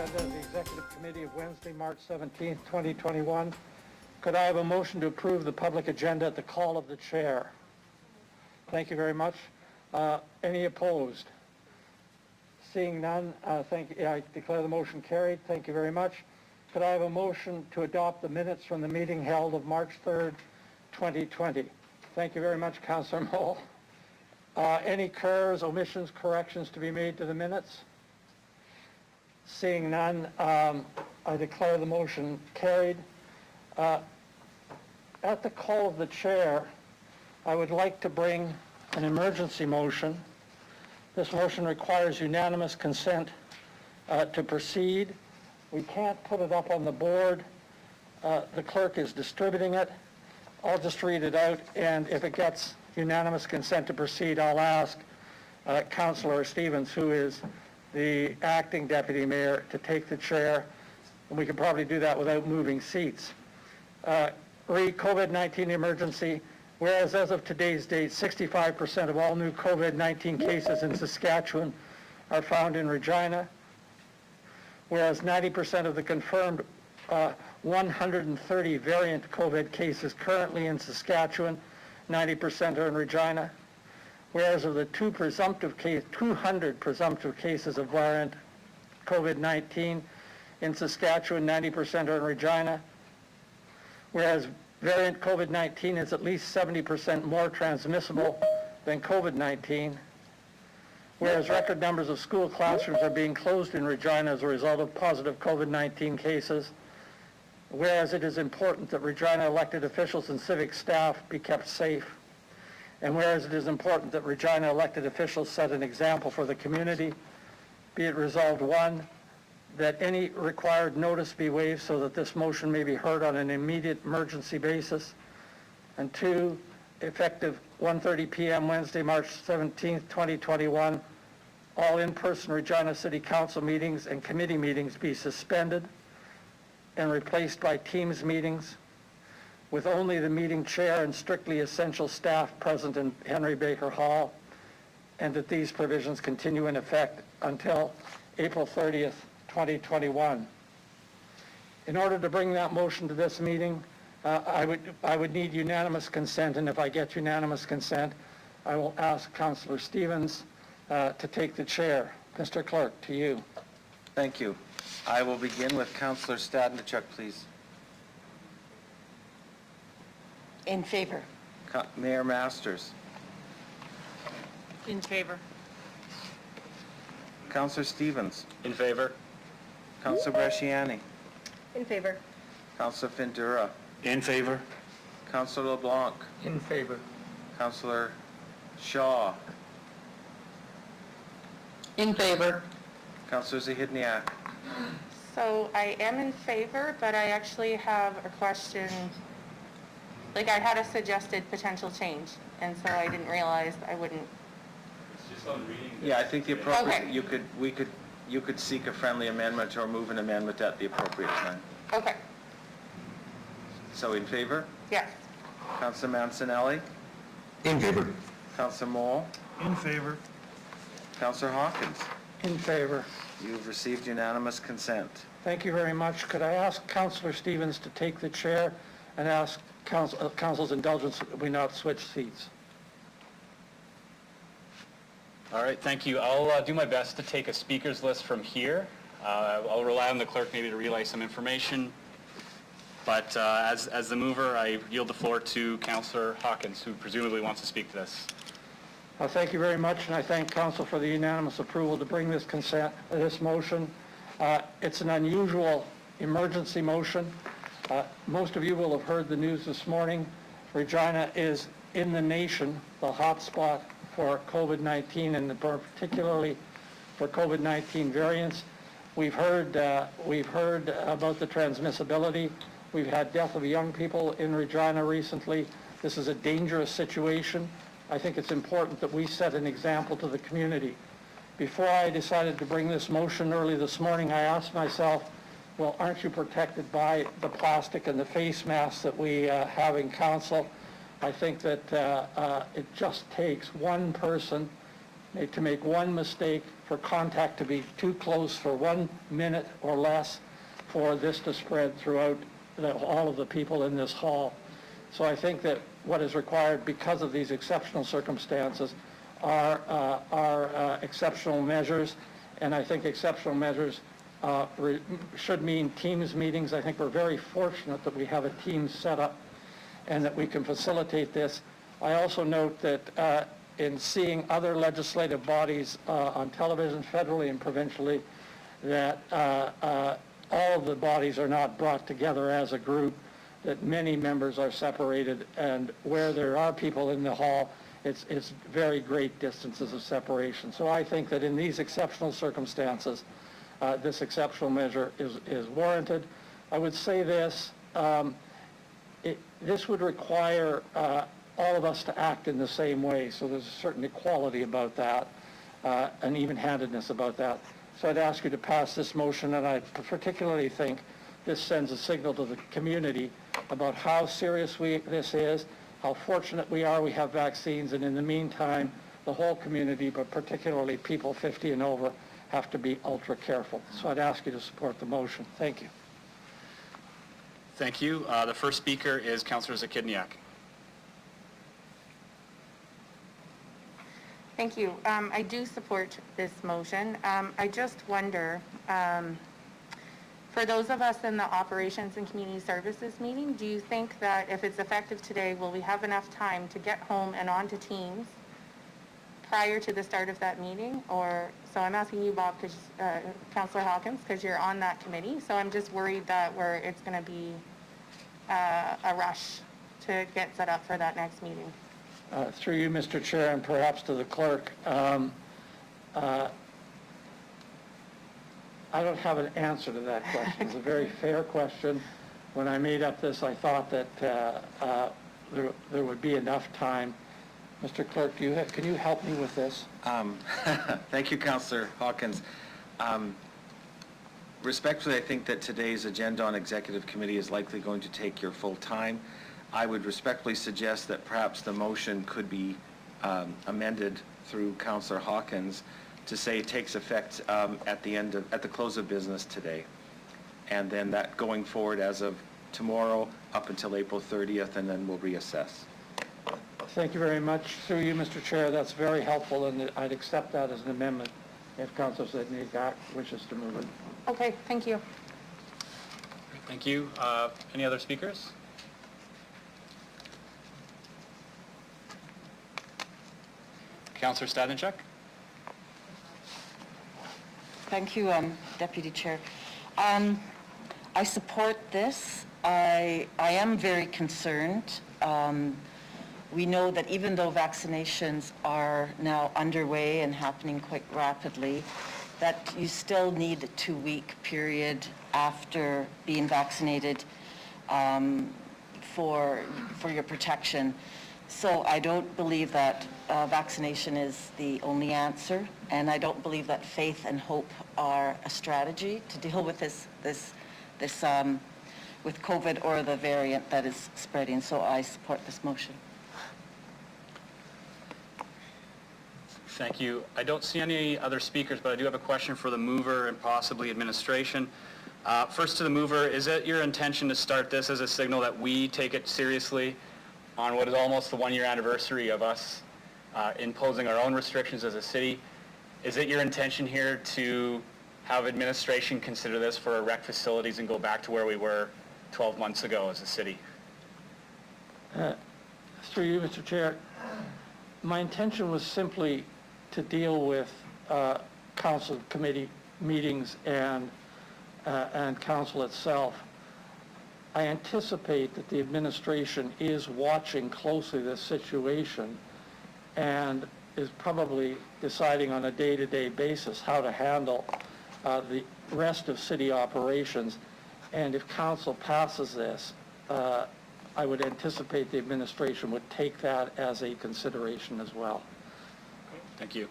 Agenda of the Executive Committee of Wednesday, March 17th, 2021. Could I have a motion to approve the public agenda at the call of the chair? Thank you very much. Any opposed? Seeing none, thank you. I declare the motion carried. Thank you very much. Could I have a motion to adopt the minutes from the meeting held of March 3rd, 2020? Thank you very much, Councillor Moll. Any errors, omissions, corrections to be made to the minutes? Seeing none, I declare the motion carried. At the call of the chair, I would like to bring an emergency motion. This motion requires unanimous consent to proceed. We can't put it up on the board. The clerk is distributing it. I'll just read it out, and if it gets unanimous consent to proceed, I'll ask Councillor Stevens, who is the acting deputy mayor, to take the chair, and we can probably do that without moving seats. Re COVID-19 emergency, whereas as of today's date, 65% of all new COVID-19 cases in Saskatchewan are found in Regina, whereas 90% of the confirmed 130 variant COVID cases currently in Saskatchewan, 90% are in Regina, whereas of the 200 presumptive cases of variant COVID-19 in Saskatchewan, 90% are in Regina, whereas variant COVID-19 is at least 70% more transmissible than COVID-19, whereas record numbers of school classrooms are being closed in Regina as a result of positive COVID-19 cases, whereas it is important that Regina elected officials and civic staff be kept safe, and whereas it is important that Regina elected officials set an example for the community, be it resolved, 1, that any required notice be waived so that this motion may be heard on an immediate emergency basis, and 2, effective 1:30 p.m. Wednesday, March 17th, 2021, all in-person Regina City Council meetings and committee meetings be suspended and replaced by Teams meetings, with only the meeting chair and strictly essential staff present in Henry Baker Hall, and that these provisions continue in effect until April 30th, 2021. In order to bring that motion to this meeting, I would need unanimous consent, and if I get unanimous consent, I will ask Councillor Stevens to take the chair. Mr. Clerk, to you. Thank you. I will begin with Councillor Stadnichuk, please. In favor. Mayor Masters. In favor. Councillor Stevens. In favor. Councillor Bresciani. In favor. Councillor Findura. In favor. Councillor LeBlanc. In favor. Councillor Shaw. In favor. Councillor Zahidniak. So I am in favor, but I actually have a question. Like, I had a suggested potential change, and so I didn't realize I wouldn't. It's just on reading. Yeah, I think the appropriate, Okay. you could seek a friendly amendment or move an amendment at the appropriate time. Okay. So in favor? Yes. Councillor Mancinelli. In favor. Councillor Moll. In favor. Councillor Hawkins. In favor. You've received unanimous consent. Thank you very much. Could I ask Councillor Stevens to take the chair and ask Council's indulgence that we not switch seats? All right, thank you. I'll do my best to take a speakers list from here. I'll rely on the clerk maybe to relay some information. But as the mover, I yield the floor to Councillor Hawkins, who presumably wants to speak to this. Thank you very much, and I thank Council for the unanimous approval to bring this motion. It's an unusual emergency motion. Most of you will have heard the news this morning. Regina is in the nation the hotspot for COVID-19, and particularly for COVID-19 variants. We've heard about the transmissibility. We've had death of young people in Regina recently. This is a dangerous situation. I think it's important that we set an example to the community. Before I decided to bring this motion early this morning, I asked myself, well, aren't you protected by the plastic and the face masks that we have in council? I think that it just takes one person to make one mistake, for contact to be too close for 1 minute or less, for this to spread throughout all of the people in this hall. So I think that what is required because of these exceptional circumstances are exceptional measures, and I think exceptional measures should mean Teams meetings. I think we're very fortunate that we have a Teams set up and that we can facilitate this. I also note that in seeing other legislative bodies on television, federally and provincially, that all of the bodies are not brought together as a group, that many members are separated, and where there are people in the hall, it's very great distances of separation. So I think that in these exceptional circumstances, this exceptional measure is warranted. I would say this, this would require all of us to act in the same way, so there's a certain equality about that, and even-handedness about that. So I'd ask you to pass this motion, and I particularly think this sends a signal to the community about how serious this is, how fortunate we are we have vaccines, and in the meantime, the whole community, but particularly people 50 and over, have to be ultra careful. So I'd ask you to support the motion. Thank you. Thank you. The first speaker is Councillor Zakidniak. Thank you. I do support this motion. I just wonder, for those of us in the Operations and Community Services meeting, do you think that if it's effective today, will we have enough time to get home and onto Teams prior to the start of that meeting? Or, so I'm asking you, Bob, because Councillor Hawkins, because you're on that committee, so I'm just worried that it's going to be a rush to get set up for that next meeting. Through you, Mr. Chair, and perhaps to the clerk, I don't have an answer to that question. It's a very fair question. When I made up this, I thought that there would be enough time. Mr. Clerk, can you help me with this? Thank you, Councillor Hawkins. Respectfully, I think that today's agenda on Executive Committee is likely going to take your full time. I would respectfully suggest that perhaps the motion could be amended through Councillor Hawkins to say it takes effect at the close of business today, and then that going forward as of tomorrow up until April 30th, and then we'll reassess. Thank you very much. Through you, Mr. Chair, that's very helpful, and I'd accept that as an amendment if Councillor Zakidniak wishes to move it. Okay, thank you. Thank you. Any other speakers? Councillor Stadnicek. Thank you, Deputy Chair. I support this. I am very concerned. We know that even though vaccinations are now underway and happening quite rapidly, that you still need a 2-week period after being vaccinated for your protection. So I don't believe that vaccination is the only answer, and I don't believe that faith and hope are a strategy to deal with this with COVID or the variant that is spreading. So I support this motion. Thank you. I don't see any other speakers, but I do have a question for the mover and possibly administration. First, to the mover, is it your intention to start this as a signal that we take it seriously on what is almost the 1-year anniversary of us imposing our own restrictions as a city? Is it your intention here to have administration consider this for our rec facilities and go back to where we were 12 months ago as a city? Through you, Mr. Chair, my intention was simply to deal with council committee meetings and council itself. I anticipate that the administration is watching closely this situation and is probably deciding on a day-to-day basis how to handle the rest of city operations. And if council passes this, I would anticipate the administration would take that as a consideration as well. Thank you.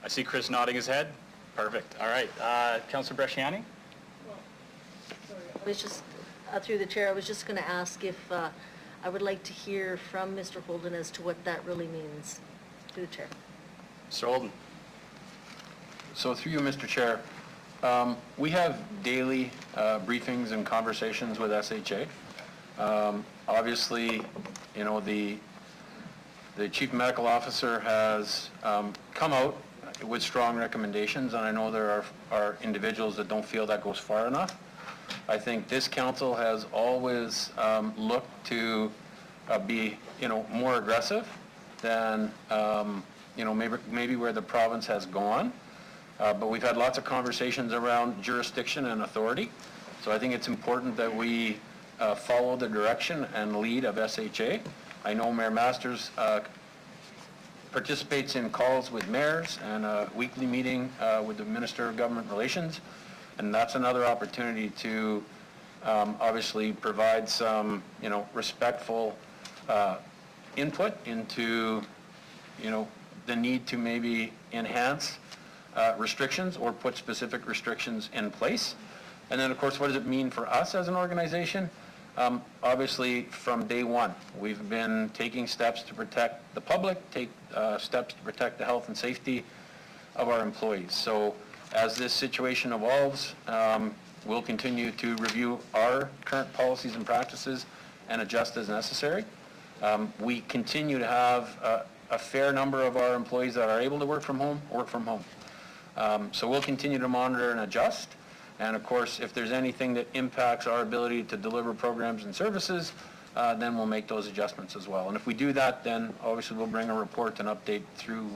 I see Chris nodding his head. Perfect. All right. Councillor Bresciani? I was just, through the chair, I was just going to ask if, I would like to hear from Mr. Holden as to what that really means. Through the chair. Mr. Holden? So through you, Mr. Chair, we have daily briefings and conversations with SHA. Obviously, you know, the Chief Medical Officer has come out with strong recommendations, and I know there are individuals that don't feel that goes far enough. I think this council has always looked to be, you know, more aggressive than, you know, maybe where the province has gone. But we've had lots of conversations around jurisdiction and authority. So I think it's important that we follow the direction and lead of SHA. I know Mayor Masters participates in calls with mayors and a weekly meeting with the Minister of Government Relations. And that's another opportunity to obviously provide some, you know, respectful input into, you know, the need to maybe enhance restrictions or put specific restrictions in place. And then, of course, what does it mean for us as an organization? Obviously, from day one, we've been taking steps to protect the public, take steps to protect the health and safety of our employees. So as this situation evolves, we'll continue to review our current policies and practices and adjust as necessary. We continue to have a fair number of our employees that are able to work from home. So we'll continue to monitor and adjust. And of course, if there's anything that impacts our ability to deliver programs and services, then we'll make those adjustments as well. And if we do that, then obviously we'll bring a report and update through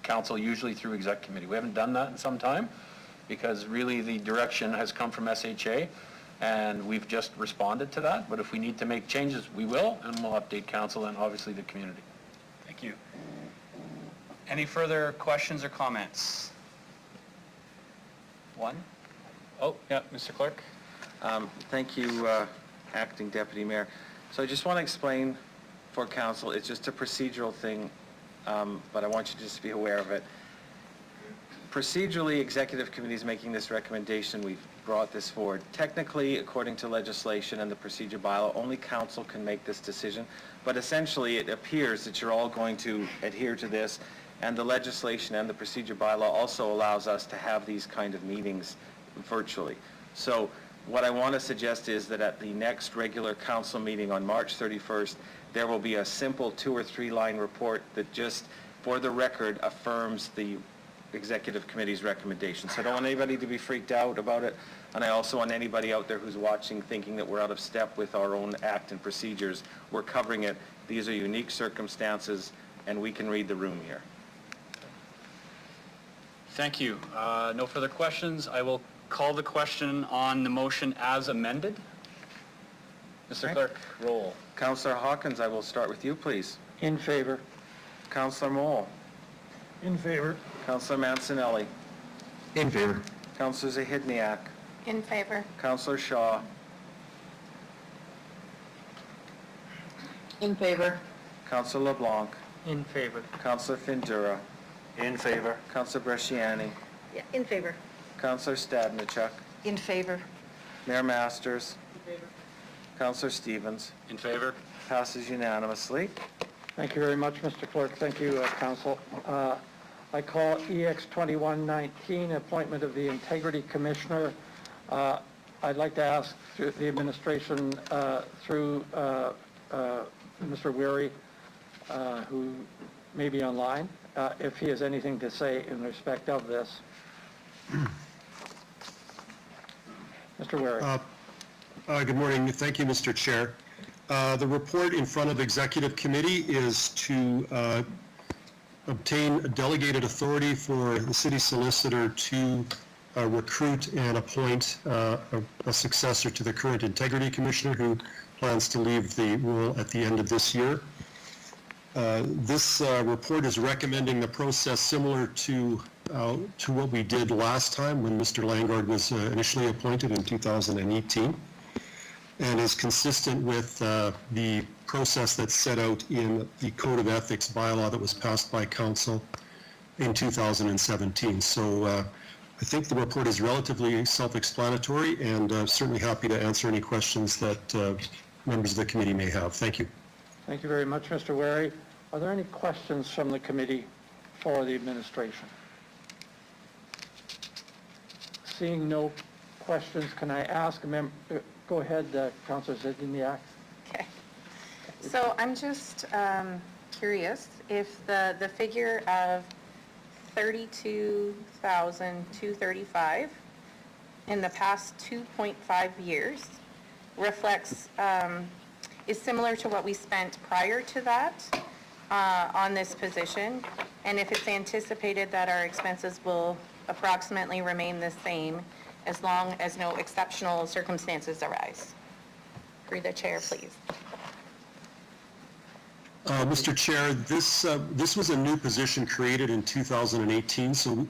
council, usually through Exec Committee. We haven't done that in some time because really the direction has come from SHA and we've just responded to that. But if we need to make changes, we will, and we'll update council and obviously the community. Thank you. Any further questions or comments? One? Oh, yeah, Mr. Clerk. Thank you, Acting Deputy Mayor. So I just want to explain for council, it's just a procedural thing, but I want you to just be aware of it. Procedurally, Executive Committee is making this recommendation. We've brought this forward. Technically, according to legislation and the procedure bylaw, only council can make this decision. But essentially, it appears that you're all going to adhere to this, and the legislation and the procedure bylaw also allows us to have these kind of meetings virtually. So what I want to suggest is that at the next regular council meeting on March 31st, there will be a simple 2 or 3 line report that just, for the record, affirms the Executive Committee's recommendation. So I don't want anybody to be freaked out about it, and I also want anybody out there who's watching thinking that we're out of step with our own act and procedures. We're covering it. These are unique circumstances, and we can read the room here. Thank you. No further questions. I will call the question on the motion as amended. Mr. Okay. Clerk, roll. Councillor Hawkins, I will start with you, please. In favor. Councillor Moll. In favor. Councillor Mancinelli. In favor. Councillor Zahidniak. In favor. Councillor Shaw. In favor. Councillor LeBlanc. In favor. Councillor Findura. In favor. Councillor Bresciani. Yeah, in favor. Councillor Stadnichuk. In favor. Mayor Masters. Councillor Stevens. In favor? Passes unanimously. Thank you very much, Mr. Clerk. Thank you, Council. I call EX 2119, appointment of the Integrity Commissioner. I'd like to ask through the administration, through Mr. Weary, who may be online, if he has anything to say in respect of this. Mr. Weary. Good morning. Thank you, Mr. Chair. The report in front of Executive Committee is to obtain delegated authority for the city solicitor to recruit and appoint a successor to the current Integrity Commissioner who plans to leave the role at the end of this year. This report is recommending the process similar to what we did last time when Mr. Langard was initially appointed in 2018. and is consistent with the process that's set out in the Code of Ethics bylaw that was passed by Council in 2017. So I think the report is relatively self-explanatory, and certainly happy to answer any questions that members of the committee may have. Thank you. Thank you very much, Mr. Wary. Are there any questions from the committee for the administration? Seeing no questions, can I ask a member, go ahead, Councillor Zidniak. Okay. So I'm just curious if the figure of 32,235 in the past 2.5 years reflects, is similar to what we spent prior to that on this position, and if it's anticipated that our expenses will approximately remain the same as long as no exceptional circumstances arise. Through the chair, please. Mr. Chair, this was a new position created in 2018, so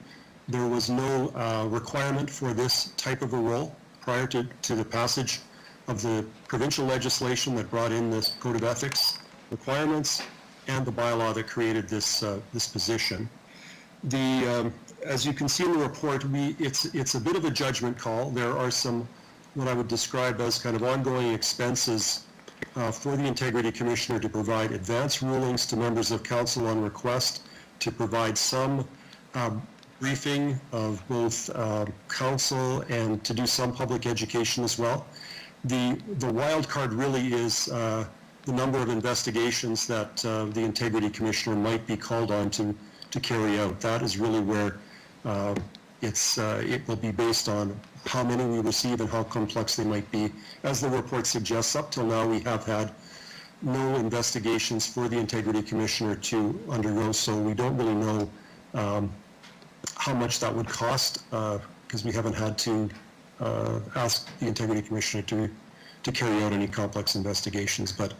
there was no requirement for this type of a role prior to the passage of the provincial legislation that brought in this Code of Ethics requirements and the bylaw that created this position. As you can see in the report, it's a bit of a judgment call. There are some, what I would describe as kind of ongoing expenses for the Integrity Commissioner to provide advance rulings to members of council on request, to provide some briefing of both council and to do some public education as well. The wild card really is the number of investigations that the Integrity Commissioner might be called on to carry out. That is really where it will be based on how many we receive and how complex they might be. As the report suggests, up till now we have had no investigations for the Integrity Commissioner to undergo, so we don't really know how much that would cost because we haven't had to ask the Integrity Commissioner to carry out any complex investigations. But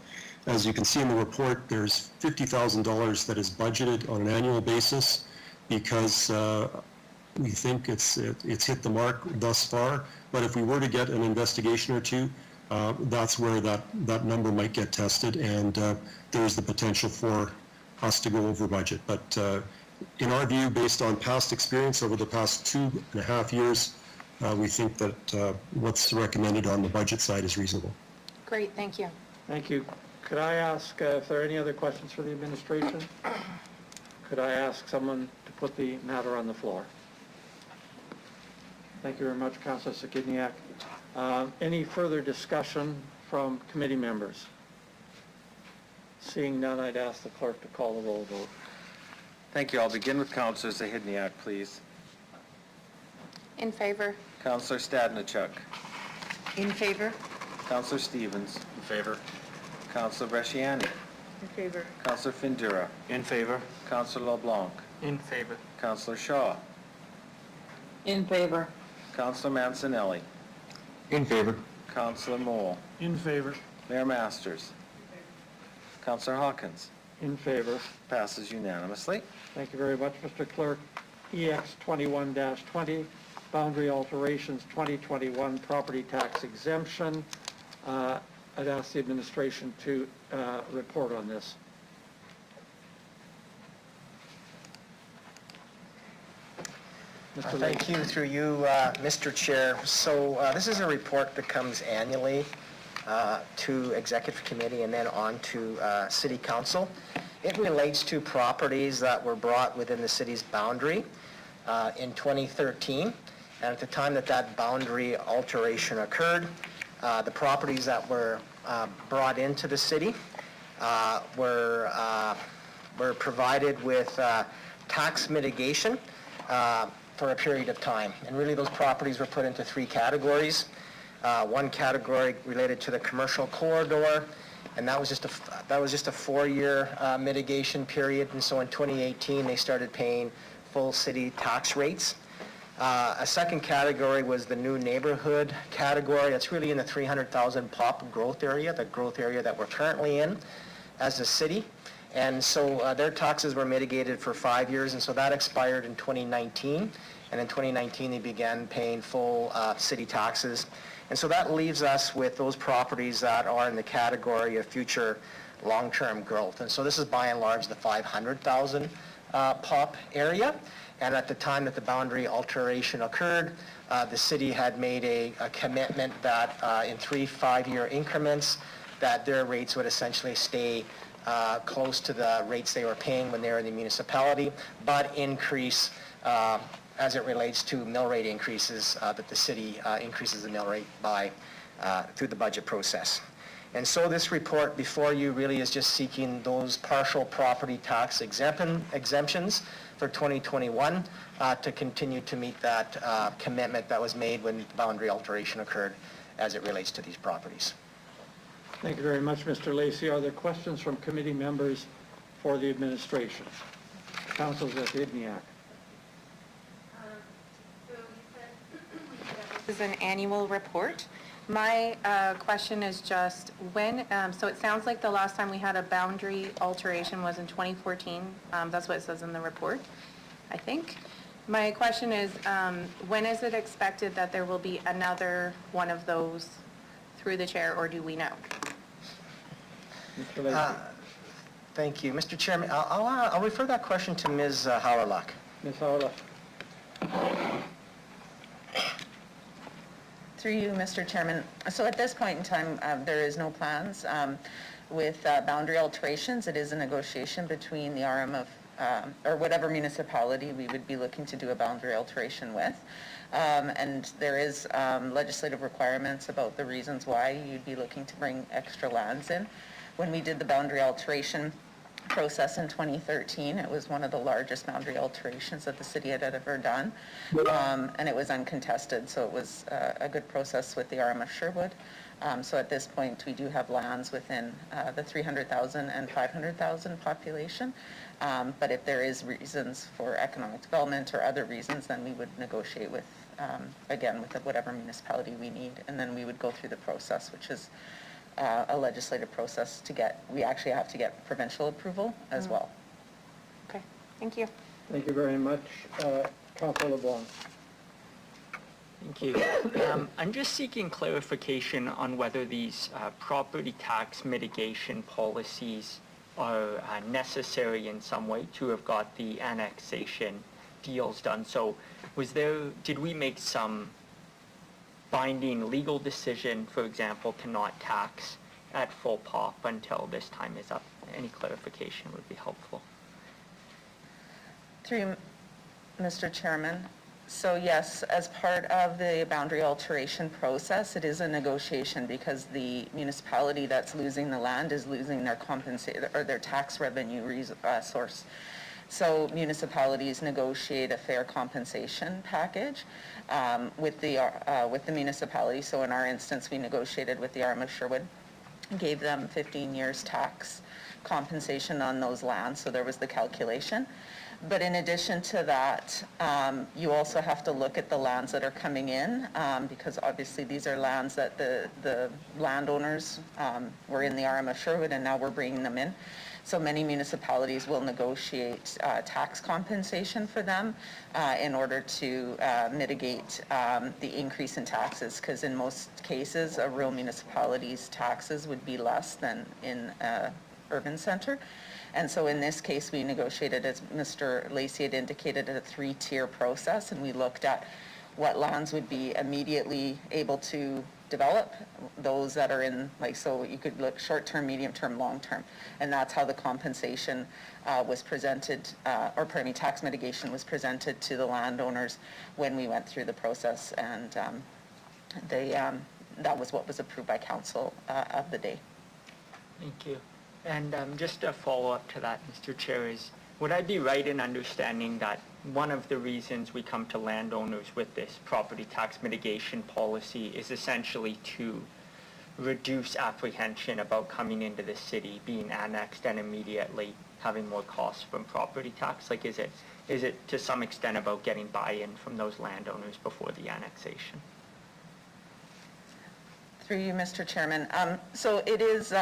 as you can see in the report, there's $50,000 that is budgeted on an annual basis because we think it's hit the mark thus far. But if we were to get an investigation or two, that's where that number might get tested, and there's the potential for us to go over budget. But in our view, based on past experience over the past 2.5 years, we think that what's recommended on the budget side is reasonable. Great, thank you. Thank you. Could I ask if there are any other questions for the administration? Could I ask someone to put the matter on the floor? Thank you very much, Councillor Zidniak. Any further discussion from committee members? Seeing none, I'd ask the clerk to call the roll vote. Thank you. I'll begin with Councillor Zidniak, please. In favor? Councillor Stadnichuk. In favor? Councillor Stevens. In favor. Councillor Bresciani. In favor. Councillor Findura. In favor. Councillor LeBlanc. In favor. Councillor Shaw. In favor. Councillor Mancinelli. In favor. Councillor Moule. In favor. Mayor Masters. Councillor Hawkins. In favor. Passes unanimously. Thank you very much, Mr. Clerk. EX 21-20, boundary alterations 2021 property tax exemption. I'd ask the administration to report on this. Mr. Lee. Thank you, through you, Mr. Chair. So this is a report that comes annually to Executive Committee and then on to City Council. It relates to properties that were brought within the city's boundary in 2013. And at the time that boundary alteration occurred, the properties that were brought into the city were provided with tax mitigation for a period of time. And really those properties were put into three categories. One category related to the commercial corridor, and that was just a 4-year mitigation period. And so in 2018 they started paying full city tax rates. A second category was the new neighborhood category. That's really in the 300,000 pop growth area, the growth area that we're currently in as a city. And so their taxes were mitigated for 5 years, and so that expired in 2019. And in 2019 they began paying full city taxes. And so that leaves us with those properties that are in the category of future long-term growth. And so this is by and large the 500,000 pop area. And at the time that the boundary alteration occurred, the city had made a commitment that in 3 5-year increments, that their rates would essentially stay close to the rates they were paying when they were in the municipality, but increase as it relates to mill rate increases, that the city increases the mill rate by through the budget process. And so this report before you really is just seeking those partial property tax exemptions for 2021 to continue to meet that commitment that was made when the boundary alteration occurred as it relates to these properties. Thank you very much, Mr. Lacey. Are there questions from committee members for the administration? Councilor Zedniak. This is an annual report. My question is just when, so it sounds like the last time we had a boundary alteration was in 2014. That's what it says in the report, I think. My question is, when is it expected that there will be another one of those through the chair, or do we know? Mr. Lacey. Thank you. Mr. Chairman, I'll refer that question to Ms. Hauerlach. Ms. Howlett. Through you, Mr. Chairman. So at this point in time, there is no plans. With boundary alterations, it is a negotiation between the RM of, or whatever municipality we would be looking to do a boundary alteration with. And there is legislative requirements about the reasons why you'd be looking to bring extra lands in. When we did the boundary alteration process in 2013, it was one of the largest boundary alterations that the city had ever done, and it was uncontested, so it was a good process with the RM of Sherwood. So at this point, we do have lands within the 300,000 and 500,000 population, but if there is reasons for economic development or other reasons, then we would negotiate with, again, with whatever municipality we need, and then we would go through the process, which is a legislative process to get, we actually have to get provincial approval as well. Okay, thank you. Thank you very much. Councilor LeBlanc. Thank you. I'm just seeking clarification on whether these property tax mitigation policies are necessary in some way to have got the annexation deals done. So did we make some binding legal decision, for example, to not tax at full pop until this time is up? Any clarification would be helpful. Through you, Mr. Chairman. So yes, as part of the boundary alteration process, it is a negotiation because the municipality that's losing the land is losing their their tax revenue source. So municipalities negotiate a fair compensation package with the municipality. So in our instance, we negotiated with the RM of Sherwood, gave them 15 years tax compensation on those lands. So there was the calculation. But in addition to that, you also have to look at the lands that are coming in because obviously these are lands that the landowners were in the RM of Sherwood and now we're bringing them in. So many municipalities will negotiate tax compensation for them in order to mitigate the increase in taxes, because in most cases, a rural municipality's taxes would be less than in an urban center. And so in this case, we negotiated, as Mr. Lacey had indicated, a 3-tier process, and we looked at what lands would be immediately able to develop, those that are in, so you could look short-term, medium-term, long-term. And that's how the compensation was presented, tax mitigation was presented to the landowners when we went through the process. And that was what was approved by council of the day. Thank you. And just a follow-up to that, Mr. Chair, is would I be right in understanding that one of the reasons we come to landowners with this property tax mitigation policy is essentially to reduce apprehension about coming into the city, being annexed, and immediately having more costs from property tax? Like, is it to some extent about getting buy-in from those landowners before the annexation? Through you, Mr. Chairman. So it is,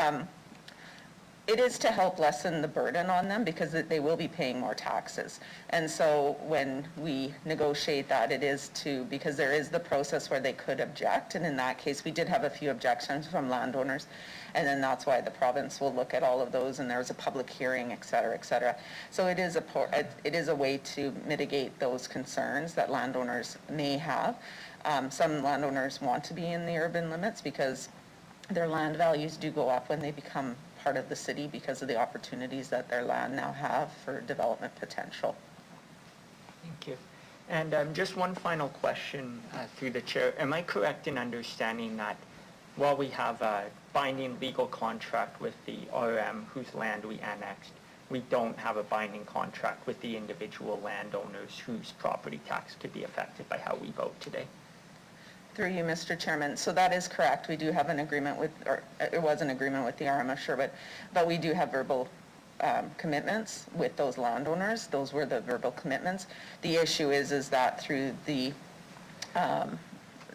It is to help lessen the burden on them because they will be paying more taxes. And so when we negotiate that, it is because there is the process where they could object. And in that case, we did have a few objections from landowners. And then that's why the province will look at all of those, and there was a public hearing, et cetera, et cetera. So it is a way to mitigate those concerns that landowners may have. Some landowners want to be in the urban limits because their land values do go up when they become part of the city because of the opportunities that their land now have for development potential. Thank you. And just one final question through the chair. Am I correct in understanding that while we have a binding legal contract with the RM whose land we annexed, we don't have a binding contract with the individual landowners whose property tax could be affected by how we vote today? Through you, Mr. Chairman. So that is correct. We do have an agreement with, or it was an agreement with the RM, I'm sure, but we do have verbal commitments with those landowners. Those were the verbal commitments. The issue is that through the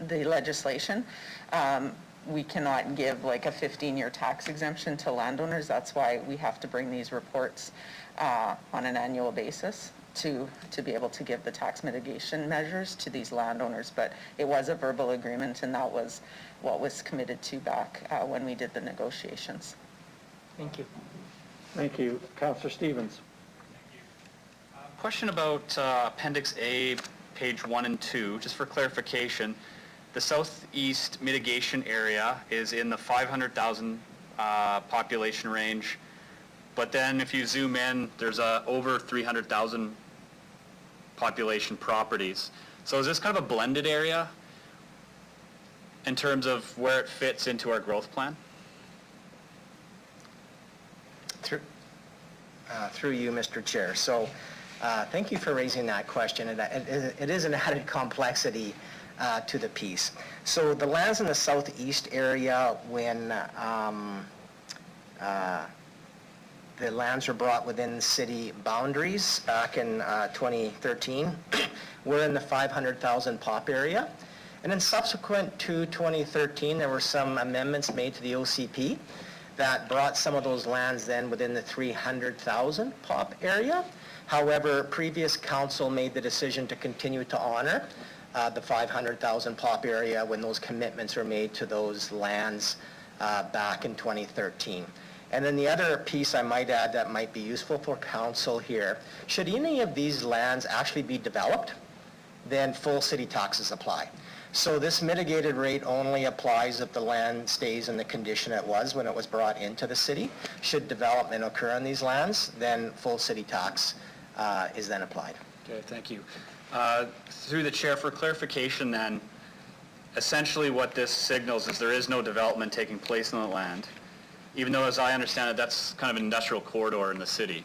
legislation, we cannot give like a 15-year tax exemption to landowners. That's why we have to bring these reports on an annual basis to be able to give the tax mitigation measures to these landowners. But it was a verbal agreement, and that was what was committed to back when we did the negotiations. Thank you. Thank you. Councillor Stevens. Question about Appendix A, page 1 and 2, just for clarification. The southeast mitigation area is in the 500,000 population range, but then if you zoom in, there's over 300,000 population properties. So is this kind of a blended area in terms of where it fits into our growth plan? Through you, Mr. Chair. So thank you for raising that question. It is an added complexity to the piece. So the lands in the southeast area, when the lands were brought within city boundaries back in 2013, were in the 500,000 pop area. And then subsequent to 2013, there were some amendments made to the OCP that brought some of those lands then within the 300,000 pop area. However, previous council made the decision to continue to honor the 500,000 pop area when those commitments were made to those lands back in 2013. And then the other piece I might add that might be useful for council here, should any of these lands actually be developed, then full city taxes apply. So this mitigated rate only applies if the land stays in the condition it was when it was brought into the city. Should development occur on these lands, then full city tax is then applied. Okay, thank you. Through the chair, for clarification then, essentially what this signals is there is no development taking place on the land, even though, as I understand it, that's kind of an industrial corridor in the city.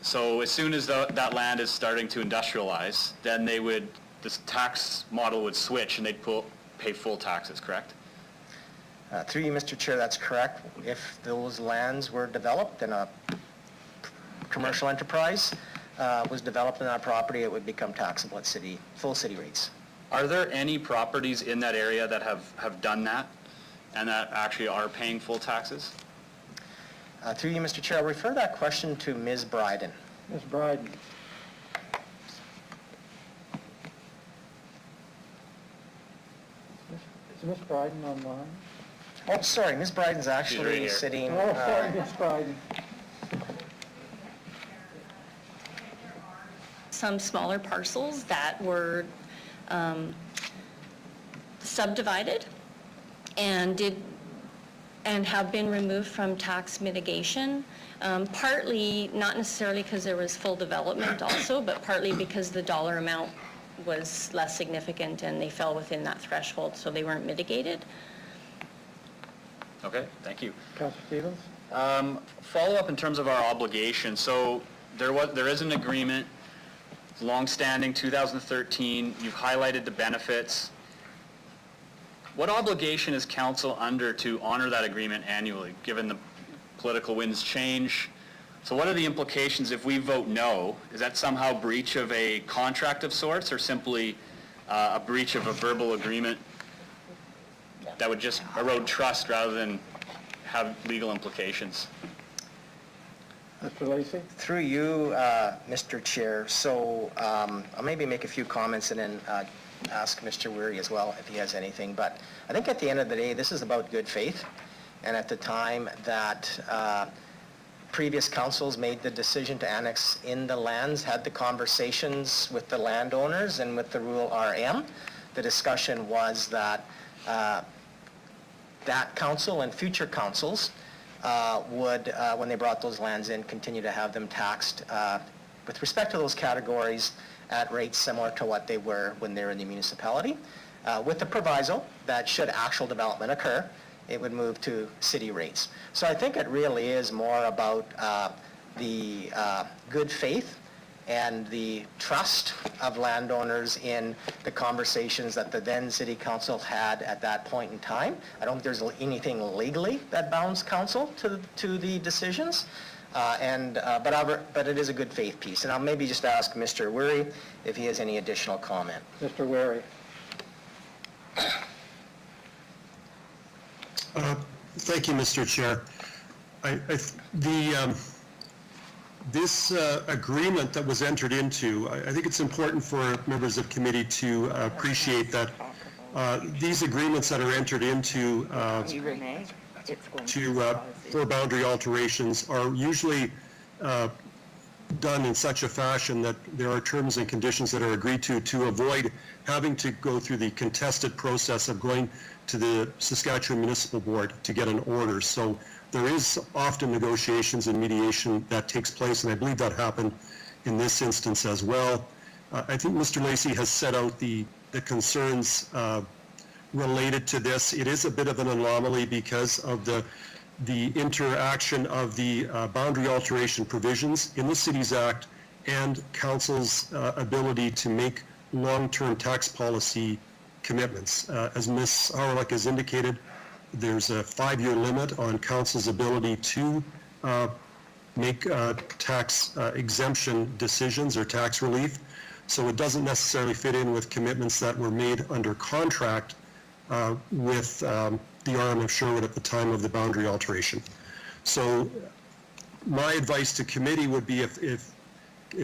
So as soon as that land is starting to industrialize, then this tax model would switch and they'd pay full taxes, correct? Through you, Mr. Chair, that's correct. If those lands were developed and a commercial enterprise was developed on that property, it would become taxable at full city rates. Are there any properties in that area that have done that and that actually are paying full taxes? Through you, Mr. Chair, I'll refer that question to Ms. Bryden. Ms. Bryden. Is Ms. Bryden online? Oh, sorry, Ms. Bryden's actually right here. sitting. Oh, sorry, Ms. Bryden. Some smaller parcels that were subdivided and have been removed from tax mitigation, partly not necessarily because there was full development also, but partly because the dollar amount was less significant and they fell within that threshold, so they weren't mitigated. Okay, thank you. Councillor Stevens? Follow up in terms of our obligation. So there is an agreement, long-standing, 2013. You've highlighted the benefits. What obligation is council under to honor that agreement annually, given the political winds change? So what are the implications if we vote no? Is that somehow breach of a contract of sorts, or simply a breach of a verbal agreement that would just erode trust rather than have legal implications. Mr. Lacy? Through you, Mr. Chair, so I'll maybe make a few comments and then ask Mr. Weary as well if he has anything. But I think at the end of the day, this is about good faith. And at the time that previous councils made the decision to annex in the lands, had the conversations with the landowners and with the rural RM, the discussion was that that council and future councils would, when they brought those lands in, continue to have them taxed with respect to those categories at rates similar to what they were when they were in the municipality, with the proviso that should actual development occur, it would move to city rates. So I think it really is more about the good faith and the trust of landowners in the conversations that the then city council had at that point in time. I don't think there's anything legally that bounds council to the decisions, but it is a good faith piece. And I'll maybe just ask Mr. Weary if he has any additional comment. Mr. Weary? Thank you, Mr. Chair. This agreement that was entered into, I think it's important for members of committee to appreciate that these agreements that are entered into for boundary alterations are usually done in such a fashion that there are terms and conditions that are agreed to avoid having to go through the contested process of going to the Saskatchewan Municipal Board to get an order. So there is often negotiations and mediation that takes place, and I believe that happened in this instance as well. I think Mr. Lacy has set out the concerns related to this. It is a bit of an anomaly because of the interaction of the boundary alteration provisions in the Cities Act and Council's ability to make long-term tax policy commitments. As Ms. Hawryluk has indicated, there's a 5-year limit on Council's ability to make tax exemption decisions or tax relief. So it doesn't necessarily fit in with commitments that were made under contract with the RM of Sherwood at the time of the boundary alteration. So my advice to committee would be if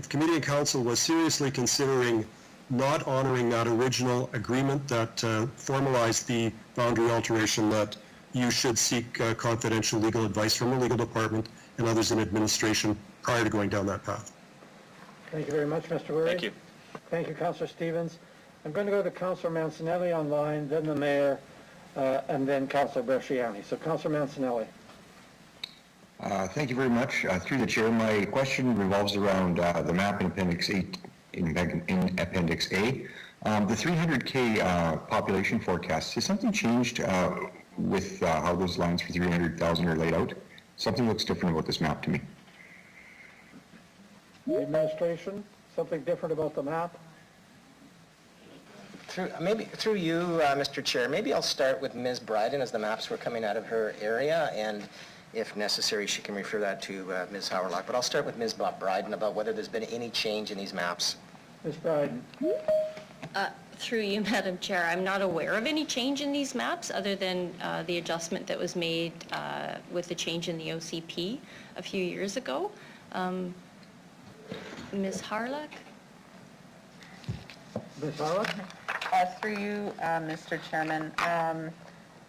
committee and council was seriously considering not honoring that original agreement that formalized the boundary alteration, that you should seek confidential legal advice from the legal department and others in administration prior to going down that path. Thank you very much, Mr. Weary. Thank you. Thank you, Councillor Stevens. I'm going to go to Councillor Mancinelli online, then the Mayor, and then Councillor Bresciani. So Councillor Mancinelli. Thank you very much. Through the chair, my question revolves around the map in Appendix 8, in Appendix A. The 300K population forecast, has something changed with how those lines for 300,000 are laid out? Something looks different about this map to me. The administration, something different about the map? Through you, Mr. Chair, maybe I'll start with Ms. Bryden as the maps were coming out of her area, and if necessary, she can refer that to Ms. Hawryluk. But I'll start with Ms. Bryden about whether there's been any change in these maps. Ms. Bryden. Through you, Madam Chair, I'm not aware of any change in these maps other than the adjustment that was made with the change in the OCP a few years ago. Ms. Hawryluk? Ms. Hawryluk? Through you, Mr. Chairman.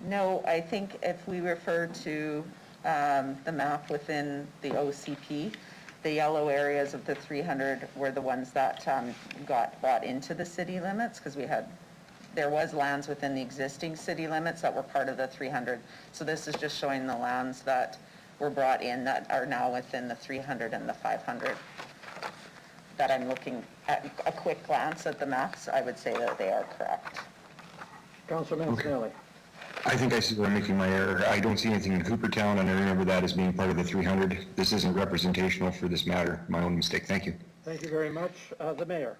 No, I think if we refer to the map within the OCP, the yellow areas of the 300 were the ones that got brought into the city limits, because there was lands within the existing city limits that were part of the 300. So this is just showing the lands that were brought in that are now within the 300 and the 500. That I'm looking at a quick glance at the maps, I would say that they are correct. Councillor Mancinelli. I think I see where I'm making my error. I don't see anything in Hoopertown, and I remember that as being part of the 300. This isn't representational for this matter. My own mistake. Thank you. Thank you very much. The Mayor.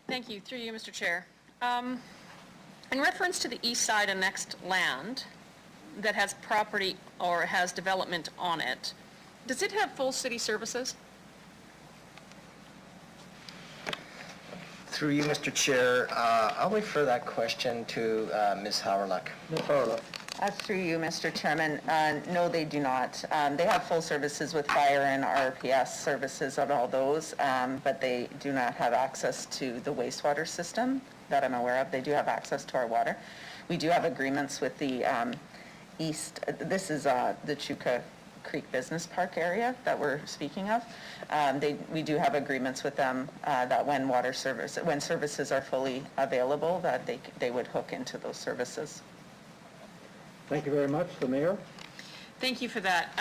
Thank you. Through you, Mr. Chair. In reference to the east side annexed land that has property or has development on it, does it have full city services? Through you, Mr. Chair, I'll refer that question to Ms. Hawryluk. Ms. Hawryluk. Through you, Mr. Chairman, no, they do not. They have full services with fire and RPS services on all those, but they do not have access to the wastewater system that I'm aware of. They do have access to our water. We do have agreements with the east, this is the Chuka Creek Business Park area that we're speaking of. We do have agreements with them that when services are fully available, that they would hook into those services. Thank you very much. The mayor? Thank you for that.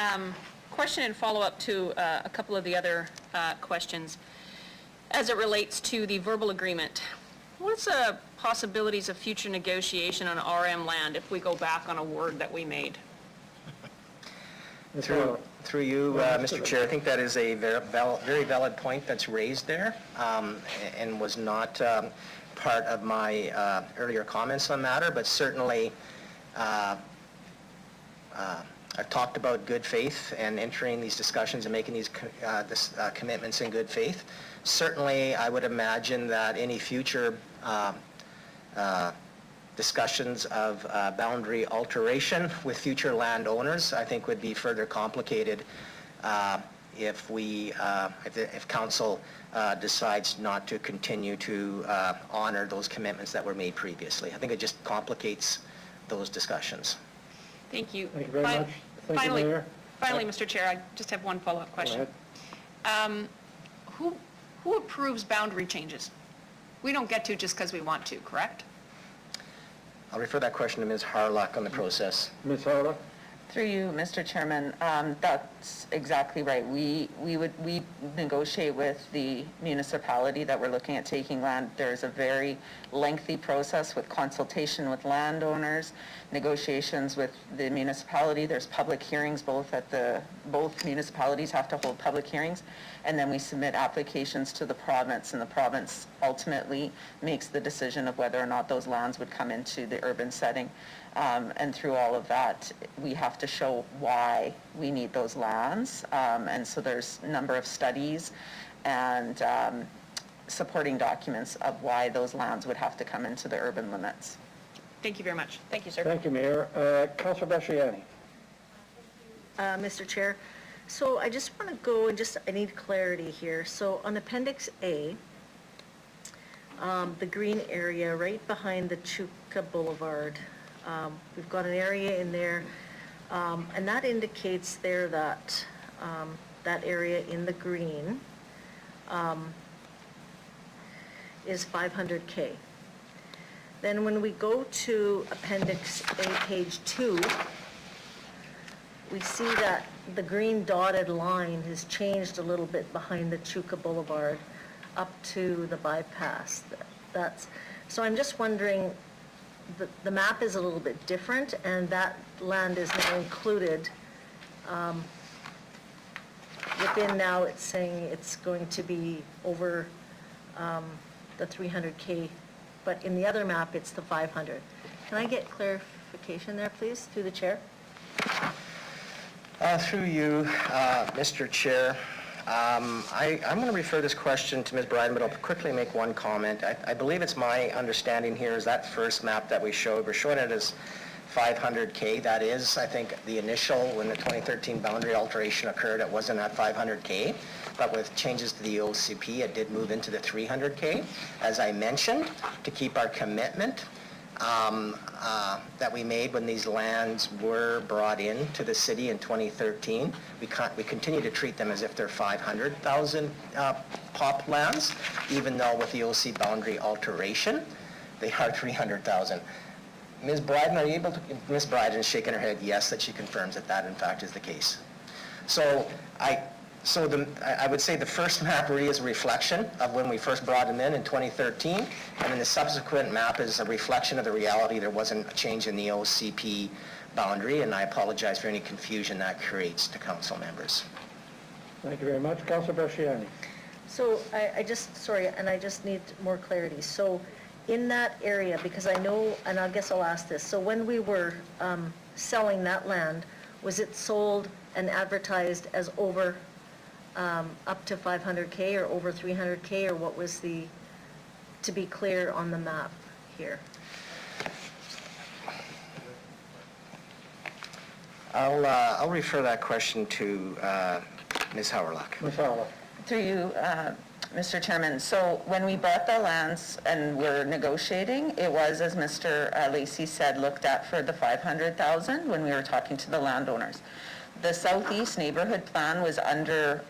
Question and follow-up to a couple of the other questions. As it relates to the verbal agreement, what's the possibilities of future negotiation on RM land if we go back on a word that we made? Through you, Mr. Chair, I think that is a very valid point that's raised there, and was not part of my earlier comments on the matter, but certainly I've talked about good faith and entering these discussions and making these commitments in good faith. Certainly, I would imagine that any future discussions of boundary alteration with future landowners, I think, would be further complicated if council decides not to continue to honor those commitments that were made previously. I think it just complicates those discussions. Thank you. Thank you very much. Thank you, Mayor. Finally, Mr. Chair, I just have one follow-up question. Go ahead. Who approves boundary changes? We don't get to just because we want to, correct? I'll refer that question to Ms. Harlock on the process. Ms. Harlock? Through you, Mr. Chairman, that's exactly right. We negotiate with the municipality that we're looking at taking land. There's a very lengthy process with consultation with landowners, negotiations with the municipality. There's public hearings, both municipalities have to hold public hearings, and then we submit applications to the province, and the province ultimately makes the decision of whether or not those lands would come into the urban setting. And through all of that, we have to show why we need those lands. And so there's a number of studies and supporting documents of why those lands would have to come into the urban limits. Thank you very much. Thank you, sir. Thank you, Mayor. Councilor Bashiani. Mr. Chair, so I just want to go and I need clarity here. So on Appendix A, the green area right behind the Chuka Boulevard, we've got an area in there, and that indicates there that that area in the green is 500K. Then when we go to Appendix A, page 2, we see that the green dotted line has changed a little bit behind the Chuka Boulevard up to the bypass. So I'm just wondering, the map is a little bit different, and that land is now included. Within now, it's saying it's going to be over the 300K, but in the other map, it's the 500. Can I get clarification there, please, through the chair? Through you, Mr. Chair, I'm going to refer this question to Ms. Bryden, but I'll quickly make one comment. I believe it's my understanding here is that first map that we showed, we're showing it as 500K. That is, I think, the initial, when the 2013 boundary alteration occurred, it wasn't at 500K, but with changes to the OCP, it did move into the 300K. As I mentioned, to keep our commitment that we made when these lands were brought in to the city in 2013. We continue to treat them as if they're 500,000 POP lands, even though with the OC boundary alteration, they are 300,000. Ms. Bryden, are you able to? Ms. Bryden is shaking her head yes, that she confirms that that in fact is the case. So I would say the first map really is a reflection of when we first brought them in 2013, and then the subsequent map is a reflection of the reality. There wasn't a change in the OCP boundary, and I apologize for any confusion that creates to council members. Thank you very much. Councilor Bashiani. So I just need more clarity. So in that area, because I know, and I guess I'll ask this, so when we were selling that land, was it sold and advertised as over up to 500K or over 300K, or what was to be clear on the map here? I'll refer that question to Ms. Hauerlach. Ms. Howell. Through you, Mr. Chairman, so when we bought the lands and were negotiating, it was, as Mr. Lacey said, looked at for the 500,000 when we were talking to the landowners. The Southeast Neighborhood Plan was under,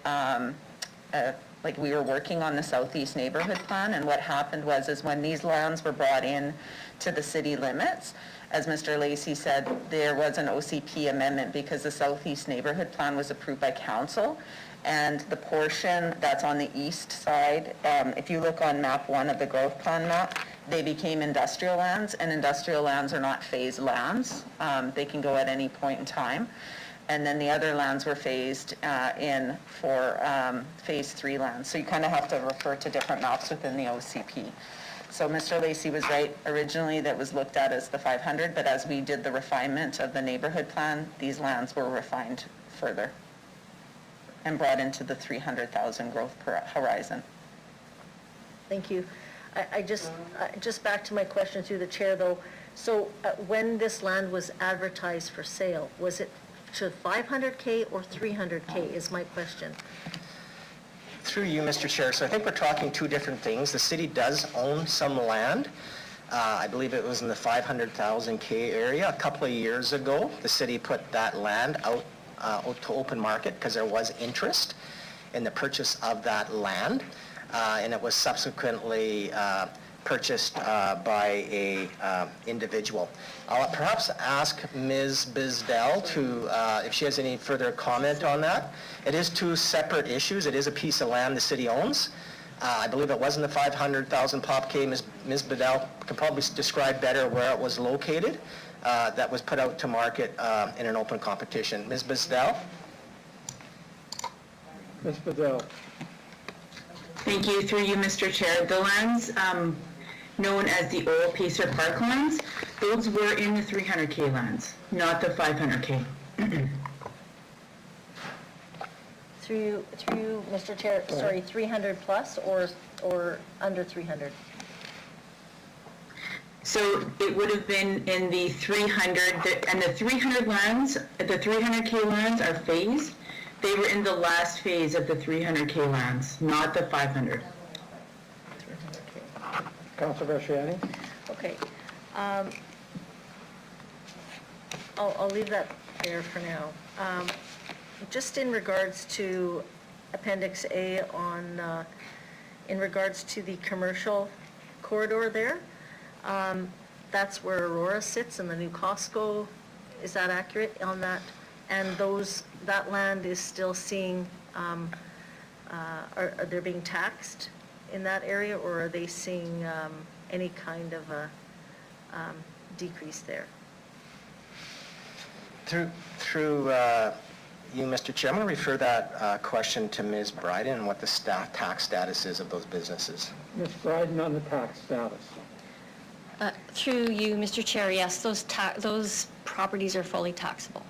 like we were working on the Southeast Neighborhood Plan, and what happened was is when these lands were brought in to the city limits, as Mr. Lacey said, there was an OCP amendment because the Southeast Neighborhood Plan was approved by council. And the portion that's on the east side, if you look on map 1 of the growth plan map, they became industrial lands, and industrial lands are not phased lands. They can go at any point in time. And then the other lands were phased in for phase 3 lands. So you kind of have to refer to different maps within the OCP. So Mr. Lacey was right. Originally that was looked at as the 500, but as we did the refinement of the neighborhood plan, these lands were refined further and brought into the 300,000 growth per horizon. Thank you. I just back to my question through the chair though. So when this land was advertised for sale, was it to 500K or 300K is my question. Through you, Mr. Chair, so I think we're talking two different things. The city does own some land. I believe it was in the 500,000 K area. A couple of years ago, the city put that land out to open market because there was interest in the purchase of that land, and it was subsequently purchased by a individual. I'll perhaps ask Ms. Bizdell to, if she has any further comment on that. It is two separate issues. It is a piece of land the city owns. I believe it was in the 500,000 pop K. Ms. Bizdell can probably describe better where it was located. That was put out to market in an open competition. Ms. Bizdell? Ms. Bedell. Thank you. Through you, Mr. Chair. The lands known as the old Pacer Park lands, those were in the 300K lands, not the 500K. Through you, Mr. Chair, sorry, 300 plus or under 300? So it would have been in the 300, and the 300 lands, the 300K lands are phased. They were in the last phase of the 300K lands, not the 500. Councilor Berciani. Okay. I'll leave that there for now. Just in regards to Appendix A on, in regards to the commercial corridor there, that's where Aurora sits and the new Costco, is that accurate on that? And that land is still seeing, are they being taxed in that area, or are they seeing any kind of a decrease there? Through you, Mr. Chair, I'm going to refer that question to Ms. Bryden and what the tax status is of those businesses. Ms. Bryden on the tax status. Through you, Mr. Chair, yes, those properties are fully taxable.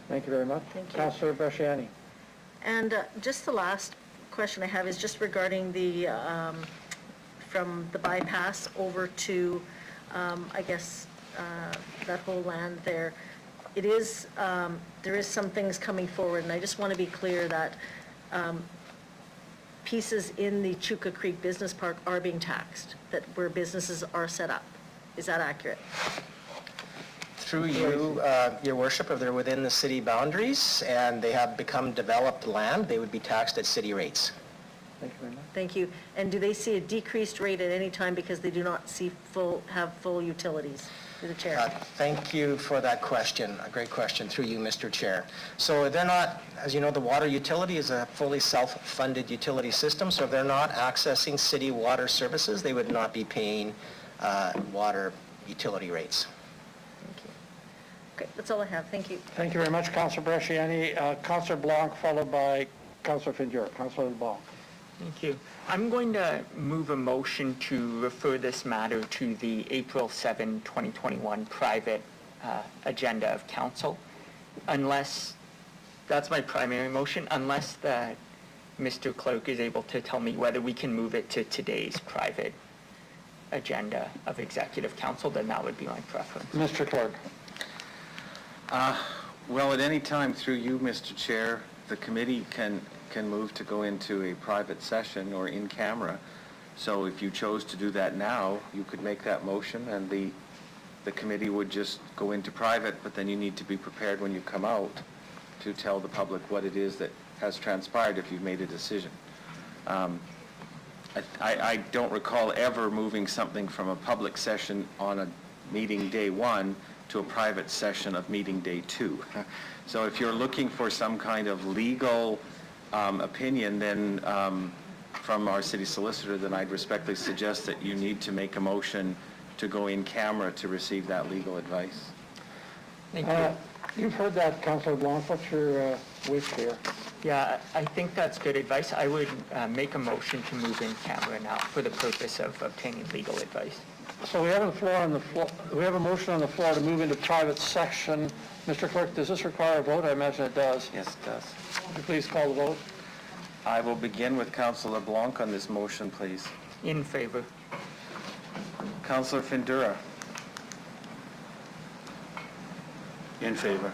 Thank you very much. Thank you. Councilor Berciani. And just the last question I have is just regarding the, from the bypass over to, I guess, that whole land there. It is, there is some things coming forward, and I just want to be clear that pieces in the Chuka Creek Business Park are being taxed, that where businesses are set up. Is that accurate? Through you, Your Worship, if they're within the city boundaries and they have become developed land, they would be taxed at city rates. Thank you very much. Thank you. And do they see a decreased rate at any time because they do not have full utilities? Through the chair. Thank you for that question. A great question through you, Mr. Chair. So they're not, as you know, the water utility is a fully self-funded utility system, so if they're not accessing city water services, they would not be paying water utility rates. Thank you. Okay, that's all I have. Thank you. Thank you very much, Councilor Berciani. Councilor Blanc, followed by Councilor Findura. Councilor Blanc. Thank you. I'm going to move a motion to refer this matter to the April 7, 2021 private agenda of council, unless, that's my primary motion, unless Mr. Clerk is able to tell me whether we can move it to today's private agenda of executive council, then that would be my preference. Mr. Clerk. Well, at any time through you, Mr. Chair, the committee can move to go into a private session or in camera. So if you chose to do that now, you could make that motion and the committee would just go into private, but then you need to be prepared when you come out to tell the public what it is that has transpired if you've made a decision. I don't recall ever moving something from a public session on a meeting day 1 to a private session of meeting day 2. So if you're looking for some kind of legal opinion, then from our city solicitor, then I'd respectfully suggest that you need to make a motion to go in camera to receive that legal advice. Thank you. You've heard that, Councillor Blanc. What's your wish here? Yeah, I think that's good advice. I would make a motion to move in camera now for the purpose of obtaining legal advice. So we have a motion on the floor to move into private section. Mr. Clerk, does this require a vote? I imagine it does. Yes, it does. Would you please call the vote? I will begin with Councillor Blanc on this motion, please. In favor. Councillor Findura. In favor.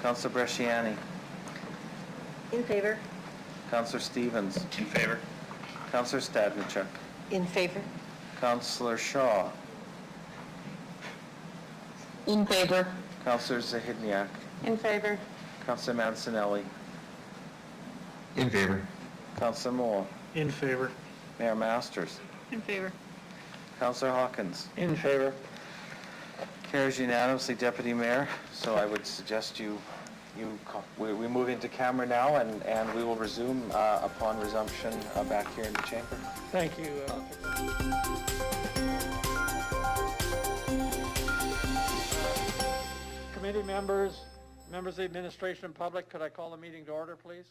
Councillor Bresciani. In favor? Councillor Stevens. In favor. Councillor Stadnichuk. In favor? Councillor Shaw. In favor. Councillor Zahidniak. In favor? Councillor Mancinelli. In favor. Councillor Moore. In favor. Mayor Masters. In favor. Councillor Hawkins. In favor. Carries unanimously, Deputy Mayor. So I would suggest we move into camera now and we will resume upon resumption back here in the chamber. Thank you. Committee members, members of the administration and public, could I call the meeting to order, please?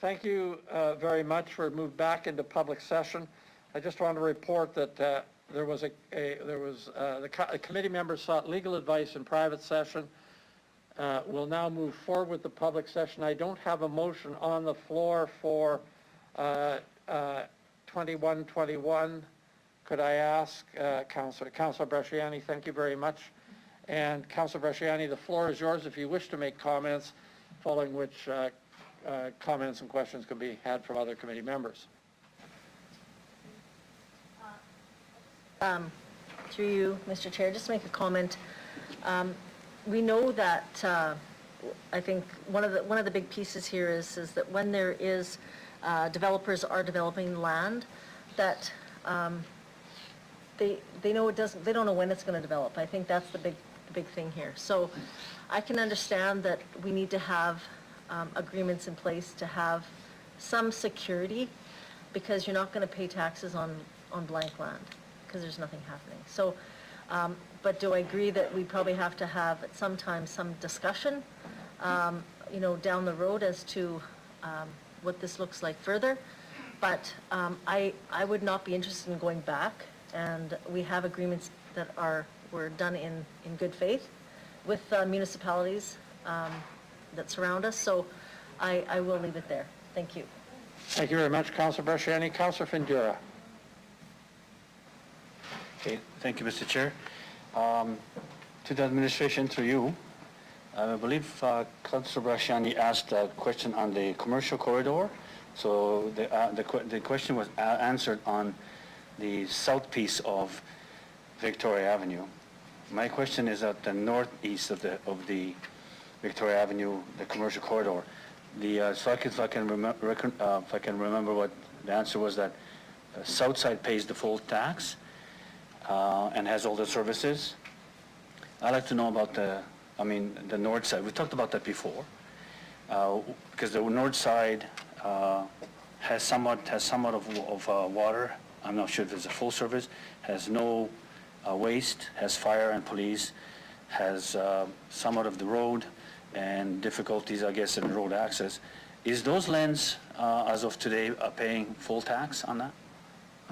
Thank you very much for move back into public session. I just want to report that the committee members sought legal advice in private session. We'll now move forward with the public session. I don't have a motion on the floor for 2121. Could I ask Councillor Bresciani, thank you very much. And Councillor Bresciani, the floor is yours if you wish to make comments, following which comments and questions can be had from other committee members. Through you, Mr. Chair, just make a comment. We know that I think one of the big pieces here is that when there is developers are developing land, that they know they don't know when it's going to develop. I think that's the big thing here. So I can understand that we need to have agreements in place to have some security, because you're not going to pay taxes on blank land because there's nothing happening. So, but do I agree that we probably have to have at some time some discussion, down the road as to what this looks like further. But I would not be interested in going back, and we have agreements that were done in good faith with municipalities that surround us. So I will leave it there. Thank you. Thank you very much, Councillor Bresciani. Councillor Findura. Okay, thank you, Mr. Chair. To the administration, through you, I believe Councillor Bresciani asked a question on the commercial corridor. So the question was answered on the south piece of Victoria Avenue. My question is at the northeast of the Victoria Avenue, the commercial corridor. If I can remember what the answer was, that south side pays the full tax and has all the services. I'd like to know about the north side. We talked about that before, because the north side has somewhat of water. I'm not sure if it's a full service. Has no waste. Has fire and police. Has somewhat of the road and difficulties, I guess, in road access. Is those lands, as of today, paying full tax on that?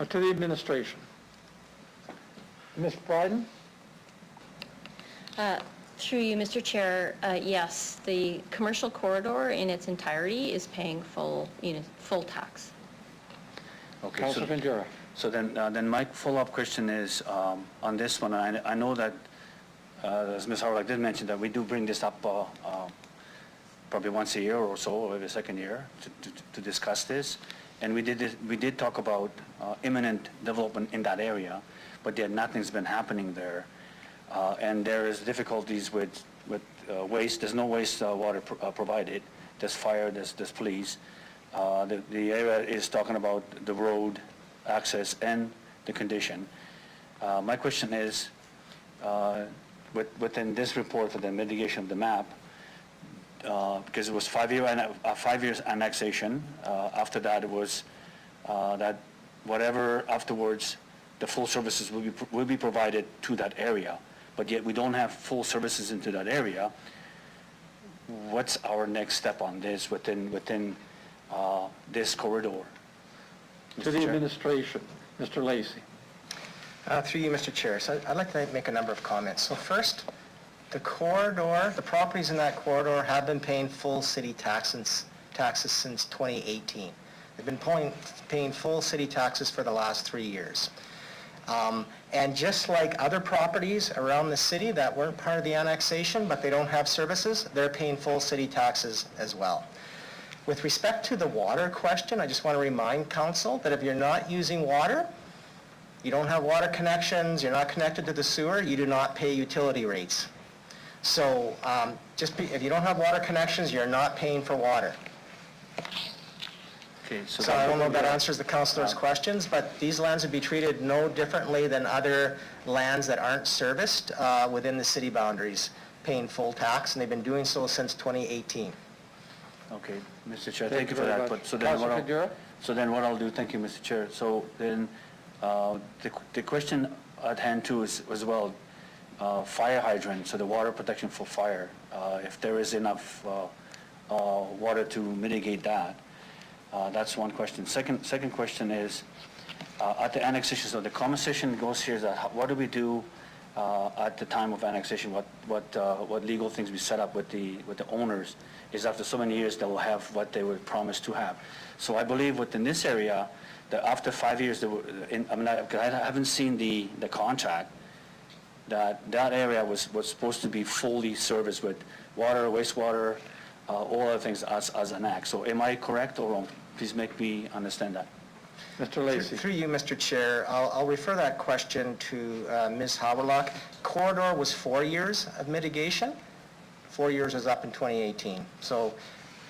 To the administration. Ms. Bryden? Through you, Mr. Chair, yes, the commercial corridor in its entirety is paying full tax. Okay, Councillor Ventura. So then my follow-up question is on this one. I know that, as Ms. Howard did mention, that we do bring this up probably once a year or so, or every second year, to discuss this. And we did talk about imminent development in that area, but yet nothing's been happening there. And there is difficulties with waste. There's no waste water provided. There's fire, there's police. The area is talking about the road access and the condition. My question is, within this report for the mitigation of the map, because it was 5 years annexation. After that, it was that whatever afterwards, the full services will be provided to that area. But yet we don't have full services into that area. What's our next step on this within this corridor? To the administration, Mr. Lacey. Through you, Mr. Chair. So I'd like to make a number of comments. So first, the corridor, the properties in that corridor have been paying full city taxes since 2018. They've been paying full city taxes for the last 3 years. And just like other properties around the city that weren't part of the annexation, but they don't have services, they're paying full city taxes as well. With respect to the water question, I just want to remind council that if you're not using water, you don't have water connections, you're not connected to the sewer, you do not pay utility rates. So if you don't have water connections, you're not paying for water. Okay, So I don't know if that answers the councilor's questions, but these lands would be treated no differently than other lands that aren't serviced within the city boundaries, paying full tax, and they've been doing so since 2018. Okay, Mr. Chair, thank you for very that. much. But so then what I'll do, thank you, Mr. Chair. So then the question at hand too is as well, fire hydrant, so the water protection for fire, if there is enough water to mitigate that. That's one question. Second question is, at the annexation, so the conversation goes here is that what do we do at the time of annexation? What legal things we set up with the owners is after so many years they will have what they were promised to have. So I believe within this area, that after 5 years, I haven't seen the contract, that area was supposed to be fully serviced with water, wastewater, all other things as an act. So am I correct or wrong? Please make me understand that. Mr. Lacey. Through you, Mr. Chair, I'll refer that question to Ms. Haberlock. Corridor was 4 years of mitigation. 4 years is up in 2018. So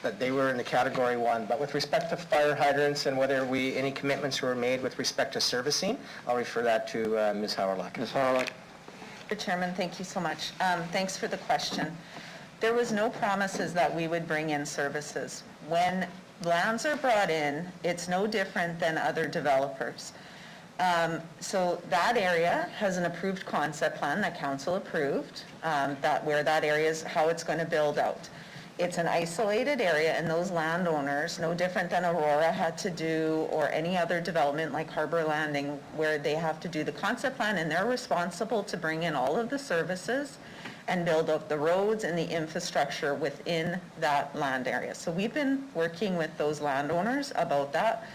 that they were in the category 1. But with respect to fire hydrants and whether any commitments were made with respect to servicing, I'll refer that to Ms. Haberlock. Ms. Haberlock. Mr. Chairman, thank you so much. Thanks for the question. There was no promises that we would bring in services. When lands are brought in, it's no different than other developers. So that area has an approved concept plan that council approved, where that area is how it's going to build out. It's an isolated area, and those landowners, no different than Aurora had to do, or any other development like Harbor Landing, where they have to do the concept plan, and they're responsible to bring in all of the services and build up the roads and the infrastructure within that land area. So we've been working with those landowners about that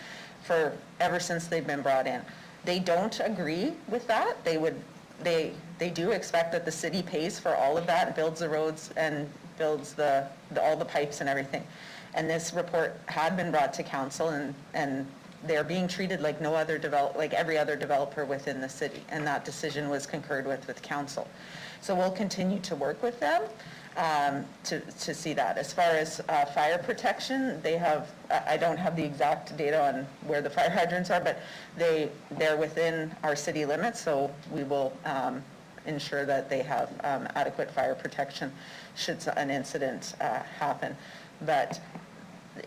ever since they've been brought in. They don't agree with that. They do expect that the city pays for all of that, builds the roads and builds all the pipes and everything. And this report had been brought to council, and they're being treated like like every other developer within the city, and that decision was concurred with council. So we'll continue to work with them to see that. As far as fire protection, I don't have the exact data on where the fire hydrants are, but they're within our city limits, so we will ensure that they have adequate fire protection should an incident happen. But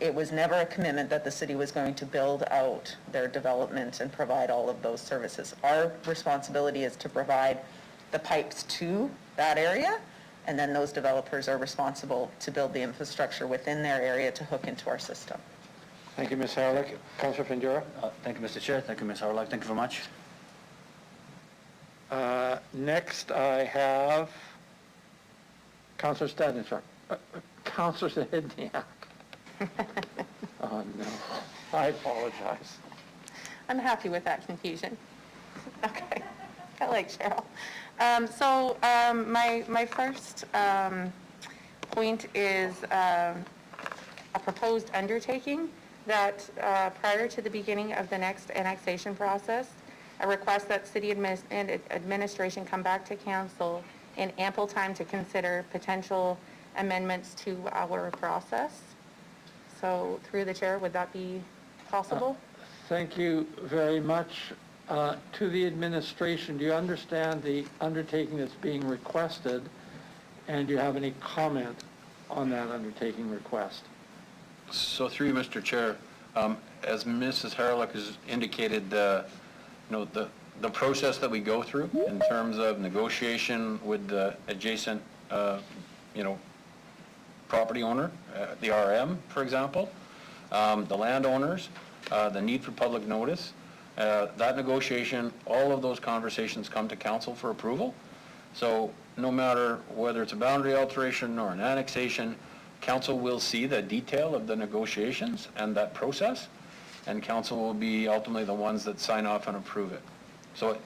it was never a commitment that the city was going to build out their development and provide all of those services. Our responsibility is to provide the pipes to that area, and then those developers are responsible to build the infrastructure within their area to hook into our system. Thank you, Ms. Haberlock. Councilor Findura. Thank you, Mr. Chair. Thank you, Ms. Haberlock. Thank you very much. Next, I have Councilor Stadnichuk. Councilor Zahidniak. Oh, no. I apologize. I'm happy with that confusion. Okay, I like Cheryl. My first point is a proposed undertaking that prior to the beginning of the next annexation process, a request that city administration come back to council in ample time to consider potential amendments to our process. So through the chair, would that be possible? Thank you very much. To the administration, do you understand the undertaking that's being requested, and do you have any comment on that undertaking request? So through you, Mr. Chair, as Mrs. Haralick has indicated, the process that we go through in terms of negotiation with the adjacent, property owner, the RM, for example, the landowners, the need for public notice, that negotiation, all of those conversations come to council for approval. So no matter whether it's a boundary alteration or an annexation, council will see the detail of the negotiations and that process, and council will be ultimately the ones that sign off and approve it. So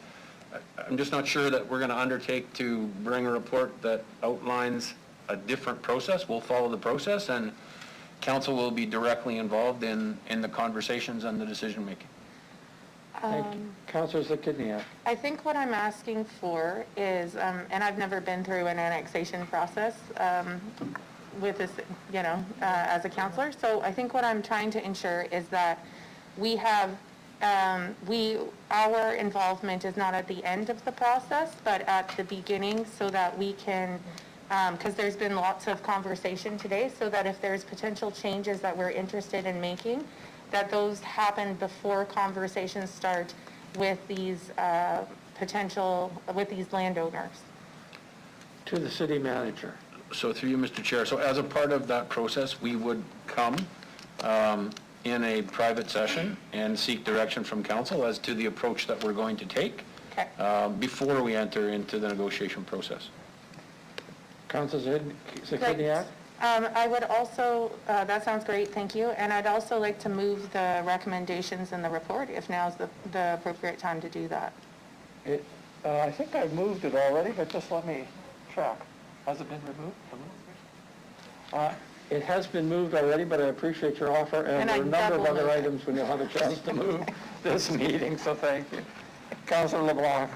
I'm just not sure that we're going to undertake to bring a report that outlines a different process. We'll follow the process, and council will be directly involved in the conversations and the decision making. Thank you. Councilor Zakidniak. I think what I'm asking for is, and I've never been through an annexation process with this, as a councillor. So I think what I'm trying to ensure is that we have, our involvement is not at the end of the process, but at the beginning, so that we can, because there's been lots of conversation today, so that if there's potential changes that we're interested in making, that those happen before conversations start with these with these landowners. To the city manager. So through you, Mr. Chair, so as a part of that process, we would come in a private session and seek direction from council as to the approach that we're going to take before we enter into the negotiation process. Councilor Zakidniak? I would also, that sounds great, thank you. And I'd also like to move the recommendations in the report, if now's the appropriate time to do that. I think I moved it already, but just let me check. Has it been removed? It has been moved already, but I appreciate your offer, and there are a number of other items when you'll have a chance to move this meeting, so thank you. Councilor LeBlanc.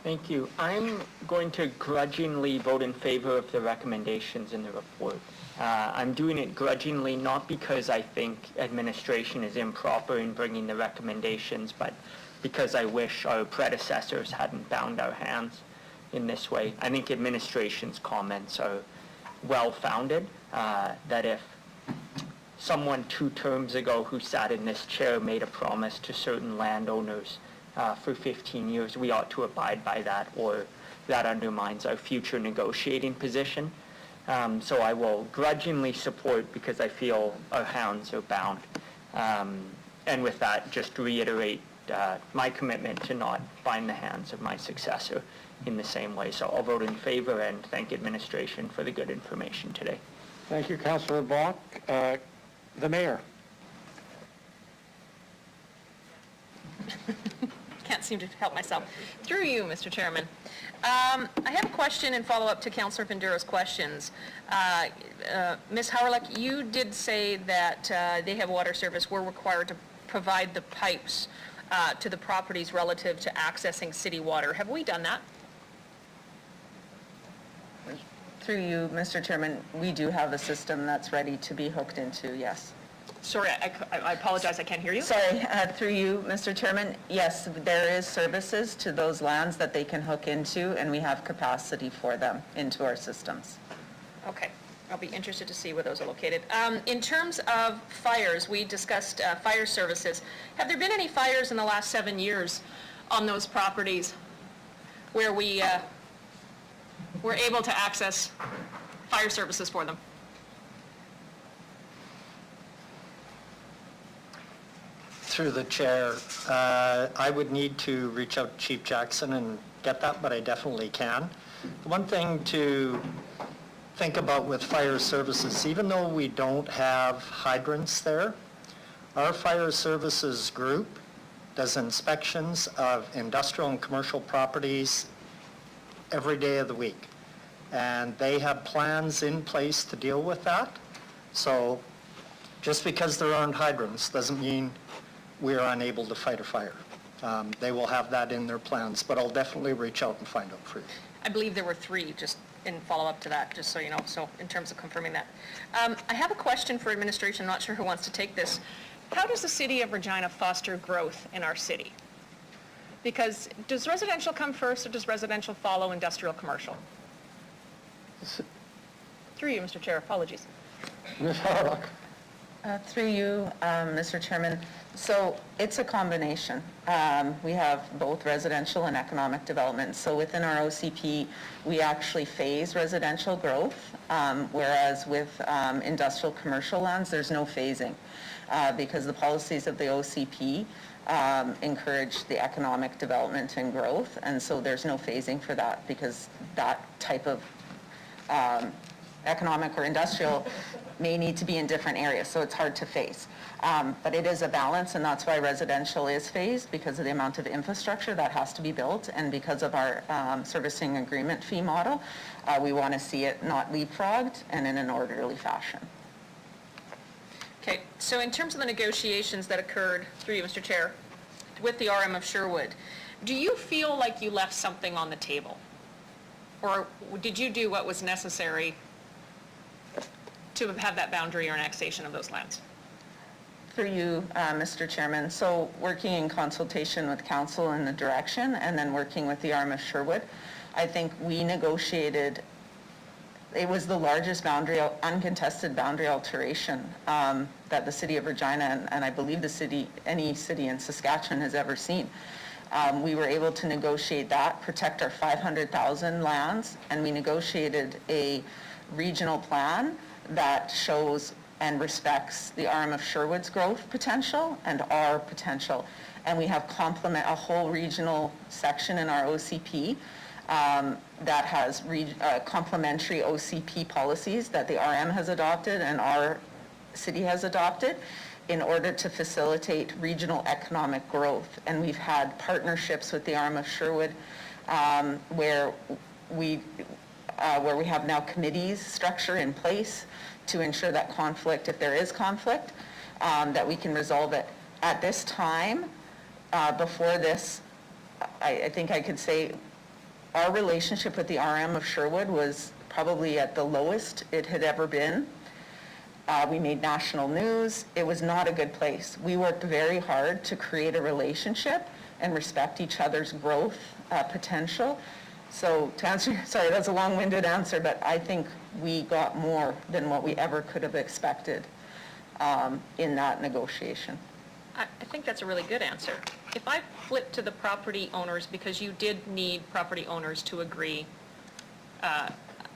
Thank you. I'm going to grudgingly vote in favor of the recommendations in the report. I'm doing it grudgingly, not because I think administration is improper in bringing the recommendations, but because I wish our predecessors hadn't bound our hands in this way. I think administration's comments are well-founded, that if someone 2 terms ago who sat in this chair made a promise to certain landowners for 15 years, we ought to abide by that, or that undermines our future negotiating position. So I will grudgingly support because I feel our hands are bound. And with that, just reiterate my commitment to not bind the hands of my successor in the same way. So I'll vote in favor and thank administration for the good information today. Thank you, Councilor LeBlanc. The mayor. Can't seem to help myself. Through you, Mr. Chairman. I have a question in follow-up to Councillor Bandura's questions. Ms. Haralick, you did say that they have water service. We're required to provide the pipes to the properties relative to accessing city water. Have we done that? Through you, Mr. Chairman, we do have a system that's ready to be hooked into, yes. Sorry, I apologize, I can't hear you. Sorry, through you, Mr. Chairman, yes, there is services to those lands that they can hook into, and we have capacity for them into our systems. Okay, I'll be interested to see where those are located. In terms of fires, we discussed fire services. Have there been any fires in the last 7 years on those properties where we were able to access fire services for them? Through the chair, I would need to reach out to Chief Jackson and get that, but I definitely can. One thing to think about with fire services, even though we don't have hydrants there, Our fire services group does inspections of industrial and commercial properties every day of the week. And they have plans in place to deal with that. So just because there aren't hydrants doesn't mean we're unable to fight a fire. They will have that in their plans, but I'll definitely reach out and find out for you. I believe there were 3, just in follow-up to that, just so you know, so in terms of confirming that. I have a question for administration, I'm not sure who wants to take this. How does the City of Regina foster growth in our city? Because does residential come first, or does residential follow industrial commercial? Through you, Mr. Chair, apologies. Ms. Harlock. Through you, Mr. Chairman. So it's a combination. We have both residential and economic development. So within our OCP, we actually phase residential growth, whereas with industrial commercial lands, there's no phasing because the policies of the OCP encourage the economic development and growth, and so there's no phasing for that because that type of economic or industrial may need to be in different areas, so it's hard to phase. But it is a balance, and that's why residential is phased, because of the amount of infrastructure that has to be built, and because of our servicing agreement fee model, we want to see it not leapfrogged and in an orderly fashion. Okay, so in terms of the negotiations that occurred, through you, Mr. Chair, with the RM of Sherwood, do you feel like you left something on the table? Or did you do what was necessary to have that boundary or annexation of those lands? For you, Mr. Chairman, so working in consultation with council in the direction and then working with the RM of Sherwood, I think we negotiated, it was the largest boundary, uncontested boundary alteration that the City of Regina and I believe any city in Saskatchewan has ever seen. We were able to negotiate that, protect our 500,000 lands, and we negotiated a regional plan that shows and respects the RM of Sherwood's growth potential and our potential. And we have a whole regional section in our OCP that has complementary OCP policies that the RM has adopted and our city has adopted in order to facilitate regional economic growth. And we've had partnerships with the RM of Sherwood where we have now committees structure in place to ensure that conflict, if there is conflict, that we can resolve it. At this time, before this, I think I could say our relationship with the RM of Sherwood was probably at the lowest it had ever been. We made national news. It was not a good place. We worked very hard to create a relationship and respect each other's growth potential. So to answer, sorry, that's a long-winded answer, but I think we got more than what we ever could have expected in that negotiation. I think that's a really good answer. If I flip to the property owners, because you did need property owners to agree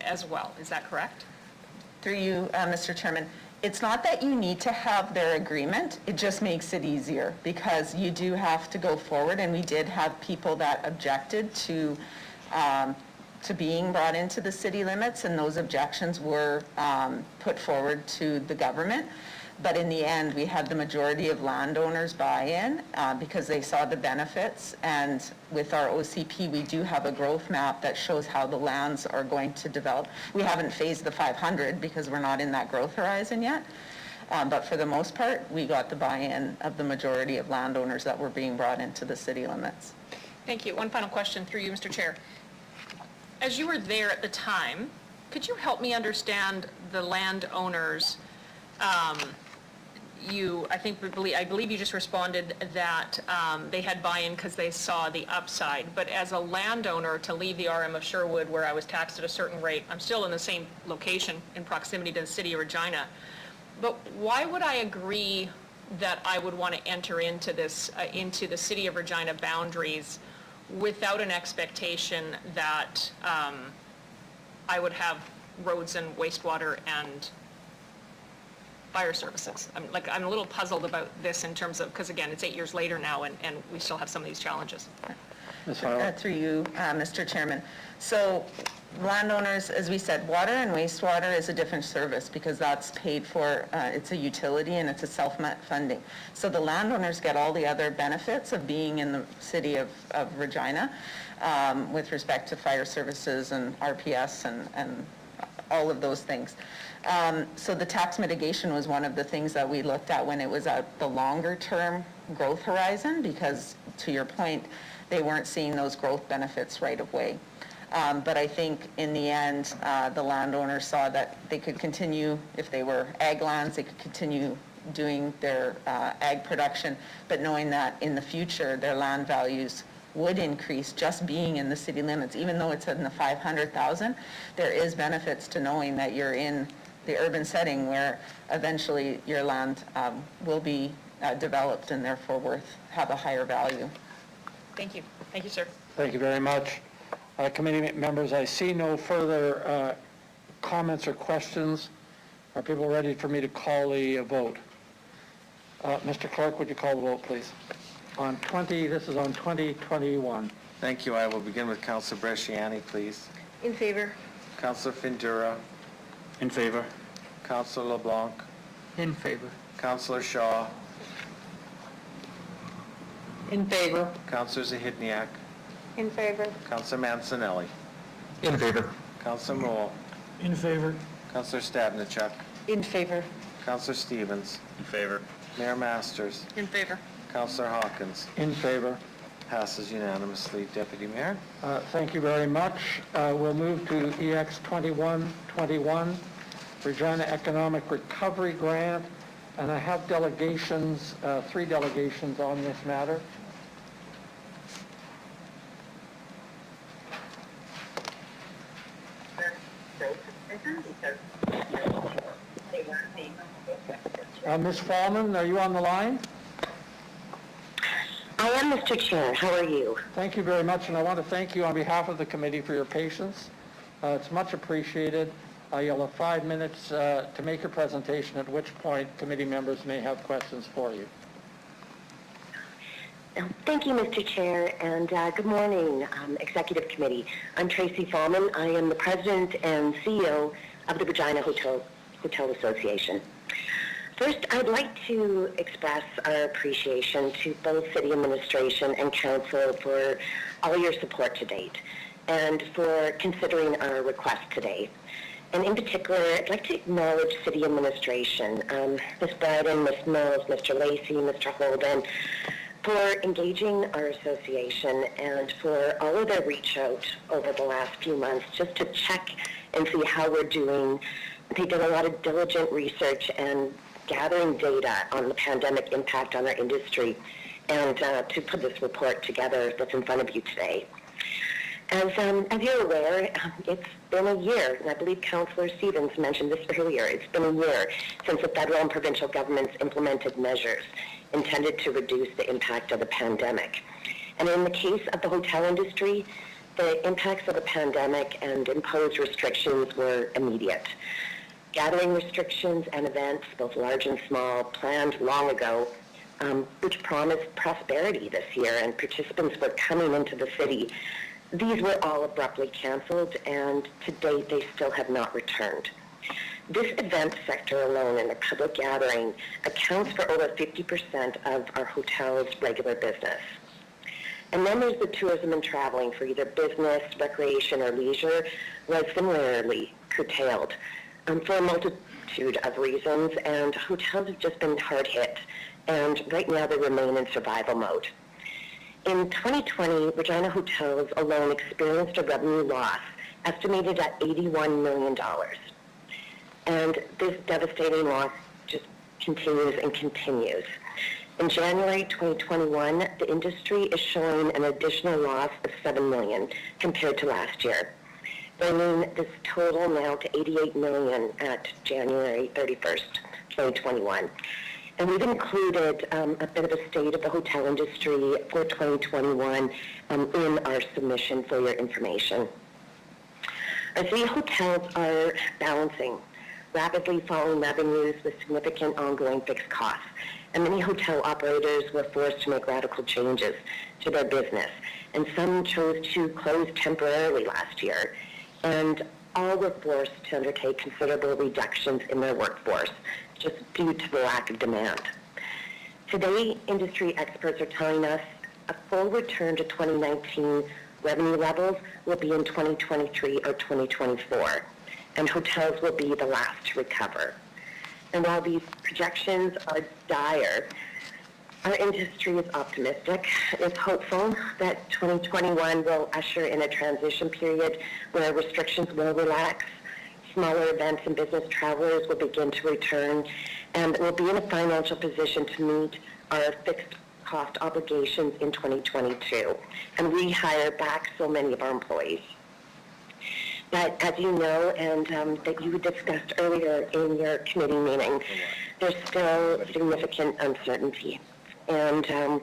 as well, is that correct? Through you, Mr. Chairman, it's not that you need to have their agreement, it just makes it easier because you do have to go forward, and we did have people that objected to being brought into the city limits, and those objections were put forward to the government. But in the end, we had the majority of landowners buy in because they saw the benefits. And with our OCP, we do have a growth map that shows how the lands are going to develop. We haven't phased the 500 because we're not in that growth horizon yet. But for the most part, we got the buy-in of the majority of landowners that were being brought into the city limits. Thank you. One final question through you, Mr. Chair. As you were there at the time, could you help me understand the landowners? I believe you just responded that they had buy-in because they saw the upside. But as a landowner, to leave the RM of Sherwood where I was taxed at a certain rate, I'm still in the same location in proximity to the City of Regina. But why would I agree that I would want to enter into this, into the City of Regina boundaries without an expectation that I would have roads and wastewater and fire services? I'm a little puzzled about this in terms of, because again, it's 8 years later now and we still have some of these challenges. Ms. Harlan. Through you, Mr. Chairman. So landowners, as we said, water and wastewater is a different service because that's paid for, it's a utility and it's a self-funding. So the landowners get all the other benefits of being in the city of Regina with respect to fire services and RPS and all of those things. So the tax mitigation was one of the things that we looked at when it was at the longer term growth horizon because, to your point, they weren't seeing those growth benefits right away. But I think in the end, the landowners saw that they could continue, if they were ag lands, they could continue doing their ag production, but knowing that in the future, their land values would increase just being in the city limits. Even though it's in the 500,000, there is benefits to knowing that you're in the urban setting where eventually your land will be developed and therefore have a higher value. Thank you. Thank you, sir. Thank you very much. Committee members, I see no further comments or questions. Are people ready for me to call the vote? Mr. Clerk, would you call the vote, please? On 20, this is on 2021. Thank you. I will begin with Councillor Bresciani, please. In favor? Councillor Findura. In favor. Councillor LeBlanc. In favor. Councillor Shaw. In favor. Councillor Zahidniak. In favor? Councillor Mancinelli. In favor. Councillor Moore. In favor. Councillor Stadnichuk. In favor. Councillor Stevens. In favor. Mayor Masters. In favor. Councillor Hawkins. In favor. Passes unanimously. Deputy Mayor. Thank you very much. We'll move to EX 2121, Regina Economic Recovery Grant, and I have delegations, 3 delegations on this matter. Ms. Fallman, are you on the line? I am, Mr. Chair. How are you? Thank you very much, and I want to thank you on behalf of the committee for your patience. It's much appreciated. You'll have 5 minutes to make your presentation, at which point committee members may have questions for you. Thank you, Mr. Chair, and good morning, Executive Committee. I'm Tracy Fallman. I am the President and CEO of the Regina Hotel Association. First, I'd like to express our appreciation to both City Administration and Council for all your support to date and for considering our request today. And in particular, I'd like to acknowledge City Administration, Ms. Bryden, Ms. Mills, Mr. Lacey, Mr. Holden, for engaging our association and for all of their reach out over the last few months just to check and see how we're doing. They did a lot of diligent research and gathering data on the pandemic impact on our industry and to put this report together that's in front of you today. As you're aware, it's been a year, and I believe Councillor Stevens mentioned this earlier, it's been a year since the federal and provincial governments implemented measures intended to reduce the impact of the pandemic. And in the case of the hotel industry, the impacts of the pandemic and imposed restrictions were immediate. Gathering restrictions and events, both large and small, planned long ago, which promised prosperity this year, and participants were coming into the city. These were all abruptly canceled, and to date, they still have not returned. This event sector alone in the public gathering accounts for over 50% of our hotel's regular business. And then there's the tourism and traveling for either business, recreation, or leisure was similarly curtailed for a multitude of reasons, and hotels have just been hard hit, and right now they remain in survival mode. In 2020, Regina Hotels alone experienced a revenue loss estimated at $81 million. And this devastating loss just continues and continues. In January 2021, the industry is showing an additional loss of $7 million compared to last year, bringing this total now to $88 million at January 31st, 2021. And we've included a bit of a state of the hotel industry for 2021 in our submission for your information. Our city hotels are balancing rapidly falling revenues with significant ongoing fixed costs. And many hotel operators were forced to make radical changes to their business. and some chose to close temporarily last year, and all were forced to undertake considerable reductions in their workforce just due to the lack of demand. Today, industry experts are telling us a full return to 2019 revenue levels will be in 2023 or 2024, and hotels will be the last to recover. And while these projections are dire, our industry is optimistic, is hopeful that 2021 will usher in a transition period where restrictions will relax, smaller events and business travelers will begin to return, and we'll be in a financial position to meet our fixed cost obligations in 2022 and rehire back so many of our employees. But as you know, and that you discussed earlier in your committee meeting, there's still significant uncertainty. And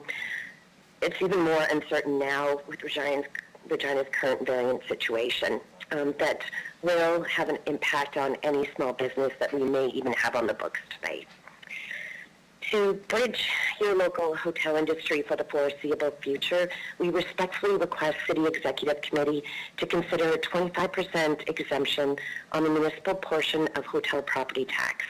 it's even more uncertain now with Regina's current variant situation that will have an impact on any small business that we may even have on the books today. To bridge your local hotel industry for the foreseeable future, we respectfully request City Executive Committee to consider a 25% exemption on the municipal portion of hotel property tax,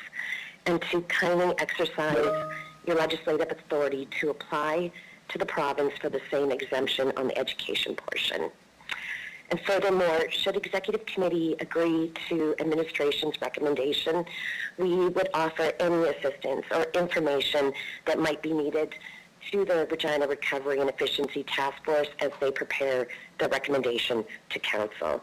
and to kindly exercise your legislative authority to apply to the province for the same exemption on the education portion. And furthermore, should Executive Committee agree to administration's recommendation, we would offer any assistance or information that might be needed to the Regina Recovery and Efficiency Task Force as they prepare the recommendation to Council.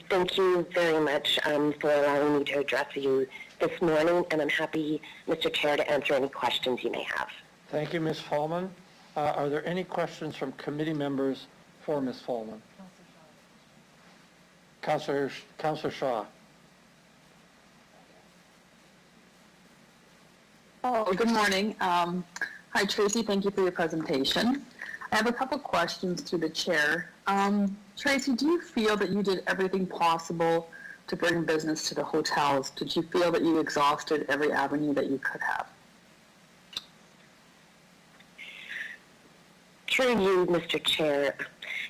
Thank you very much for allowing me to address you this morning, and I'm happy, Mr. Chair, to answer any questions you may have. Thank you, Ms. Fallman. Are there any questions from committee members for Ms. Fallman? Councillor Shaw. Oh, good morning. Hi, Tracy. Thank you for your presentation. I have a couple questions to the chair. Tracy, do you feel that you did everything possible to bring business to the hotels? Did you feel that you exhausted every avenue that you could have? Through you, Mr. Chair,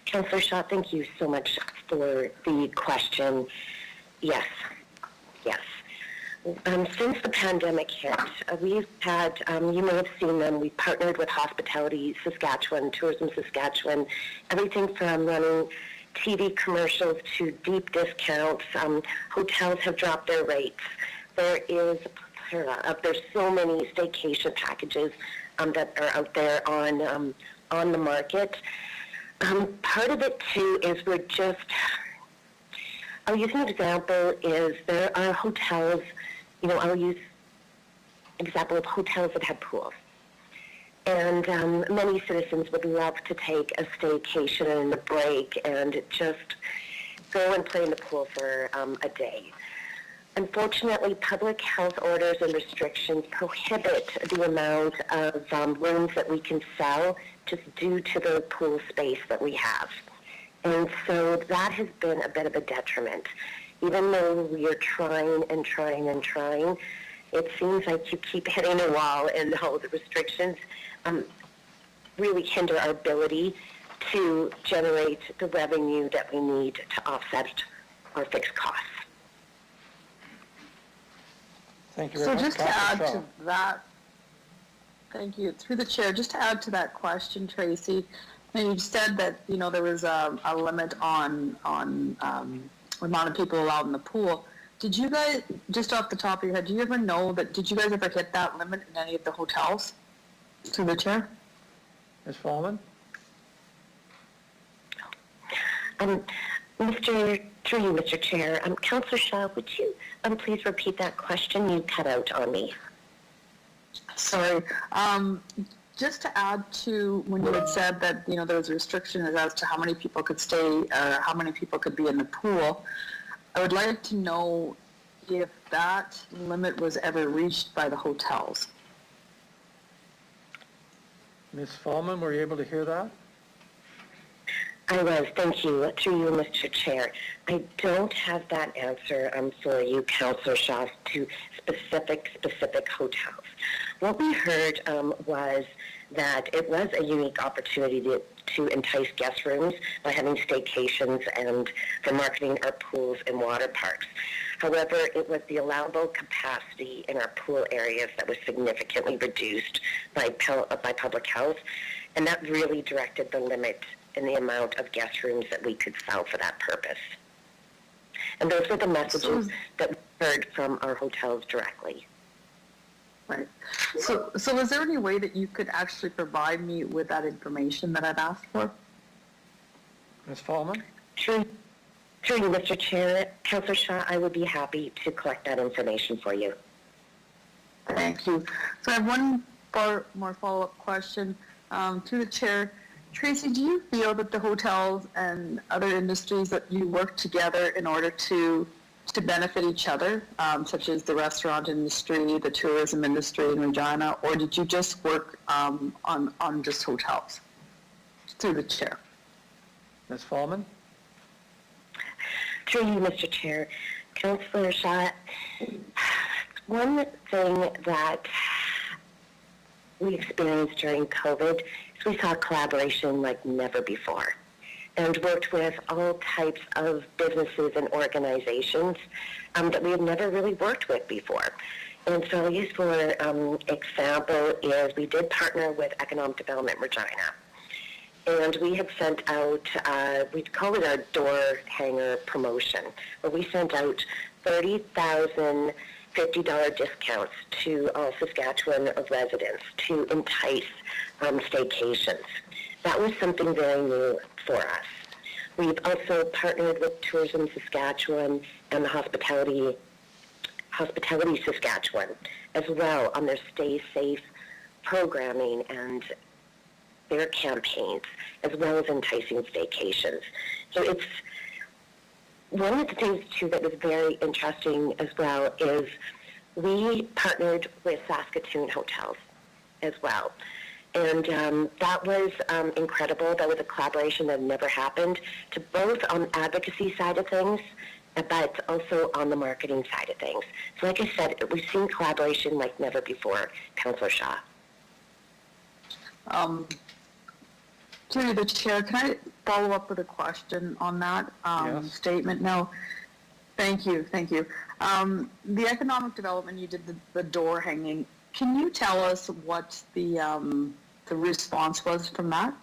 Councillor Shaw, thank you so much for the question. Yes. Since the pandemic hit, we've had, you may have seen them, we partnered with Hospitality Saskatchewan, Tourism Saskatchewan, everything from running TV commercials to deep discounts. Hotels have dropped their rates. There's so many staycation packages that are out there on the market. Part of it too is I'll use an example, is there are hotels, I'll use an example of hotels that have pools. And many citizens would love to take a staycation and a break and just go and play in the pool for a day. Unfortunately, public health orders and restrictions prohibit the amount of rooms that we can sell just due to the pool space that we have. And so that has been a bit of a detriment. Even though we are trying and trying and trying, it seems like you keep hitting a wall, and all the restrictions really hinder our ability to generate the revenue that we need to offset our fixed costs. Thank you very much. So just to add to that, thank you. Through the chair, just to add to that question, Tracy, you said that there was a limit on the amount of people allowed in the pool. Did you guys, just off the top of your head, did you guys ever hit that limit in any of the hotels? Through the chair. Ms. Fallman? Through you, Mr. Chair, Councillor Shaw, would you please repeat that question? You cut out on me. Sorry. Just to add to when you had said that, there was a restriction as to how many people could stay or how many people could be in the pool, I would like to know if that limit was ever reached by the hotels. Ms. Fallman, were you able to hear that? I was, thank you. Through you, Mr. Chair. I don't have that answer for you, Councillor Shaw, to specific hotels. What we heard was that it was a unique opportunity to entice guest rooms by having staycations and for marketing our pools and water parks. However, it was the allowable capacity in our pool areas that was significantly reduced by public health, and that really directed the limit in the amount of guest rooms that we could sell for that purpose. And those were the messages that we heard from our hotels directly. Right. So is there any way that you could actually provide me with that information that I've asked for? Ms. Fallman? Sure. Through you, Mr. Chair, Councillor Shaw, I would be happy to collect that information for you. Thank you. So I have one more follow-up question to the chair. Tracy, do you feel that the hotels and other industries that you work together in order to benefit each other, such as the restaurant industry, the tourism industry in Regina, or did you just work on just hotels? Through the chair. Ms. Fallman? Through you, Mr. Chair. Councillor Shaw, one thing that we experienced during COVID is we saw collaboration like never before, and worked with all types of businesses and organizations that we had never really worked with before. And so I'll use for example is we did partner with Economic Development Regina. And we had sent out, we'd call it our door hanger promotion, where we sent out 30,000 $50 discounts to all Saskatchewan residents to entice staycations. That was something very new for us. We've also partnered with Tourism Saskatchewan and the Hospitality Saskatchewan as well on their Stay Safe programming and their campaigns, as well as enticing staycations. So it's one of the things too that was very interesting as well is we partnered with Saskatoon hotels as well. And that was incredible. That was a collaboration that never happened to both on the advocacy side of things, but also on the marketing side of things. So like I said, we've seen collaboration like never before, Councillor Shaw. To the chair, can I follow up with a question on that statement? No. Thank you. The economic development, you did the door hanging. Can you tell us what the response was from that?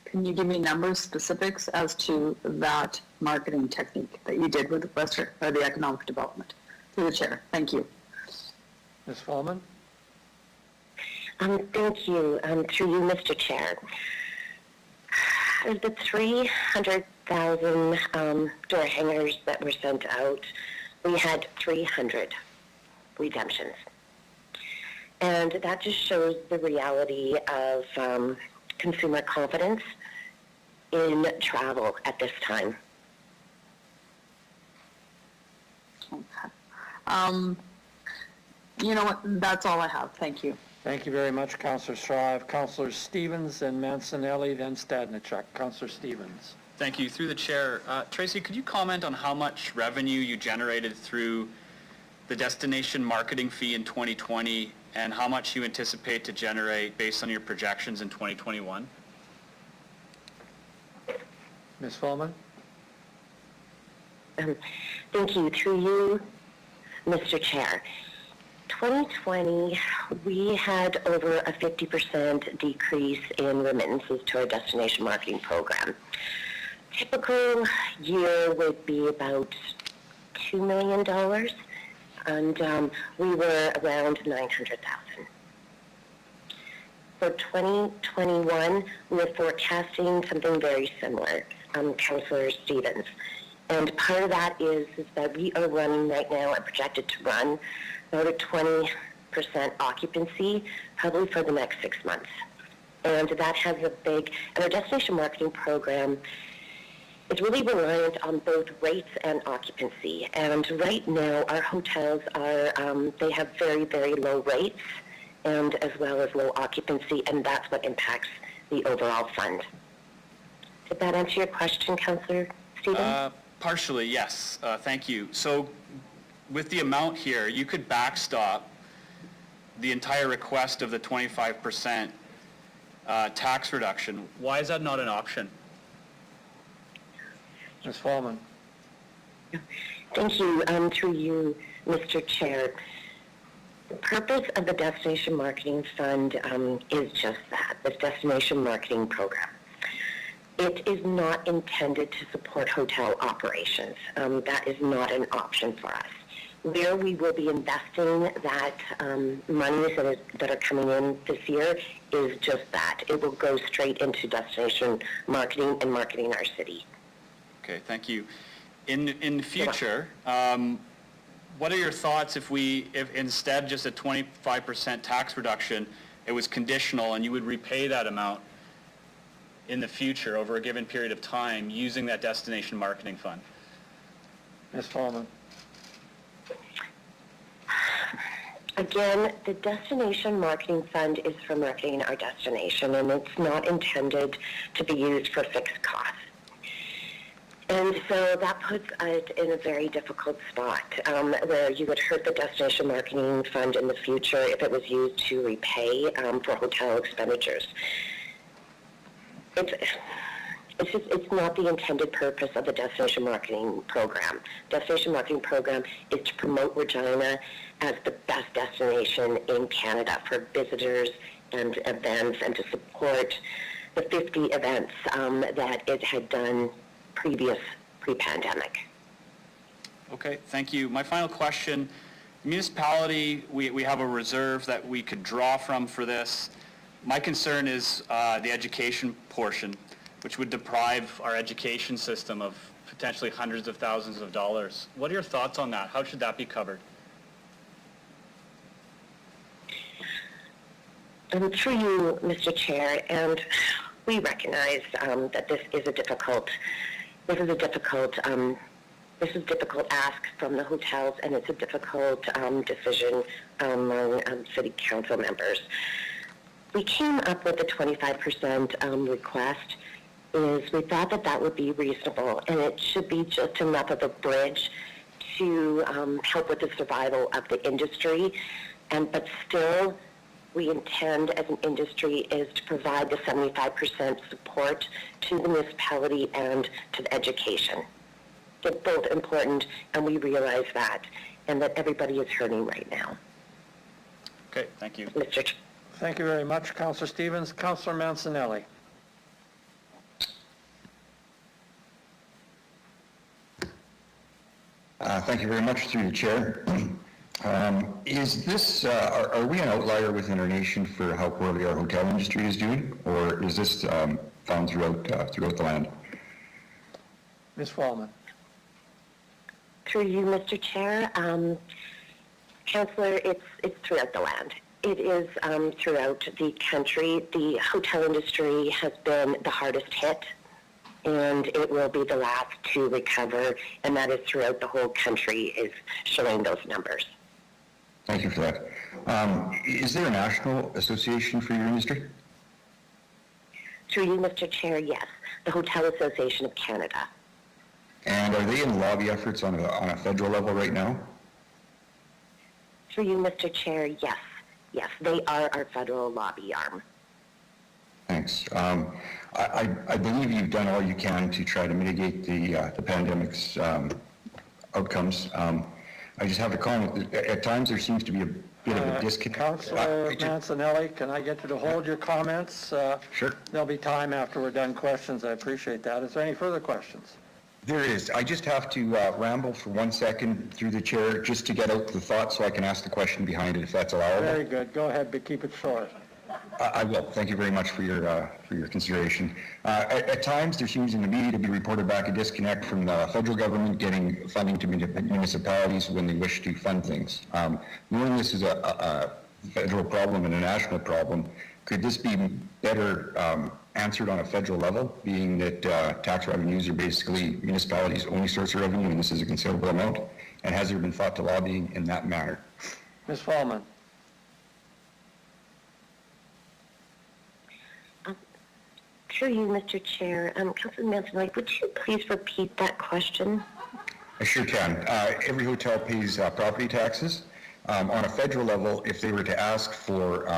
Can you give me numbers, specifics as to that marketing technique that you did with the economic development? Through the chair. Thank you. Ms. Fallman? Thank you. Through you, Mr. Chair. The 300,000 door hangers that were sent out, we had 300 redemptions. And that just shows the reality of consumer confidence in travel at this time. Okay. You know what? That's all I have. Thank you. Thank you very much, Councillor Shaw. I have Councillors Stevens and Mancinelli, then Stadnichuk. Councillor Stevens. Thank you. Through the chair, Tracy, could you comment on how much revenue you generated through the destination marketing fee in 2020 and how much you anticipate to generate based on your projections in 2021? Ms. Fallman? Thank you. Through you, Mr. Chair. 2020, we had over a 50% decrease in remittances to our destination marketing program. Typical year would be about $2 million, and we were around 900,000. For 2021, we are forecasting something very similar, Councillor Stevens. And part of that is that we are running right now and projected to run about a 20% occupancy, probably for the next 6 months. And that has and our destination marketing program is really reliant on both rates and occupancy. And right now, our hotels they have very, very low rates and as well as low occupancy, and that's what impacts the overall fund. Did that answer your question, Councillor Stevens? Partially, yes. Thank you. So with the amount here, you could backstop the entire request of the 25% tax reduction. Why is that not an option? Ms. Fallman. Thank you. Through you, Mr. Chair. The purpose of the Destination Marketing Fund is just that, this Destination Marketing Program. It is not intended to support hotel operations. That is not an option for us. Where we will be investing that monies that are coming in this year is just that. It will go straight into destination marketing and marketing our city. Okay, thank you. In the future, what are your thoughts if instead just a 25% tax reduction, it was conditional and you would repay that amount in the future over a given period of time using that destination marketing fund? Ms. Fallman. Again, the Destination Marketing Fund is for marketing our destination, and it's not intended to be used for fixed costs. And so that puts it in a very difficult spot where you would hurt the Destination Marketing Fund in the future if it was used to repay for hotel expenditures. It's not the intended purpose of the Destination Marketing Program. Destination Marketing Program is to promote Regina as the best destination in Canada for visitors and events, and to support the 50 events that it had done pre-pandemic. Okay, thank you. My final question, municipality, we have a reserve that we could draw from for this. My concern is the education portion, which would deprive our education system of potentially hundreds of thousands of dollars. What are your thoughts on that? How should that be covered? Through you, Mr. Chair, and we recognize that this is a difficult ask from the hotels, and it's a difficult decision among city council members. We came up with a 25% request. We thought that would be reasonable, and it should be just enough of a bridge to help with the survival of the industry, but still we intend as an industry is to provide the 75% support to the municipality and to the education. They're both important, and we realize that, and that everybody is hurting right now. Okay, thank you. Mr. Ch- Thank you very much, Councillor Stevens. Councillor Mancinelli. Thank you very much, through the chair. Is this, are we an outlier within our nation for how poorly our hotel industry is doing, or is this found throughout the land? Ms. Fallman. Through you, Mr. Chair, Councillor, it's throughout the land. It is throughout the country. The hotel industry has been the hardest hit, and it will be the last to recover, and that is throughout the whole country is showing those numbers. Thank you for that. Is there a national association for your industry? Through you, Mr. Chair, yes. The Hotel Association of Canada. And are they in lobby efforts on a federal level right now? Through you, Mr. Chair, yes. Yes, they are our federal lobby arm. Thanks. I believe you've done all you can to try to mitigate the pandemic's outcomes. I just have a comment. At times there seems to be a bit of a disconnect. Councillor Mancinelli, can I get you to hold your comments? Sure. There'll be time after we're done questions. I appreciate that. Is there any further questions? There is. I just have to ramble for 1 second through the chair just to get out the thought so I can ask the question behind it, if that's allowable. Very good. Go ahead, but keep it short. I will. Thank you very much for your consideration. At times, there seems in the media to be reported back a disconnect from the federal government getting funding to municipalities when they wish to fund things. Knowing this is a federal problem and a national problem, could this be better answered on a federal level, being that tax revenues are basically municipalities' only source of revenue, and this is a considerable amount? And has there been thought to lobbying in that manner? Ms. Fallman. Through you, Mr. Chair, Councilor Manson, would you please repeat that question? I sure can. Every hotel pays property taxes. On a federal level, if they were to ask for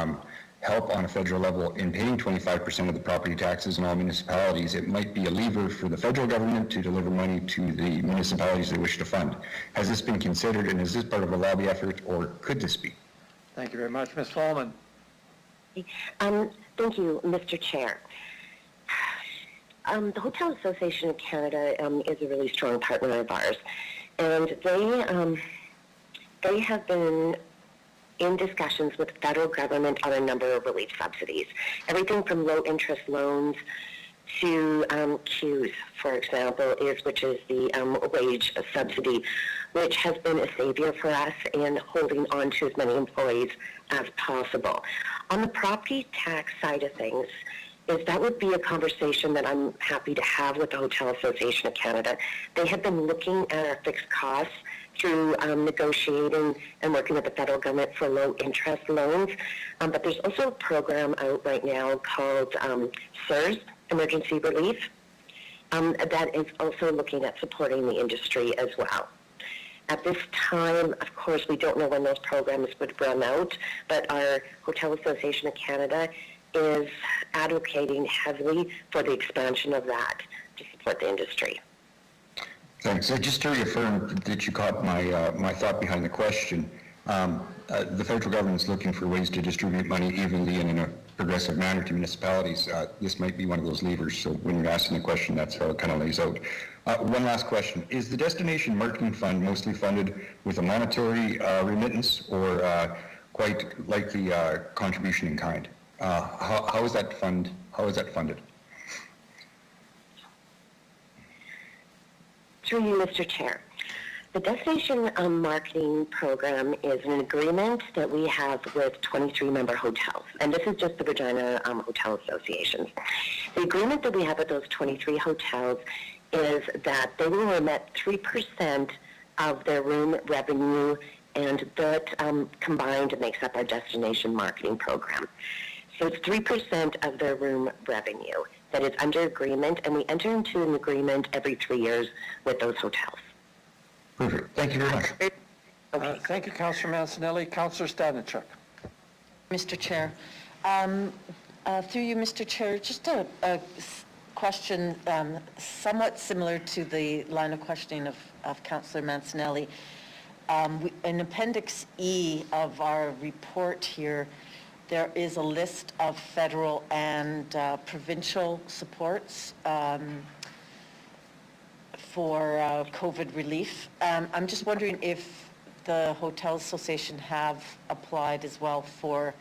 help on a federal level in paying 25% of the property taxes in all municipalities, it might be a lever for the federal government to deliver money to the municipalities they wish to fund. Has this been considered, and is this part of a lobby effort, or could this be? Thank you very much. Ms. Fallman. Thank you, Mr. Chair. The Hotel Association of Canada is a really strong partner of ours, and they have been in discussions with the federal government on a number of relief subsidies, everything from low-interest loans to CEWS, for example, which is the wage subsidy, which has been a savior for us in holding on to as many employees as possible. On the property tax side of things, that would be a conversation that I'm happy to have with the Hotel Association of Canada. They have been looking at our fixed costs through negotiating and working with the federal government for low-interest loans. But there's also a program out right now called CERS, Emergency Relief, that is also looking at supporting the industry as well. At this time, of course, we don't know when those programs would run out, but our Hotel Association of Canada is advocating heavily for the expansion of that to support the industry. Thanks. Just to reaffirm that you caught my thought behind the question, the federal government is looking for ways to distribute money evenly and in a progressive manner to municipalities. This might be one of those levers, so when you're asking the question, that's how it kind of lays out. One last question. Is the Destination Marketing Fund mostly funded with a monetary remittance or quite likely contribution in kind? How is that funded? Through you, Mr. Chair. The Destination Marketing Program is an agreement that we have with 23 member hotels, and this is just the Regina Hotel Association. The agreement that we have with those 23 hotels is that they will remit 3% of their room revenue, and that combined makes up our Destination Marketing Program. So it's 3% of their room revenue that is under agreement, and we enter into an agreement every 3 years with those hotels. Perfect. Thank you very much. Thank you, Councillor Mancinelli. Councillor Stanachuk. Mr. Chair, through you, Mr. Chair, just a question somewhat similar to the line of questioning of Councillor Mancinelli. In Appendix E of our report here, there is a list of federal and provincial supports for COVID relief. I'm just wondering if the Hotel Association have applied as well for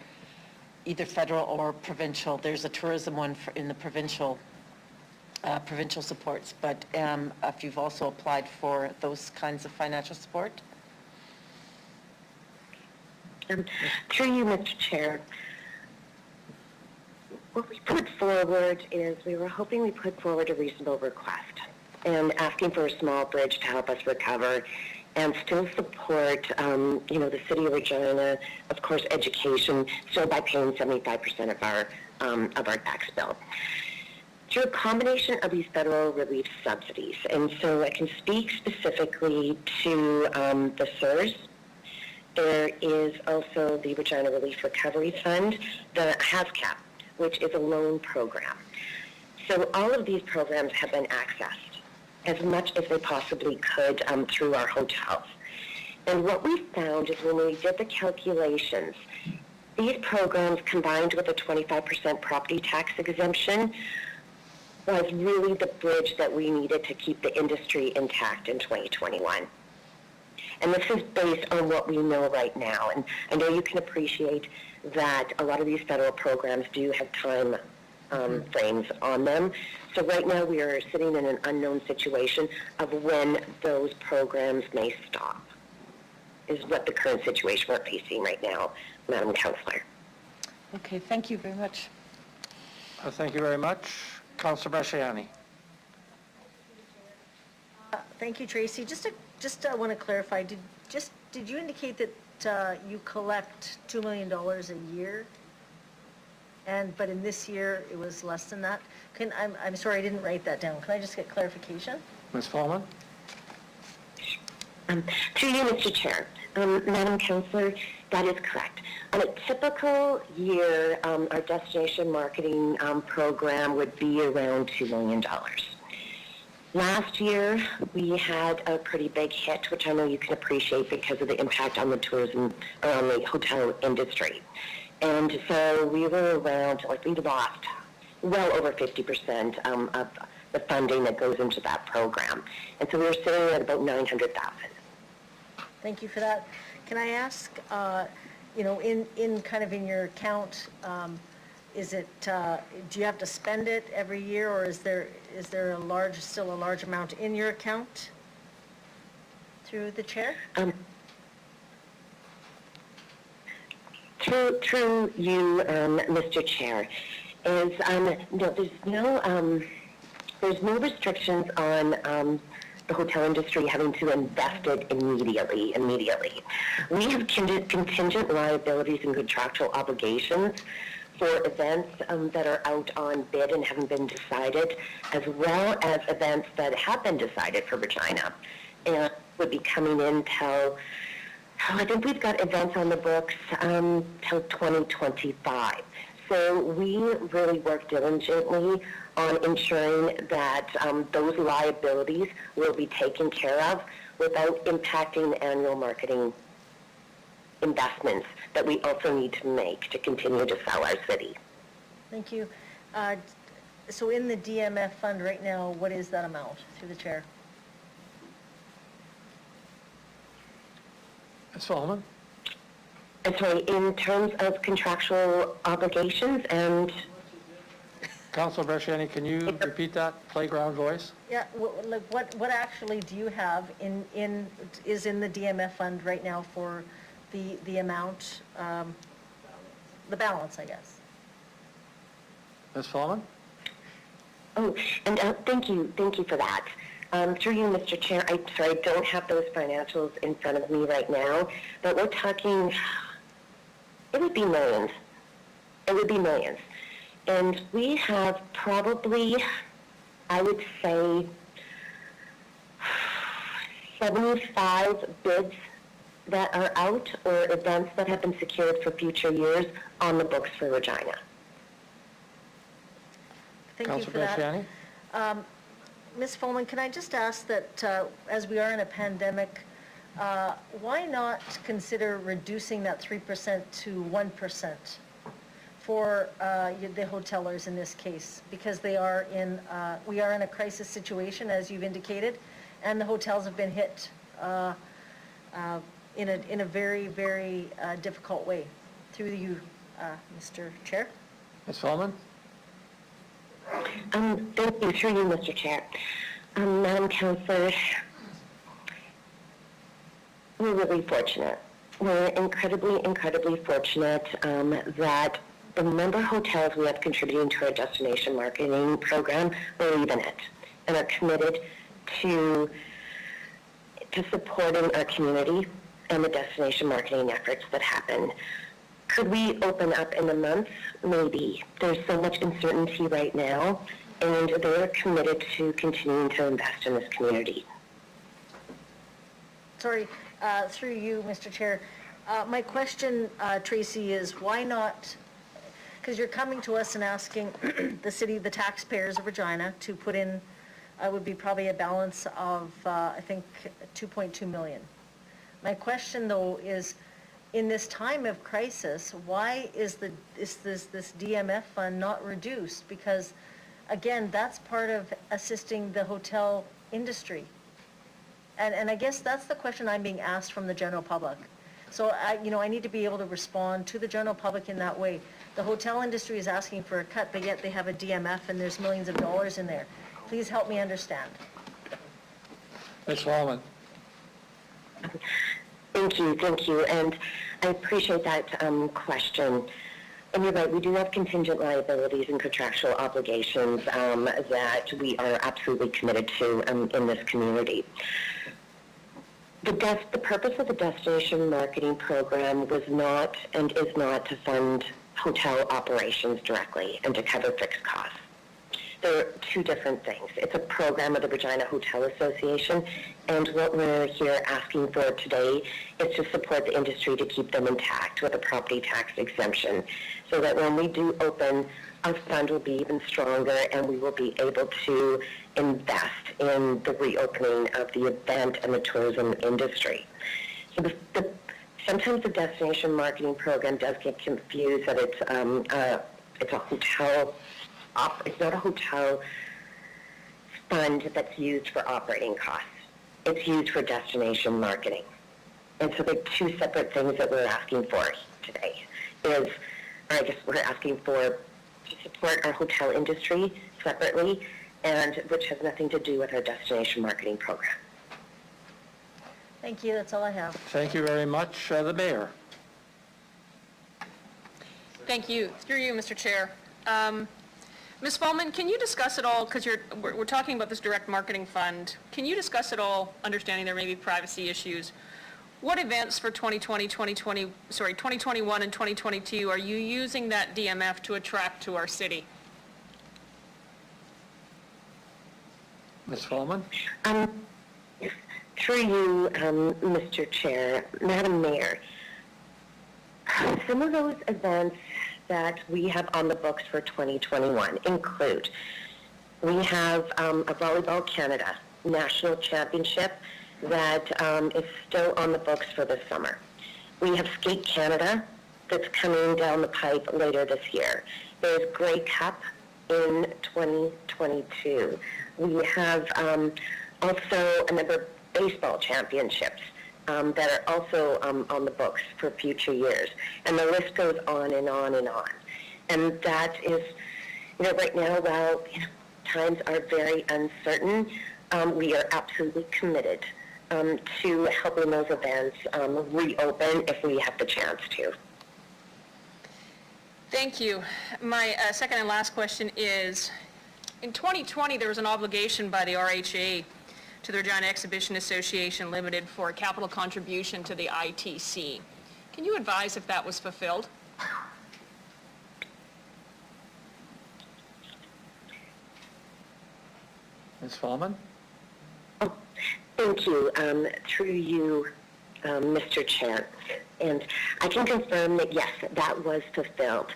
either federal or provincial. There's a tourism one in the provincial supports, but if you've also applied for those kinds of financial support. Through you, Mr. Chair, what we put forward is we were hoping we put forward a reasonable request and asking for a small bridge to help us recover and still support, the City of Regina, of course, education, still by paying 75% of our tax bill. Through a combination of these federal relief subsidies, and so I can speak specifically to the CERS. There is also the Regina Relief Recovery Fund, the HASCAP, which is a loan program. So all of these programs have been accessed as much as they possibly could through our hotels. And what we found is when we did the calculations, these programs combined with a 25% property tax exemption was really the bridge that we needed to keep the industry intact in 2021. And this is based on what we know right now. And I know you can appreciate that a lot of these federal programs do have time frames on them. So right now we are sitting in an unknown situation of when those programs may stop, is what the current situation we're facing right now, Madam Councillor. Okay, thank you very much. Thank you very much. Councillor Masciani. Thank you, Tracy. Just want to clarify, did you indicate that you collect $2 million a year? But in this year, it was less than that? I'm sorry, I didn't write that down. Can I just get clarification? Ms. Fallman? To you, Mr. Chair. Madam Councillor, that is correct. On a typical year, our destination marketing program would be around $2 million. Last year, we had a pretty big hit, which I know you can appreciate because of the impact on the tourism or on the hotel industry. And so we were around, like we lost well over 50% of the funding that goes into that program. And so we were sitting at about $900,000. Thank you for that. Can I ask, in kind of in your account, is it, do you have to spend it every year, or is there still a large amount in your account through the chair? Through you, Mr. Chair, is no, there's no restrictions on the hotel industry having to invest it immediately. We have contingent liabilities and contractual obligations for events that are out on bid and haven't been decided, as well as events that have been decided for Regina and would be coming in till, I think we've got events on the books till 2025. So we really work diligently on ensuring that those liabilities will be taken care of without impacting annual marketing investments that we also need to make to continue to sell our city. Thank you. So in the DMF fund right now, what is that amount, through the chair? Ms. Solomon? I'm sorry, in terms of contractual obligations and... Councilor Bresciani, can you repeat that playground voice? Yeah, what actually do you have is in the DMF fund right now for the amount, the balance, I guess? Ms. Solomon? Oh, and thank you for that. Through you, Mr. Chair, I don't have those financials in front of me right now, but we're talking, it would be millions. And we have probably, I would say, 75 bids that are out or events that have been secured for future years on the books for Regina. Thank you for that. Ms. Fulman, can I just ask that as we are in a pandemic, why not consider reducing that 3% to 1% for the hotelers in this case? Because we are in a crisis situation, as you've indicated, and the hotels have been hit in a very, very difficult way. Through you, Mr. Chair. Ms. Fulman? Thank you. Through you, Mr. Chair. Madam Councillor, we're really fortunate. We're incredibly fortunate that the number of hotels we have contributing to our destination marketing program believe in it and are committed to supporting our community and the destination marketing efforts that happen. Could we open up in a month? Maybe. There's so much uncertainty right now, and they're committed to continuing to invest in this community. Sorry, through you, Mr. Chair. My question, Tracy, is why not, because you're coming to us and asking the taxpayers of Regina to put in, would be probably a balance of, I think, $2.2 million. My question, though, is, in this time of crisis, why is this DMF fund not reduced? Because, again, that's part of assisting the hotel industry. And I guess that's the question I'm being asked from the general public. So I need to be able to respond to the general public in that way. The hotel industry is asking for a cut, but yet they have a DMF and there's millions of dollars in there. Please help me understand. Ms. Solomon? Thank you, and I appreciate that question. And you're right, we do have contingent liabilities and contractual obligations that we are absolutely committed to in this community. The purpose of the destination marketing program was not and is not to fund hotel operations directly and to cover fixed costs. They're two different things. It's a program of the Regina Hotel Association, and what we're here asking for today is to support the industry to keep them intact with a property tax exemption, so that when we do open, our fund will be even stronger and we will be able to invest in the reopening of the event and the tourism industry. So sometimes the destination marketing program does get confused that it's a hotel. It's not a hotel fund that's used for operating costs. It's used for destination marketing. And so the two separate things that we're asking for today is, or I guess we're asking for to support our hotel industry separately, and which has nothing to do with our destination marketing program. Thank you, that's all I have. Thank you very much. The mayor. Thank you. Through you, Mr. Chair. Ms. Fallman, can you discuss it all, because we're talking about this direct marketing fund, can you discuss it all, understanding there may be privacy issues? What events for 2021 and 2022 are you using that DMF to attract to our city? Ms. Fallman? Through you, Mr. Chair, Madam Mayor, some of those events that we have on the books for 2021 include, we have a Volleyball Canada National Championship that is still on the books for this summer. We have Skate Canada that's coming down the pipe later this year. There's Grey Cup in 2022. We have also a number of baseball championships that are also on the books for future years. And the list goes on and on and on. And that is, right now, while times are very uncertain, we are absolutely committed to helping those events reopen if we have the chance to. Thank you. My second and last question is, in 2020, there was an obligation by the RHA to the Regina Exhibition Association Limited for a capital contribution to the ITC. Can you advise if that was fulfilled? Ms. Fallman? Thank you. Through you, Mr. Chair. And I can confirm that, yes, that was fulfilled.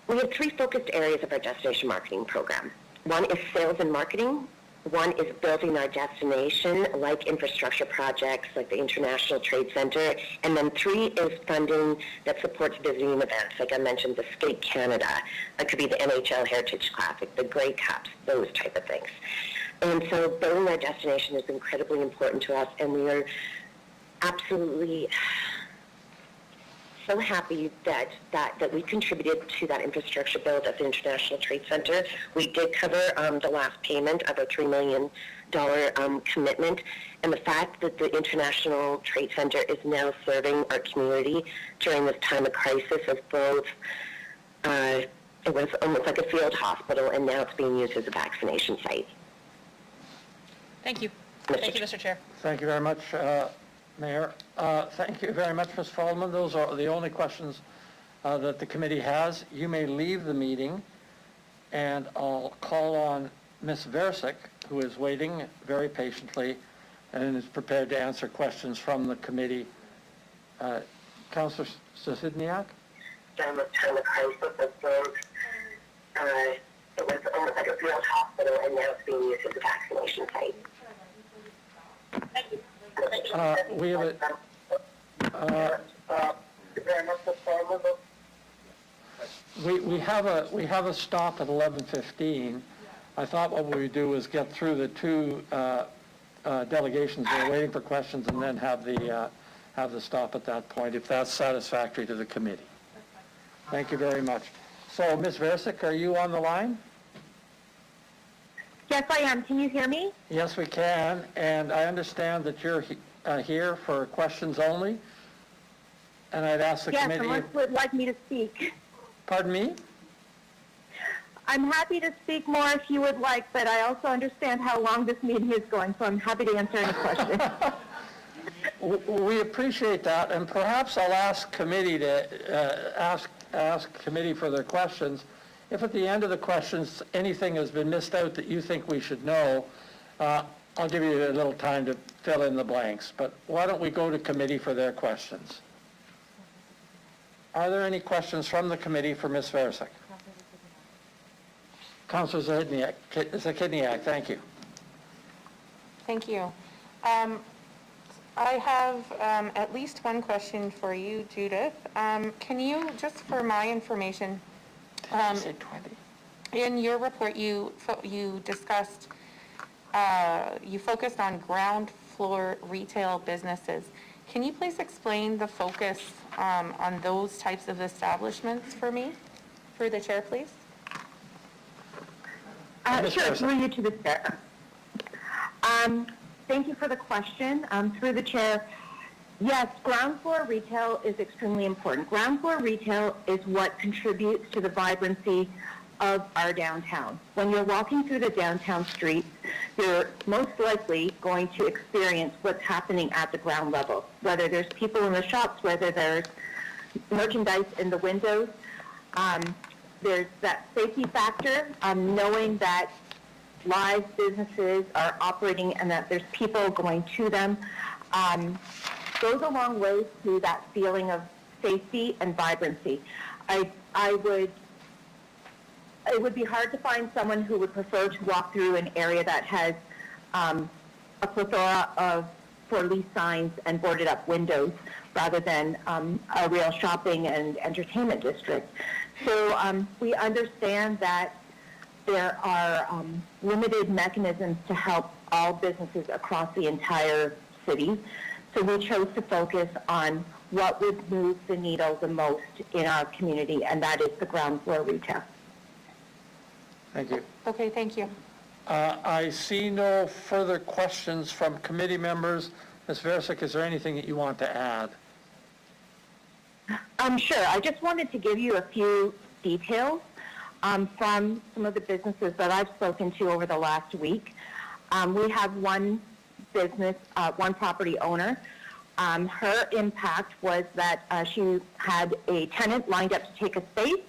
We have three focused areas of our destination marketing program. One is sales and marketing. One is building our destination, like infrastructure projects, like the International Trade Center. And then three is funding that supports visiting events, like I mentioned, the Skate Canada. It could be the NHL Heritage Classic, the Grey Cups, those type of things. And so building our destination is incredibly important to us, and we are absolutely so happy that we contributed to that infrastructure build at the International Trade Center. We did cover the last payment of a $3 million commitment, and the fact that the International Trade Center is now serving our community during this time of crisis of both, it was almost like a field hospital, and now it's being used as a vaccination site. Thank you. Thank you, Mr. Chair. Thank you very much, Mayor. Thank you very much, Ms. Fallman. Those are the only questions that the committee has. You may leave the meeting, and I'll call on Ms. Versick, who is waiting very patiently and is prepared to answer questions from the committee. Councillor Sidniak? During this time of crisis of both, it was almost like a field hospital, and now it's being used as a vaccination site. We have we have a stop at 11:15. I thought what we would do is get through the two delegations that are waiting for questions, and then have the stop at that point, if that's satisfactory to the committee. Thank you very much. So, Ms. Versick, are you on the line? Yes, I am. Can you hear me? Yes, we can, and I understand that you're here for questions only, and I'd ask the committee... Yes, unless you would like me to speak. Pardon me? I'm happy to speak more if you would like, but I also understand how long this meeting is going, so I'm happy to answer any questions. We appreciate that, and perhaps I'll ask committee to ask committee for their questions If at the end of the questions, anything has been missed out that you think we should know, I'll give you a little time to fill in the blanks. But why don't we go to committee for their questions? Are there any questions from the committee for Ms. Versick? Councilor Zahidniak, thank you. Thank you. I have at least one question for you, Judith. Can you, just for my information, in your report you discussed, you focused on ground floor retail businesses. Can you please explain the focus on those types of establishments for me? Through the chair, please. Sure, through you to the chair. Thank you for the question. Through the chair, yes, ground floor retail is extremely important. Ground floor retail is what contributes to the vibrancy of our downtown. When you're walking through the downtown streets, you're most likely going to experience what's happening at the ground level, whether there's people in the shops, whether there's merchandise in the windows. There's that safety factor, knowing that live businesses are operating and that there's people going to them, goes a long way to that feeling of safety and vibrancy. It would be hard to find someone who would prefer to walk through an area that has a plethora of for-lease signs and boarded up windows rather than a real shopping and entertainment district. So we understand that there are limited mechanisms to help all businesses across the entire city. So we chose to focus on what would move the needle the most in our community, and that is the ground floor retail. Thank you. Okay, thank you. I see no further questions from committee members. Ms. Versick, is there anything that you want to add? Sure. I just wanted to give you a few details from some of the businesses that I've spoken to over the last week. We have one business, one property owner. Her impact was that she had a tenant lined up to take a space.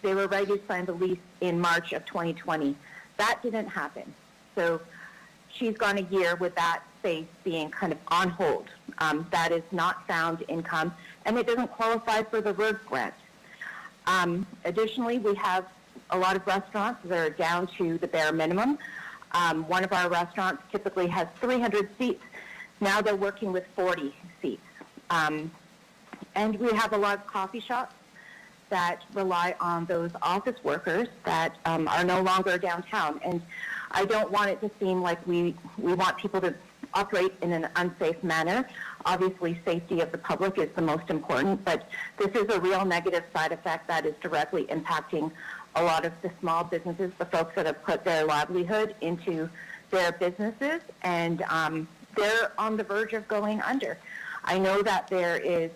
They were ready to sign the lease in March of 2020. That didn't happen. So she's gone a year with that space being kind of on hold. That is not found income, and it doesn't qualify for the RERG grant. Additionally, we have a lot of restaurants that are down to the bare minimum. One of our restaurants typically has 300 seats. Now they're working with 40 seats. And we have a lot of coffee shops that rely on those office workers that are no longer downtown. And I don't want it to seem like we want people to operate in an unsafe manner. Obviously, safety of the public is the most important, but this is a real negative side effect that is directly impacting a lot of the small businesses, the folks that have put their livelihood into their businesses, and they're on the verge of going under. I know that there is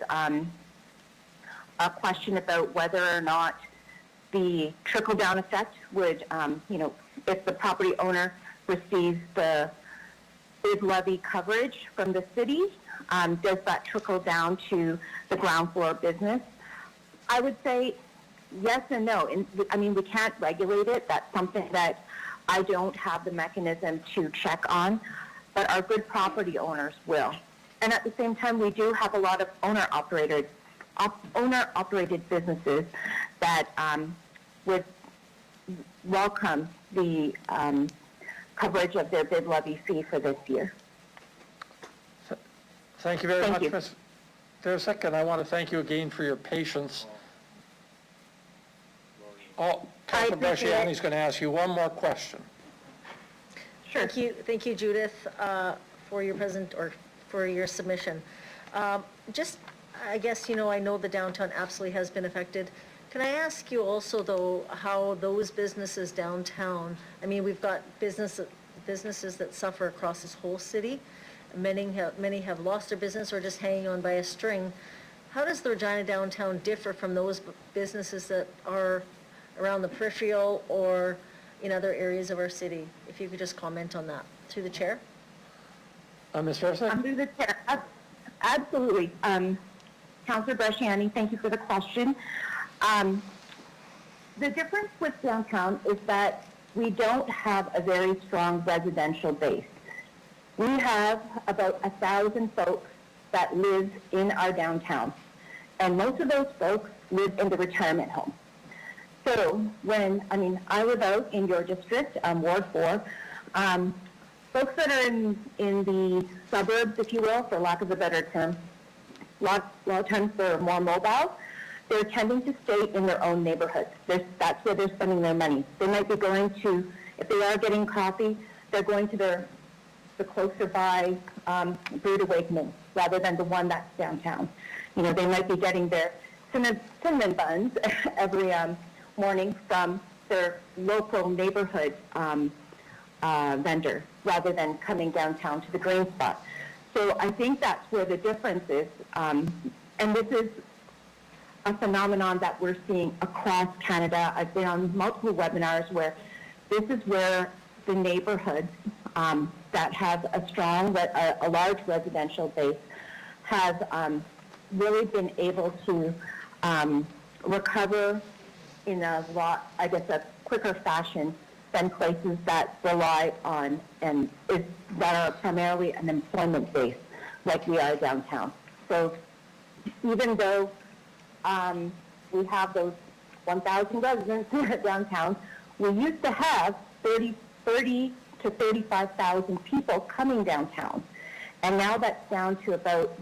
a question about whether or not the trickle-down effect would, if the property owner receives the bid levy coverage from the city, does that trickle down to the ground floor business? I would say yes and no. We can't regulate it. That's something that I don't have the mechanism to check on, but our good property owners will. And at the same time, we do have a lot of owner-operated businesses that would welcome the coverage of their bid levy fee for this year. Thank you very much, Ms. Versick, and I want to thank you again for your patience. Councilor Bresciani is going to ask you one more question. Sure. Thank you, Judith, for your submission. I guess, I know the downtown absolutely has been affected. Can I ask you also, though, how those businesses downtown, we've got businesses that suffer across this whole city. Many have lost their business or just hanging on by a string. How does the Regina downtown differ from those businesses that are around the peripheral or in other areas of our city? If you could just comment on that. Through the chair. Ms. Versick? Through the chair. Absolutely. Councilor Bresciani, thank you for the question. The difference with downtown is that we don't have a very strong residential base. We have about 1,000 folks that live in our downtown, and most of those folks live in the retirement home. So I live out in your district, Ward 4, folks that are in the suburbs, if you will, for lack of a better term, a lot of times they're more mobile. They're tending to stay in their own neighborhoods. That's where they're spending their money. They might be going to, if they are getting coffee, they're going to the closer by Brewed Awakening rather than the one that's downtown. They might be getting their cinnamon buns every morning from their local neighborhood vendor rather than coming downtown to the green spot. So I think that's where the difference is. And this is a phenomenon that we're seeing across Canada. I've been on multiple webinars where this is where the neighborhoods that have a large residential base have really been able to recover in a quicker fashion than places that rely on that are primarily an employment base like we are downtown. So even though we have those 1,000 residents downtown, we used to have 30 to 35,000 people coming downtown. And now that's down to about,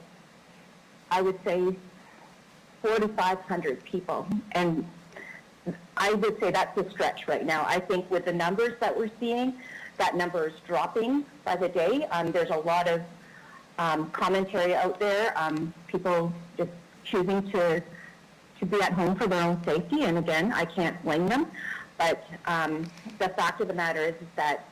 I would say, 4,500 people. And I would say that's a stretch right now. I think with the numbers that we're seeing, that number is dropping by the day. There's a lot of commentary out there, people just choosing to be at home for their own safety, and again, I can't blame them. But the fact of the matter is that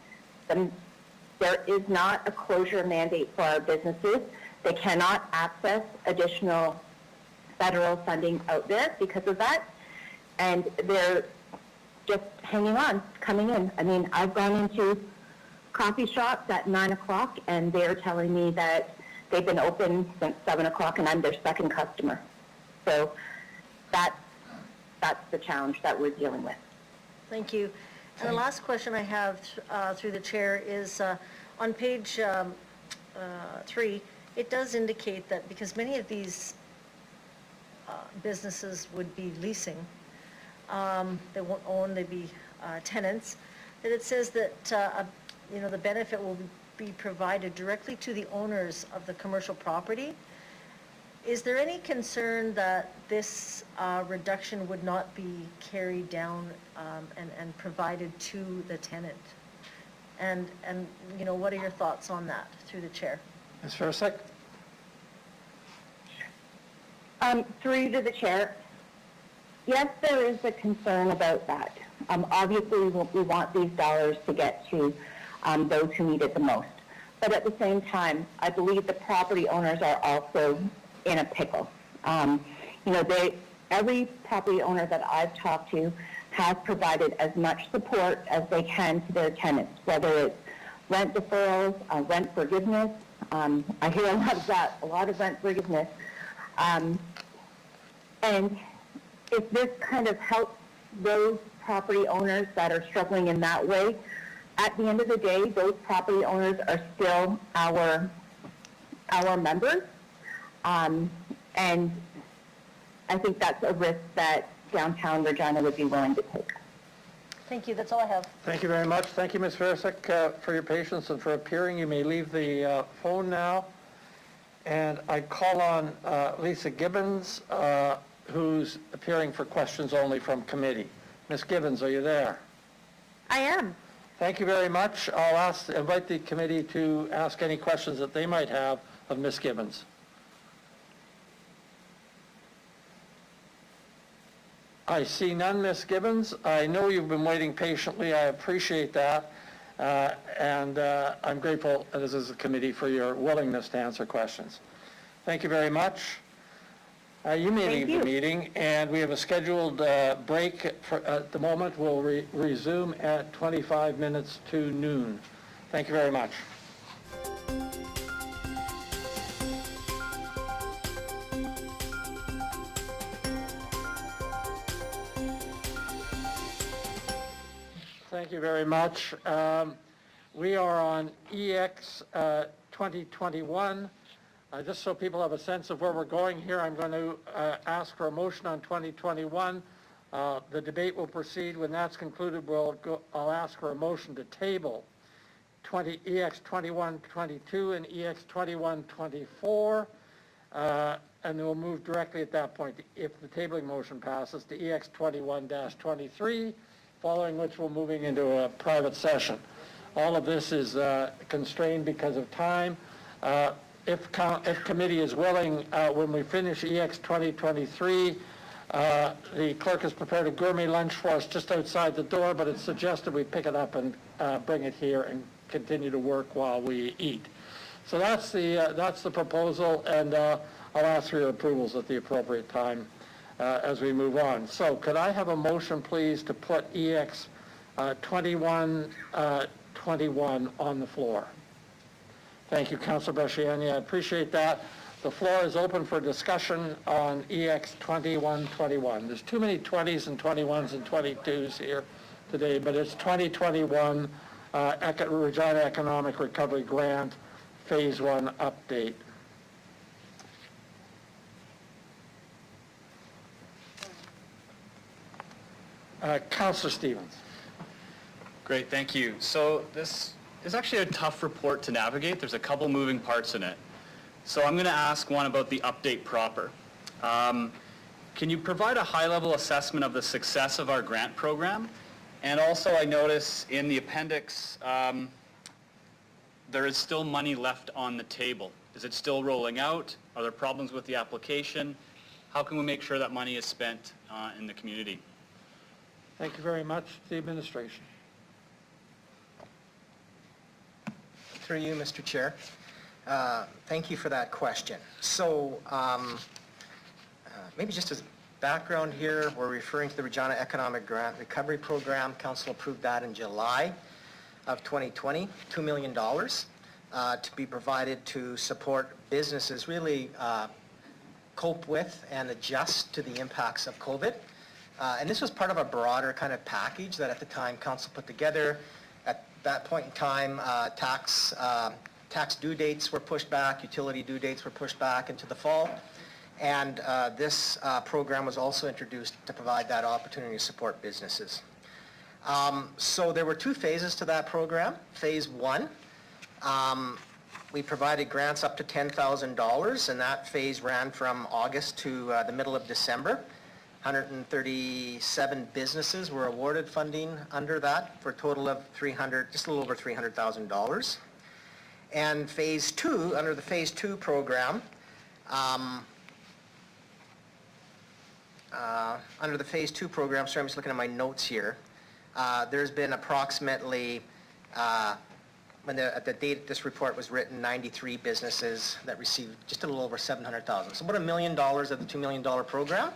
there is not a closure mandate for our businesses. They cannot access additional federal funding out there because of that, and they're just hanging on, coming in. I mean, I've gone into coffee shops at 9 o'clock, and they're telling me that they've been open since 7 o'clock, and I'm their second customer. So that's the challenge that we're dealing with. Thank you. And the last question I have through the chair is on page 3, it does indicate that because many of these businesses would be leasing, they won't own, they'd be tenants, that it says that the benefit will be provided directly to the owners of the commercial property. Is there any concern that this reduction would not be carried down and provided to the tenant? And what are your thoughts on that through the chair? Ms. Versick? Through to the chair, yes, there is a concern about that. Obviously, we want these dollars to get to those who need it the most. But at the same time, I believe the property owners are also in a pickle. Every property owner that I've talked to has provided as much support as they can to their tenants, whether it's rent deferrals, rent forgiveness. I hear a lot of that, a lot of rent forgiveness. And if this kind of helps those property owners that are struggling in that way, at the end of the day, those property owners are still our members. And I think that's a risk that downtown Regina would be willing to take. Thank you. That's all I have. Thank you very much. Thank you, Ms. Versick, for your patience and for appearing. You may leave the phone now. And I call on Lisa Gibbons, who's appearing for questions only from committee. Ms. Gibbons, are you there? I am. Thank you very much. I'll invite the committee to ask any questions that they might have of Ms. Gibbons. I see none, Ms. Gibbons. I know you've been waiting patiently. I appreciate that. And I'm grateful, as is the committee, for your willingness to answer questions. Thank you very much. You may leave the meeting, and we have a scheduled break at the moment. We'll resume at 25 minutes to noon. Thank you very much. Thank you very much. We are on EX 2021. Just so people have a sense of where we're going here, I'm going to ask for a motion on 2021. The debate will proceed. When that's concluded, I'll ask for a motion to table EX 2122 and EX 2124. And then we'll move directly at that point, if the tabling motion passes, to EX 21-23, following which we're moving into a private session. All of this is constrained because of time. If committee is willing, when we finish EX 2023, the clerk has prepared a gourmet lunch for us just outside the door, but it's suggested we pick it up and bring it here and continue to work while we eat. So that's the proposal, and I'll ask for your approvals at the appropriate time as we move on. So could I have a motion, please, to put EX 2121 on the floor? Thank you, Councilor Bashiani. I appreciate that. The floor is open for discussion on EX 2121. There's too many 20s and 21s and 22s here today, but it's 2021 Regina Economic Recovery Grant Phase 1 update. Councilor Stevens. Great, thank you. So this is actually a tough report to navigate. There's a couple moving parts in it. So I'm going to ask one about the update proper. Can you provide a high-level assessment of the success of our grant program? And also, I notice in the appendix, there is still money left on the table. Is it still rolling out? Are there problems with the application? How can we make sure that money is spent in the community? Thank you very much. The administration. Through you, Mr. Chair. Thank you for that question. So maybe just as background here, we're referring to the Regina Economic Grant Recovery Program. Council approved that in July of 2020, $2 million to be provided to support businesses really cope with and adjust to the impacts of COVID. And this was part of a broader kind of package that at the time Council put together. At that point in time, tax due dates were pushed back, utility due dates were pushed back into the fall. And this program was also introduced to provide that opportunity to support businesses. So there were two phases to that program. Phase 1, we provided grants up to $10,000, and that phase ran from August to the middle of December. 137 businesses were awarded funding under that for a total of just a little over $300,000. And phase 2, under the phase 2 program, sorry, I'm just looking at my notes here. There's been approximately, at the date this report was written, 93 businesses that received just a little over $700,000. So about $1 million of the $2 million program.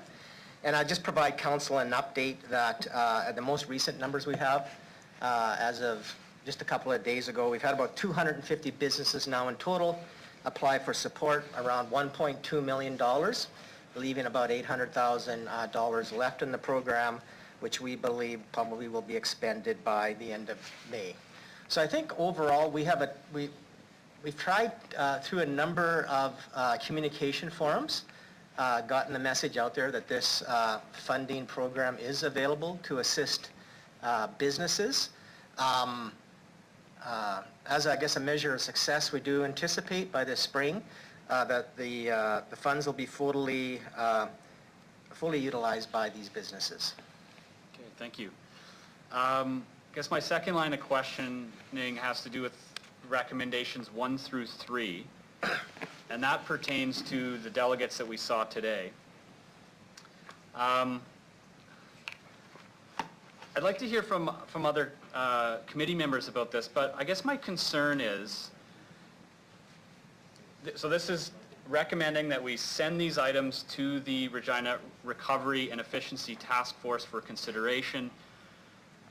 And I just provide council an update that the most recent numbers we have, as of just a couple of days ago, we've had about 250 businesses now in total apply for support, around $1.2 million, leaving about $800,000 left in the program, which we believe probably will be expended by the end of May. So I think overall we've tried through a number of communication forums, gotten the message out there that this funding program is available to assist businesses. As I guess a measure of success, we do anticipate by this spring that the funds will be fully utilized by these businesses. Okay, thank you. I guess my second line of questioning has to do with recommendations 1 through 3. And that pertains to the delegates that we saw today. I'd like to hear from other committee members about this, but I guess my concern is, so this is recommending that we send these items to the Regina Recovery and Efficiency Task Force for consideration.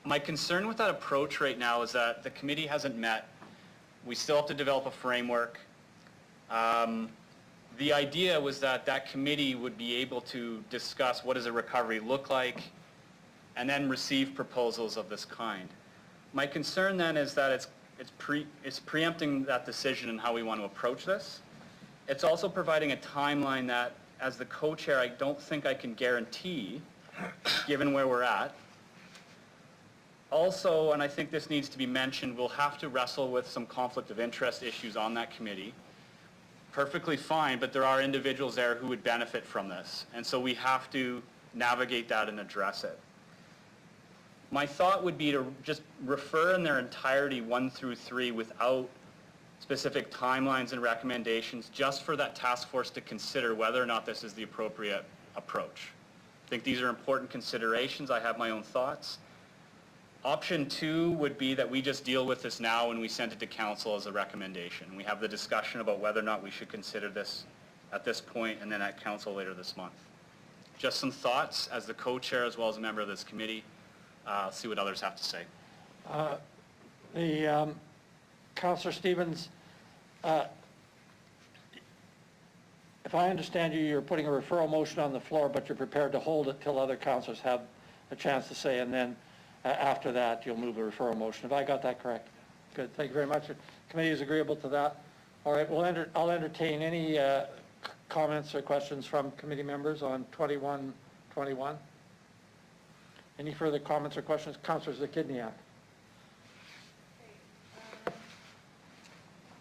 My concern with that approach right now is that the committee hasn't met. We still have to develop a framework. The idea was that that committee would be able to discuss what does a recovery look like and then receive proposals of this kind. My concern then is that it's preempting that decision and how we want to approach this. It's also providing a timeline that, as the co-chair, I don't think I can guarantee, given where we're at. Also, and I think this needs to be mentioned, we'll have to wrestle with some conflict of interest issues on that committee. Perfectly fine, but there are individuals there who would benefit from this. And so we have to navigate that and address it. My thought would be to just refer in their entirety 1 through 3 without specific timelines and recommendations, just for that task force to consider whether or not this is the appropriate approach. I think these are important considerations. I have my own thoughts. Option 2 would be that we just deal with this now and we send it to council as a recommendation. We have the discussion about whether or not we should consider this at this point and then at council later this month. Just some thoughts as the co-chair as well as a member of this committee. See what others have to say. Councillor Stevens, if I understand you, you're putting a referral motion on the floor, but you're prepared to hold it till other councillors have a chance to say, and then after that, you'll move a referral motion. Have I got that correct? Good, thank you very much. The committee is agreeable to that. All right, I'll entertain any comments or questions from committee members on 2121. Any further comments or questions? Councillor Zakidniak.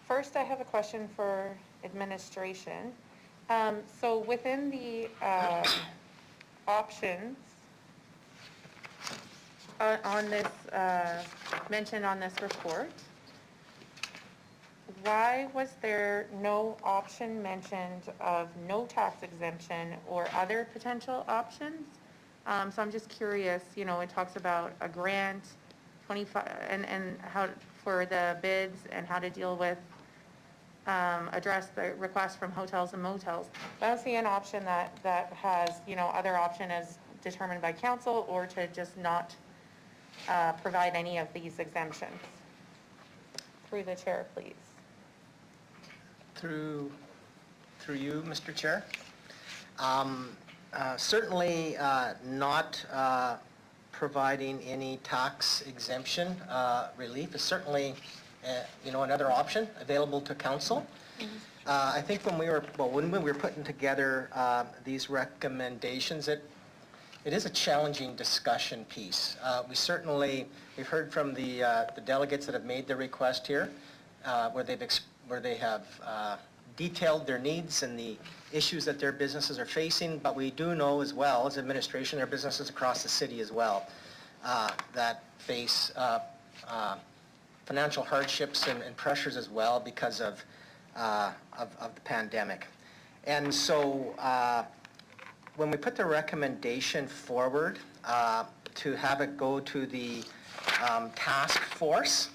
First, I have a question for administration. So within the options on this, mentioned on this report, why was there no option mentioned of no tax exemption or other potential options? So I'm just curious, you know, it talks about a grant, 25, and how for the bids and how to deal with, address the requests from hotels and motels. I don't see an option that has, you know, other option as determined by council or to just not provide any of these exemptions. Through the chair, please. Through you, Mr. Chair. Certainly not providing any tax exemption relief is certainly you know, another option available to council. I think when we were putting together these recommendations, it is a challenging discussion piece. We've heard from the delegates that have made the request here, where they have detailed their needs and the issues that their businesses are facing, but we do know as well as administration, there are businesses across the city as well that face financial hardships and pressures as well because of the pandemic. And so when we put the recommendation forward to have it go to the task force,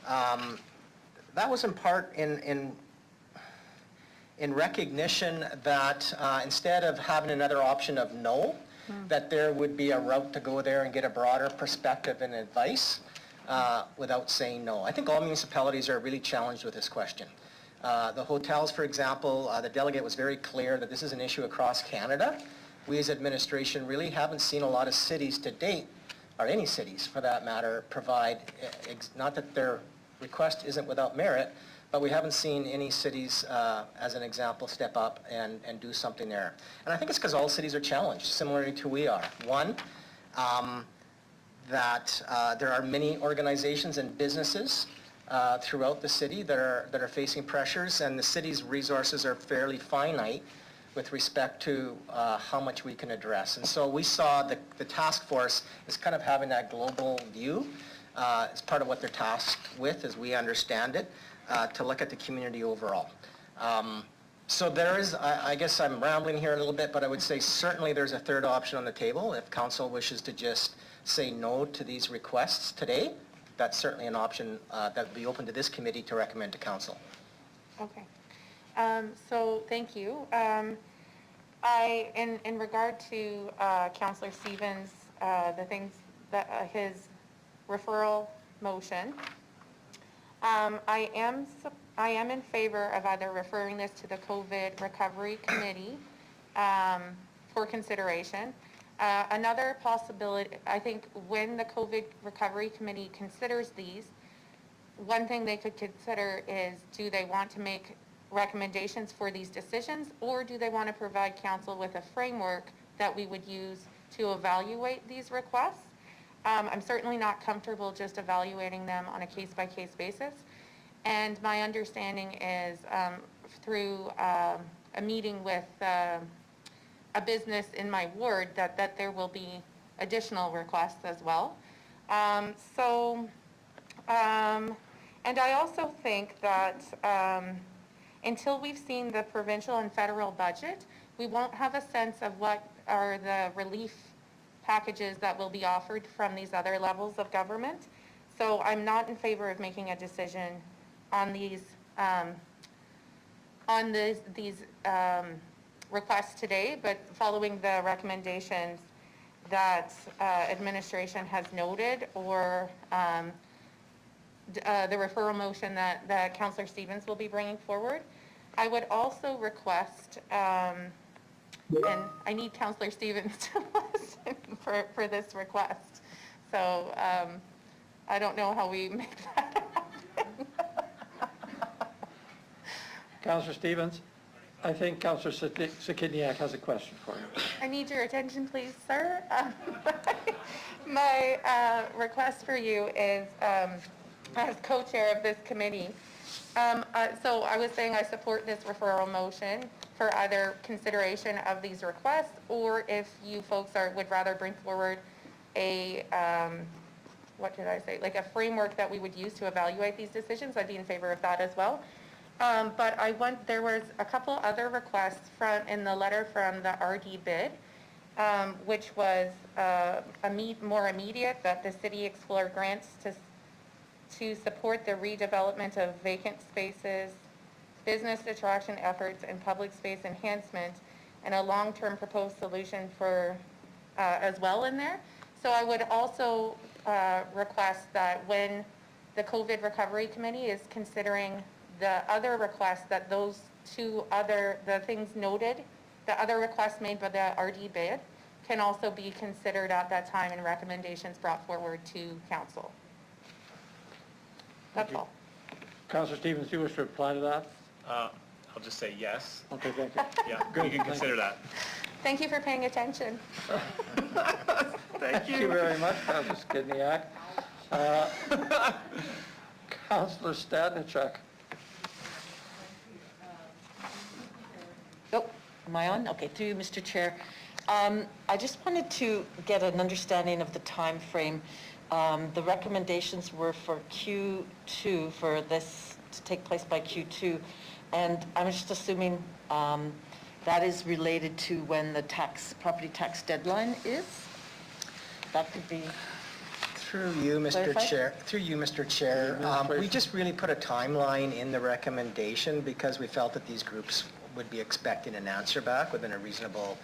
that was in part in recognition that instead of having another option of no, that there would be a route to go there and get a broader perspective and advice without saying no. I think all municipalities are really challenged with this question. The hotels, for example, the delegate was very clear that this is an issue across Canada. We as administration really haven't seen a lot of cities to date, or any cities for that matter, provide, not that their request isn't without merit, but we haven't seen any cities, as an example, step up and do something there. And I think it's because all cities are challenged, similarly to we are. One, that there are many organizations and businesses throughout the city that are facing pressures, and the city's resources are fairly finite with respect to how much we can address. And so we saw the task force as kind of having that global view. It's part of what they're tasked with, as we understand it, to look at the community overall. So there is, I guess I'm rambling here a little bit, but I would say certainly there's a third option on the table. If council wishes to just say no to these requests today, that's certainly an option that would be open to this committee to recommend to council. Okay. So thank you. In regard to Councillor Stevens, the things that his referral motion, I am in favor of either referring this to the COVID Recovery Committee for consideration. Another possibility, I think when the COVID Recovery Committee considers these, one thing they could consider is, do they want to make recommendations for these decisions, or do they want to provide council with a framework that we would use to evaluate these requests? I'm certainly not comfortable just evaluating them on a case-by-case basis. And my understanding is through a meeting with a business in my ward that there will be additional requests as well. And I also think that until we've seen the provincial and federal budget, we won't have a sense of what are the relief packages that will be offered from these other levels of government. So I'm not in favor of making a decision on these requests today, but following the recommendations that administration has noted, or the referral motion that Councillor Stevens will be bringing forward. I would also request, and I need Councillor Stevens to listen for this request. So I don't know how we make that happen. Councillor Stevens, I think Councillor Sakidniak has a question for you. I need your attention, please, sir. My request for you is, as co-chair of this committee, so I was saying I support this referral motion for either consideration of these requests, or if you folks would rather bring forward a, what did I say, like a framework that we would use to evaluate these decisions, I'd be in favor of that as well. But there was a couple other requests in the letter from the RD bid, which was more immediate, that the city explore grants to support the redevelopment of vacant spaces, business attraction efforts, and public space enhancement, and a long-term proposed solution for as well in there. So I would also request that when the COVID Recovery Committee is considering the other requests, that those the things noted, the other requests made by the RD bid can also be considered at that time and recommendations brought forward to council. That's all. Councillor Stevens, do you wish to reply to that? I'll just say yes. Okay, thank you. Yeah, you can consider that. Thank you for paying attention. Thank you very much, Councillor Skidniak. Councillor Stadnichuk. Oh, am I on? Okay, through you, Mr. Chair. I just wanted to get an understanding of the time frame. The recommendations were for Q2, for this to take place by Q2, and I'm just assuming that is related to when the property tax deadline is? That could be Through you, Mr. Chair. Through you, Mr. Chair. We just really put a timeline in the recommendation because we felt that these groups would be expecting an answer back within a reasonable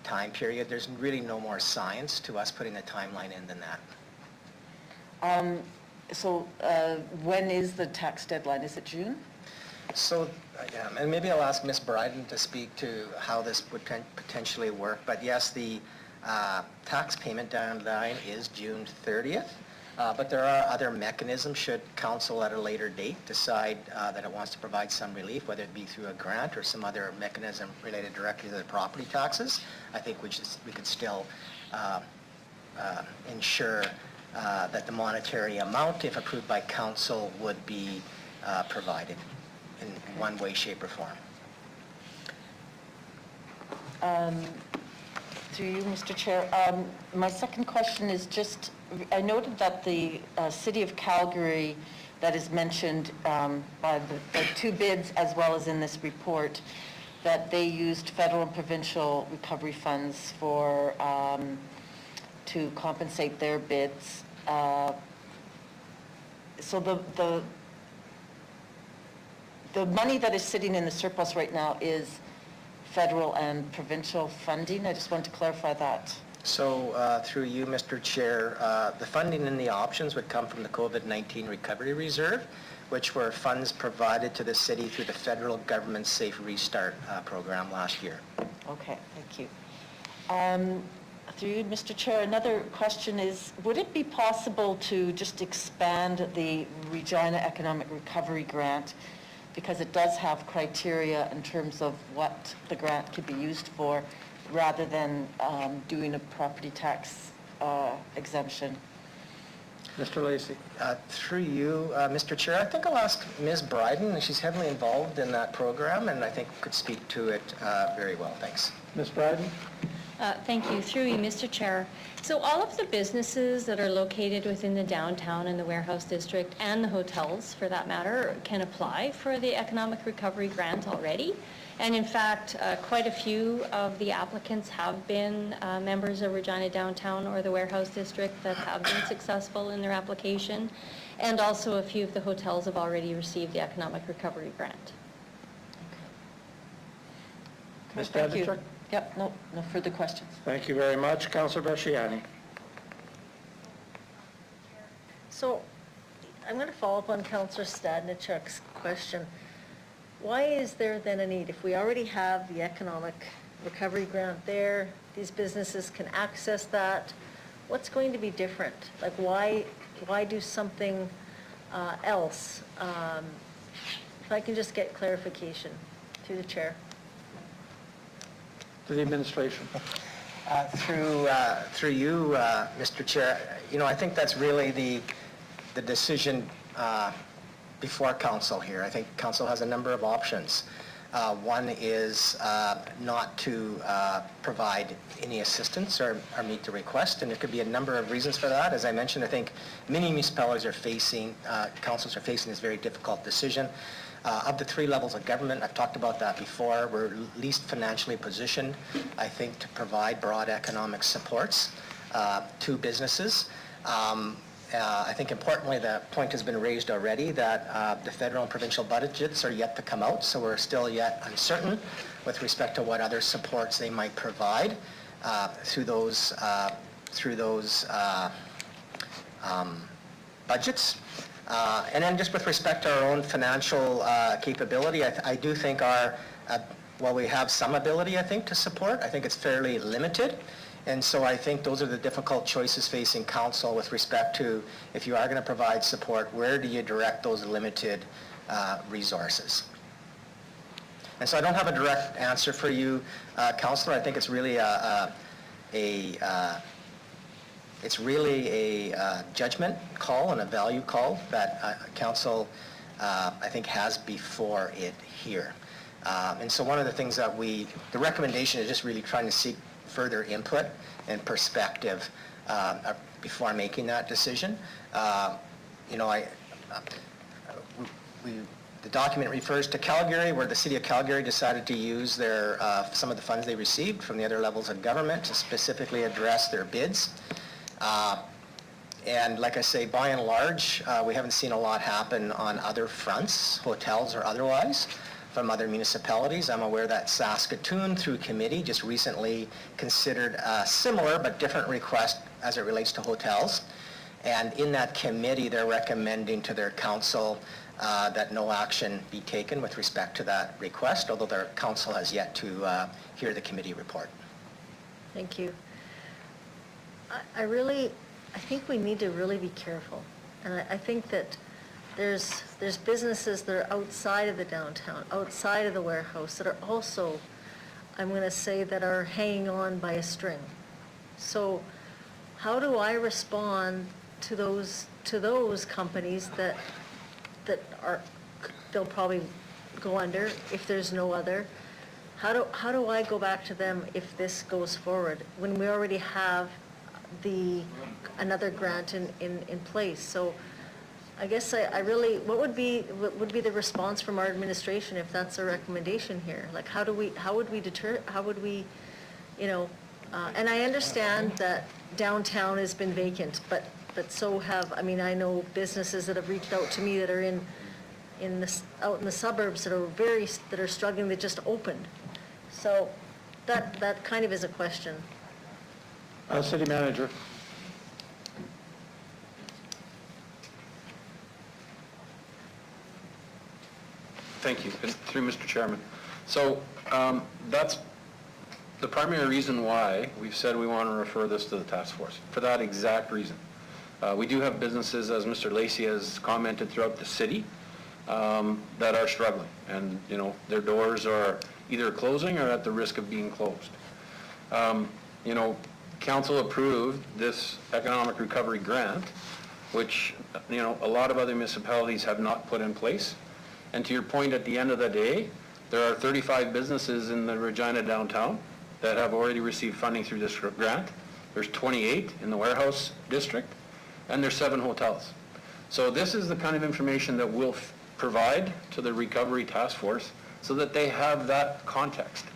time period. There's really no more science to us putting a timeline in than that. So when is the tax deadline? Is it June? So, and maybe I'll ask Ms. Bryden to speak to how this would potentially work. But yes, the tax payment deadline is June 30th. But there are other mechanisms should council at a later date decide that it wants to provide some relief, whether it be through a grant or some other mechanism related directly to the property taxes. I think we could still ensure that the monetary amount, if approved by council, would be provided in one way, shape, or form. Through you, Mr. Chair. My second question is just, I noted that the City of Calgary that is mentioned by the two bids as well as in this report, that they used federal and provincial recovery funds for to compensate their bids. So the money that is sitting in the surplus right now is federal and provincial funding. I just want to clarify that. So through you, Mr. Chair, the funding in the options would come from the COVID-19 Recovery Reserve, which were funds provided to the city through the federal government's Safe Restart program last year. Okay, thank you. Through you, Mr. Chair, another question is, would it be possible to just expand the Regina Economic Recovery Grant, because it does have criteria in terms of what the grant could be used for, rather than doing a property tax exemption? Mr. Lacey. Through you, Mr. Chair, I think I'll ask Ms. Bryden. She's heavily involved in that program and I think could speak to it very well. Thanks. Ms. Bryden? Thank you. Through you, Mr. Chair. So all of the businesses that are located within the downtown and the warehouse district, and the hotels for that matter, can apply for the Economic Recovery Grant already. And in fact, quite a few of the applicants have been members of Regina Downtown or the warehouse district that have been successful in their application. And also a few of the hotels have already received the Economic Recovery Grant. Ms. Thank you. Danilchuk? Yep, no further questions. Thank you very much. Councillor Bashiani. So I'm going to follow up on Councillor Stadnichuk's question. Why is there then a need? If we already have the economic recovery grant there, these businesses can access that, what's going to be different? Like why do something else? If I can just get clarification through the chair. To the administration. Through you, Mr. Chair, I think that's really the decision before council here. I think council has a number of options. One is not to provide any assistance or meet the request, and there could be a number of reasons for that. As I mentioned, I think many municipalities are facing, councils are facing this very difficult decision. Of the three levels of government, I've talked about that before, we're least financially positioned, I think, to provide broad economic supports to businesses. I think importantly, the point has been raised already that the federal and provincial budgets are yet to come out, so we're still yet uncertain with respect to what other supports they might provide through those budgets. And then just with respect to our own financial capability, I do think while we have some ability, I think, to support, I think it's fairly limited. And so I think those are the difficult choices facing council with respect to, if you are going to provide support, where do you direct those limited resources? And so I don't have a direct answer for you, Councillor. I think it's really a judgment call and a value call that council, I think, has before it here. And so one of the things that the recommendation is just really trying to seek further input and perspective before making that decision. The document refers to Calgary, where the City of Calgary decided to use some of the funds they received from the other levels of government to specifically address their bids. And like I say, by and large, we haven't seen a lot happen on other fronts, hotels or otherwise, from other municipalities. I'm aware that Saskatoon, through committee, just recently considered a similar but different request as it relates to hotels. And in that committee, they're recommending to their council that no action be taken with respect to that request, although their council has yet to hear the committee report. Thank you. I think we need to really be careful. And I think that there's businesses that are outside of the downtown, outside of the warehouse, that are also, I'm going to say, that are hanging on by a string. So how do I respond to those companies that they'll probably go under if there's no other? How do I go back to them if this goes forward when we already have another grant in place? So I guess I really, what would be the response from our administration if that's a recommendation here? Like how would we, and I understand that downtown has been vacant, but so I know businesses that have reached out to me that are out in the suburbs that are struggling, that just opened. So that kind of is a question. City Manager. Thank you. Through Mr. Chairman. So that's the primary reason why we've said we want to refer this to the task force, for that exact reason. We do have businesses, as Mr. Lacey has commented, throughout the city that are struggling, and their doors are either closing or at the risk of being closed. Council approved this economic recovery grant, which a lot of other municipalities have not put in place. And to your point, at the end of the day, there are 35 businesses in the Regina downtown that have already received funding through this grant. There's 28 in the warehouse district, and there's 7 hotels. So this is the kind of information that we'll provide to the recovery task force so that they have that context.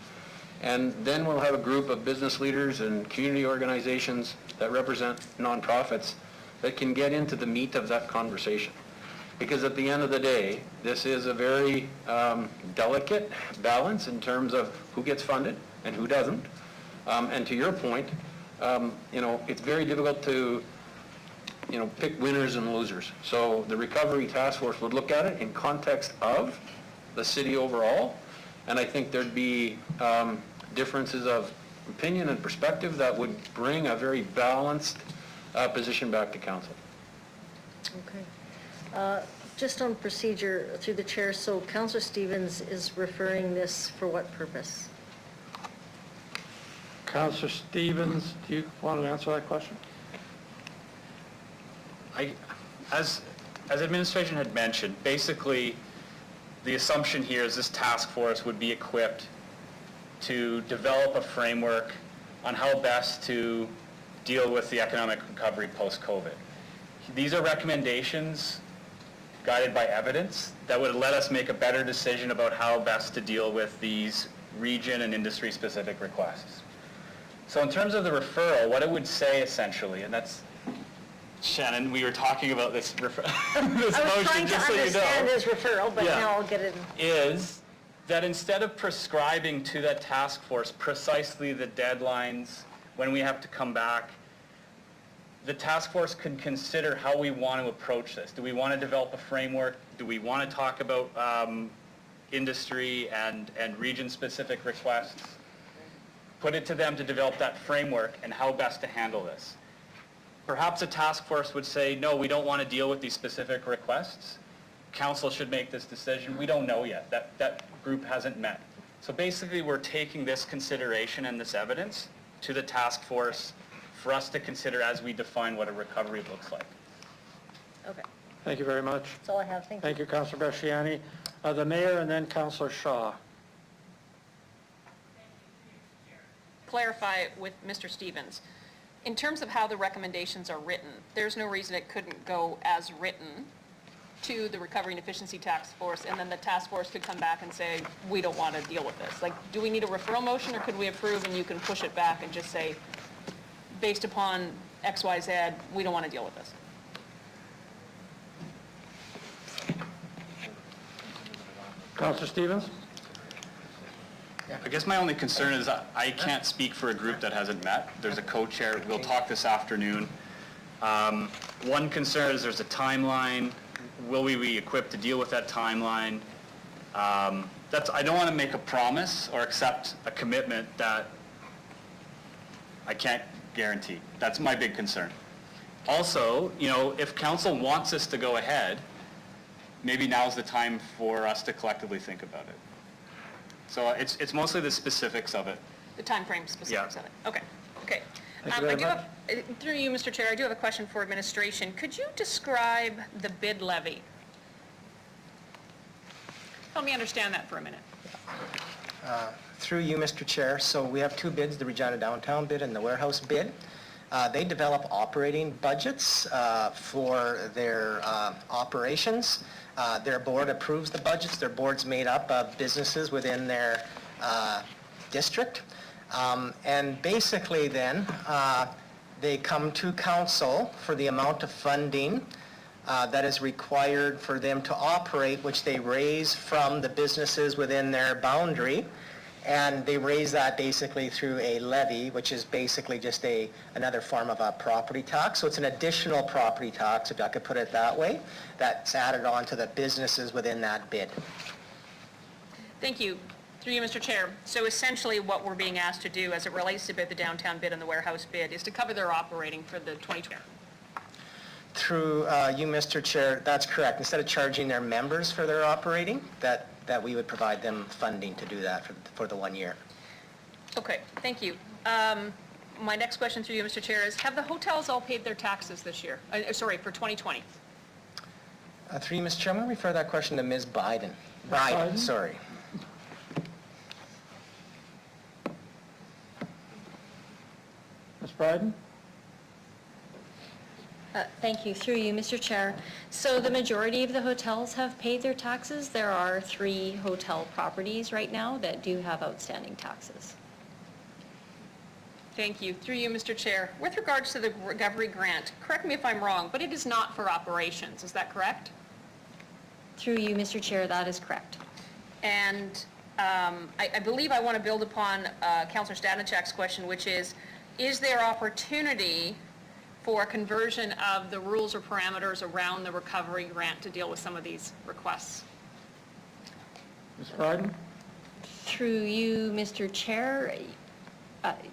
And then we'll have a group of business leaders and community organizations that represent nonprofits that can get into the meat of that conversation. Because at the end of the day, this is a very delicate balance in terms of who gets funded and who doesn't. And to your point, it's very difficult to pick winners and losers. So the recovery task force would look at it in context of the city overall, and I think there'd be differences of opinion and perspective that would bring a very balanced position back to council. Okay. Just on procedure, through the chair, so Councillor Stevens is referring this for what purpose? Councillor Stevens, do you want to answer that question? As administration had mentioned, basically the assumption here is this task force would be equipped to develop a framework on how best to deal with the economic recovery post-COVID. These are recommendations guided by evidence that would let us make a better decision about how best to deal with these region and industry-specific requests. So in terms of the referral, what it would say essentially, and that's, Shannon, we were talking about this, this I was motion, trying to just so you know. understand his referral, but now I'll get it. Is that instead of prescribing to that task force precisely the deadlines when we have to come back, the task force can consider how we want to approach this. Do we want to develop a framework? Do we want to talk about industry and region-specific requests? Put it to them to develop that framework and how best to handle this. Perhaps a task force would say, no, we don't want to deal with these specific requests. Council should make this decision. We don't know yet. That group hasn't met. So basically, we're taking this consideration and this evidence to the task force for us to consider as we define what a recovery looks like. Okay. Thank you very much. That's all I have. Thank you. Thank you, Councillor Bresciani. The mayor and then Councillor Shaw. Clarify with Mr. Stevens. In terms of how the recommendations are written, there's no reason it couldn't go as written to the Recovery and Efficiency Task Force, and then the task force could come back and say, we don't want to deal with this. Like, do we need a referral motion, or could we approve and you can push it back and just say, based upon X, Y, Z, we don't want to deal with this? Councillor Stevens? I guess my only concern is I can't speak for a group that hasn't met. There's a co-chair. We'll talk this afternoon. One concern is there's a timeline. Will we be equipped to deal with that timeline? I don't want to make a promise or accept a commitment that I can't guarantee. That's my big concern. Also, if council wants us to go ahead, maybe now's the time for us to collectively think about it. So it's mostly the specifics of it. The time frame specifics of it. Okay. Okay. Thank you very much. Through you, Mr. Chair, I do have a question for administration. Could you describe the bid levy? Help me understand that for a minute. Through you, Mr. Chair, so we have 2 bids, the Regina Downtown bid and the warehouse bid. They develop operating budgets for their operations. Their board approves the budgets. Their board's made up of businesses within their district. And basically then, they come to council for the amount of funding that is required for them to operate, which they raise from the businesses within their boundary. And they raise that basically through a levy, which is basically just another form of a property tax. So it's an additional property tax, if I could put it that way, that's added on to the businesses within that bid. Thank you. Through you, Mr. Chair. So essentially what we're being asked to do as it relates to the downtown bid and the warehouse bid is to cover their operating for the 2020. Through you, Mr. Chair, that's correct. Instead of charging their members for their operating, that we would provide them funding to do that for the 1 year. Okay, thank you. My next question through you, Mr. Chair, is have the hotels all paid their taxes this year? For 2020? Through you, Mr. Chair, I'm going to refer that question to Ms. Biden. Biden, sorry. Ms. Bryden? Thank you. Through you, Mr. Chair. So the majority of the hotels have paid their taxes. There are 3 hotel properties right now that do have outstanding taxes. Thank you. Through you, Mr. Chair. With regards to the recovery grant, correct me if I'm wrong, but it is not for operations. Is that correct? Through you, Mr. Chair, that is correct. And I believe I want to build upon Councillor Stanichak's question, which is there opportunity for conversion of the rules or parameters around the recovery grant to deal with some of these requests? Ms. Bryden? Through you, Mr. Chair,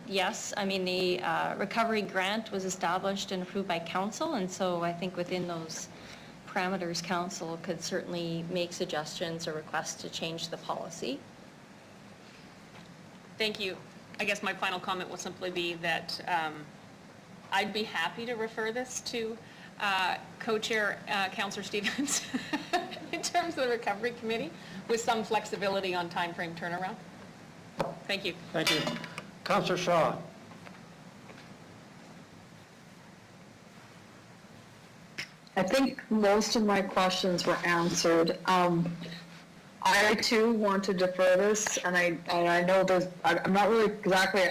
yes. I mean, the recovery grant was established and approved by council, and so I think within those parameters, council could certainly make suggestions or requests to change the policy. Thank you. I guess my final comment will simply be that I'd be happy to refer this to co-chair Councillor Stevens in terms of the recovery committee with some flexibility on time frame turnaround. Thank you. Thank you. Councillor Shaw? I think most of my questions were answered. I too want to defer this, and I know there's, I'm not really exactly,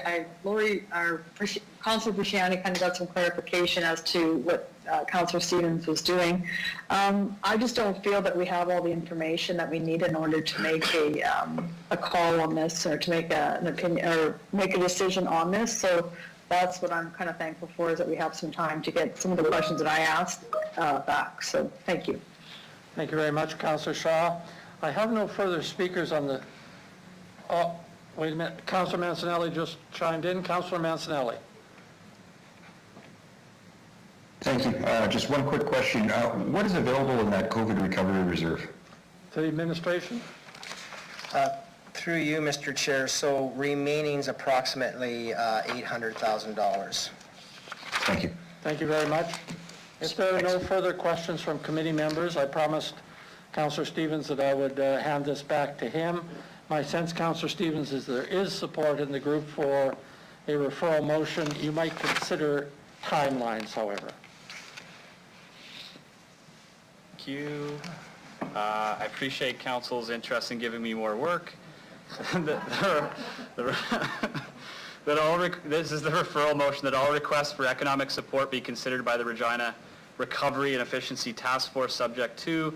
Councillor Bresciani kind of got some clarification as to what Councillor Stevens was doing. I just don't feel that we have all the information that we need in order to make a call on this, or to make an opinion, or make a decision on this. So that's what I'm kind of thankful for, is that we have some time to get some of the questions that I asked back. So thank you. Thank you very much, Councillor Shaw. I have no further speakers on the, oh, wait a minute, Councillor Mancinelli just chimed in. Councillor Mancinelli. Thank you. Just one quick question. What is available in that COVID recovery reserve? To the administration? Through you, Mr. Chair, so remaining's approximately $800,000. Thank you. Thank you very much. If there are no further questions from committee members, I promised Councillor Stevens that I would hand this back to him. My sense, Councillor Stevens, is there is support in the group for a referral motion. You might consider timelines, however. Thank you. I appreciate council's interest in giving me more work. This is the referral motion that all requests for economic support be considered by the Regina Recovery and Efficiency Task Force, subject to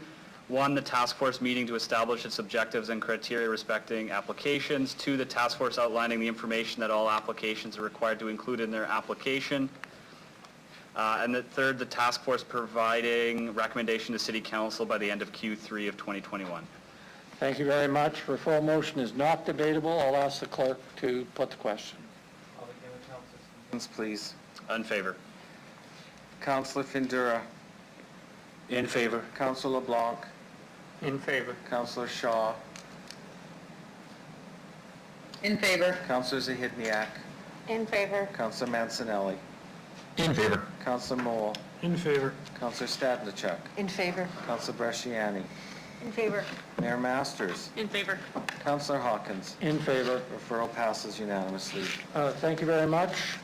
1, the task force meeting to establish its objectives and criteria respecting applications. 2, the task force outlining the information that all applications are required to include in their application. And the 3rd, the task force providing recommendation to City Council by the end of Q3 of 2021. Thank you very much. Referral motion is not debatable. I'll ask the clerk to put the question. Please. In favor. Councillor Findura. In favor. Councillor LeBlanc. In favor. Councillor Shaw. In favor. Councillor Zahidniak. In favor. Councillor Mancinelli. In favor. Councillor Moore. In favor. Councillor Stadnichuk. In favor. Councillor Bresciani. In favor. Mayor Masters. In favor. Councillor Hawkins. In favor. Referral passes unanimously. Thank you very much.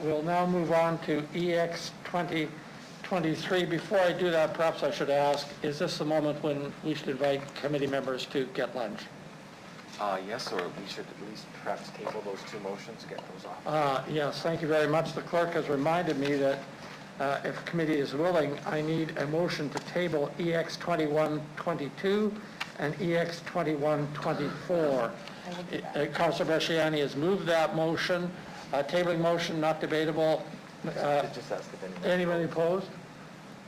We'll now move on to EX 2023. Before I do that, perhaps I should ask, is this the moment when we should invite committee members to get lunch? Yes, or we should at least perhaps table those 2 motions, get those off. Yes, thank you very much. The clerk has reminded me that if committee is willing, I need a motion to table EX 2122 and EX 2124. Councillor Bresciani has moved that motion. Tabling motion, not debatable. Just ask if anyone opposed?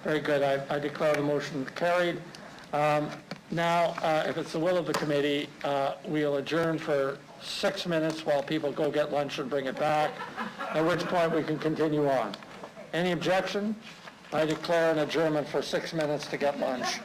Very good. I declare the motion carried. Now, if it's the will of the committee, we'll adjourn for 6 minutes while people go get lunch and bring it back, at which point we can continue on. Any objection? I declare an adjournment for 6 minutes to get lunch.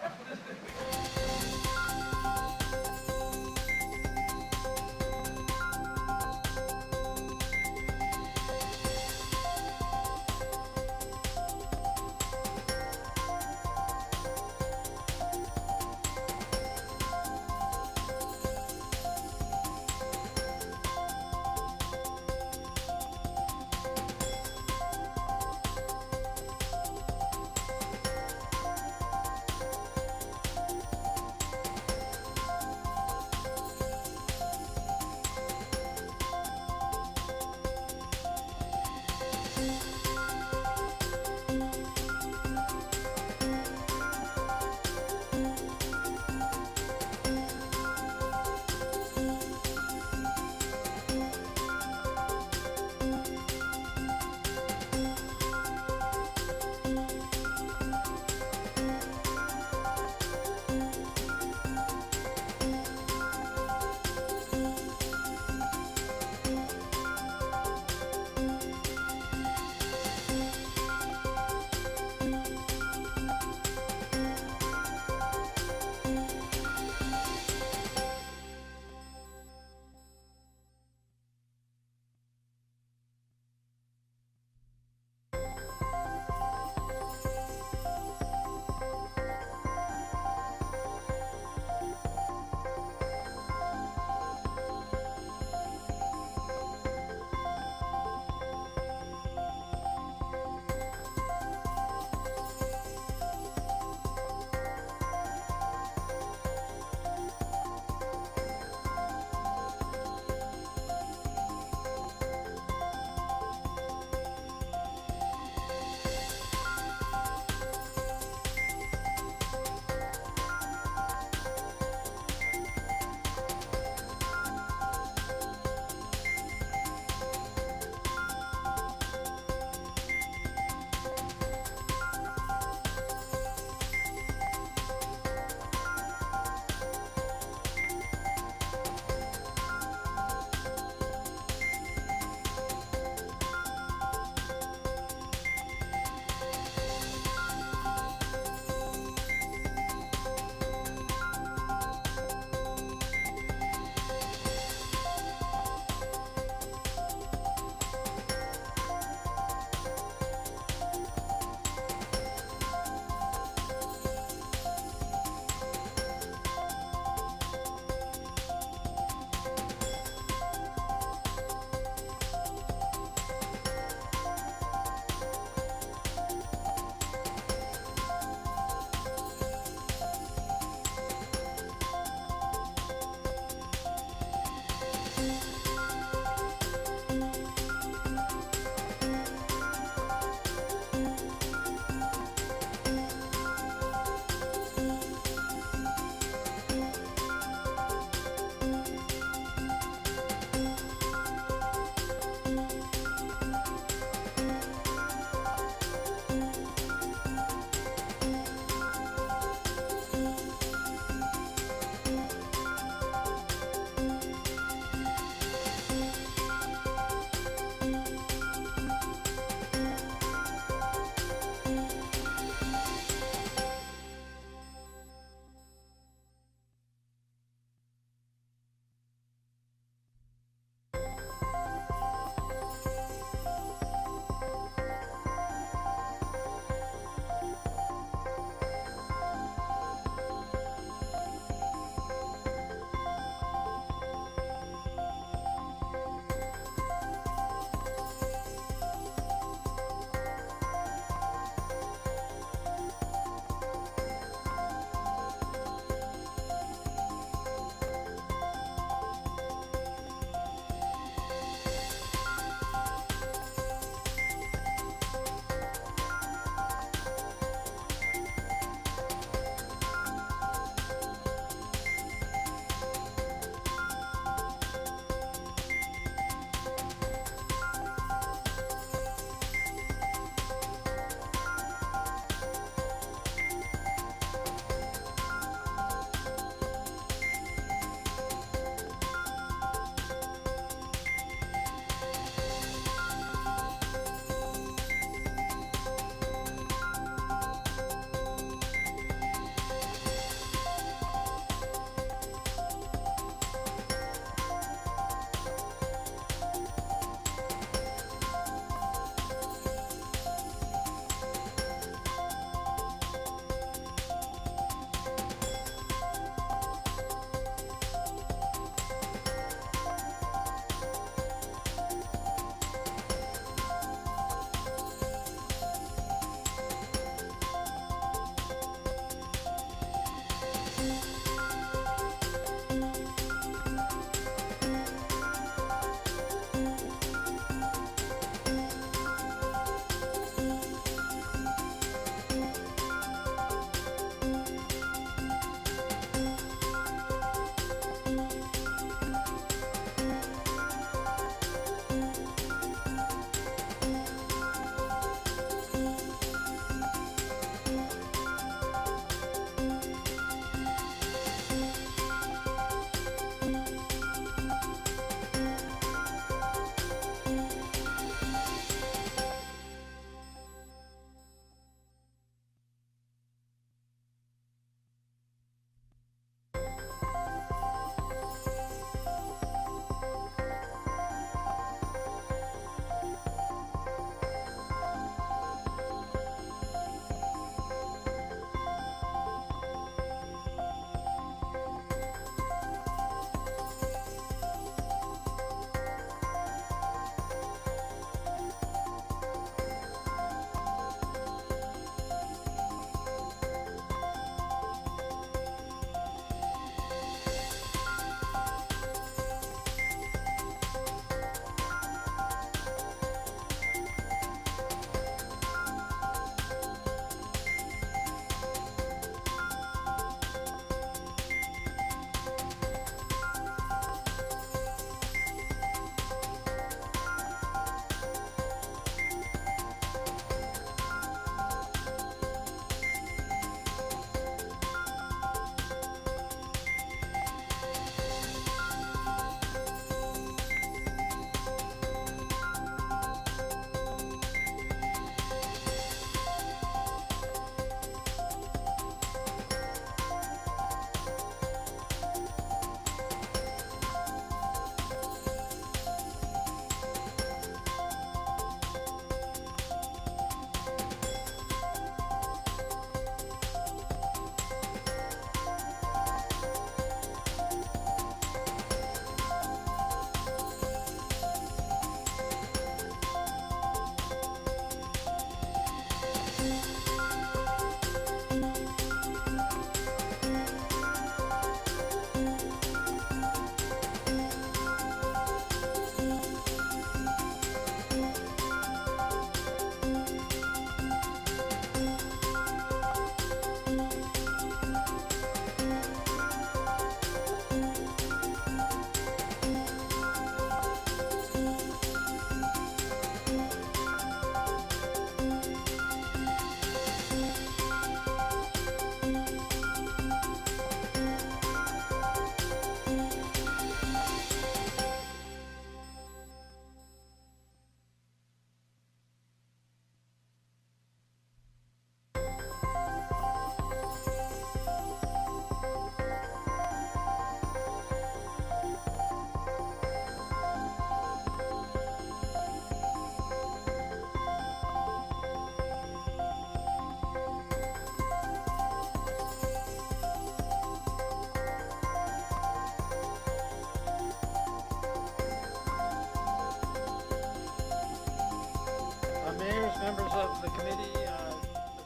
of the committee,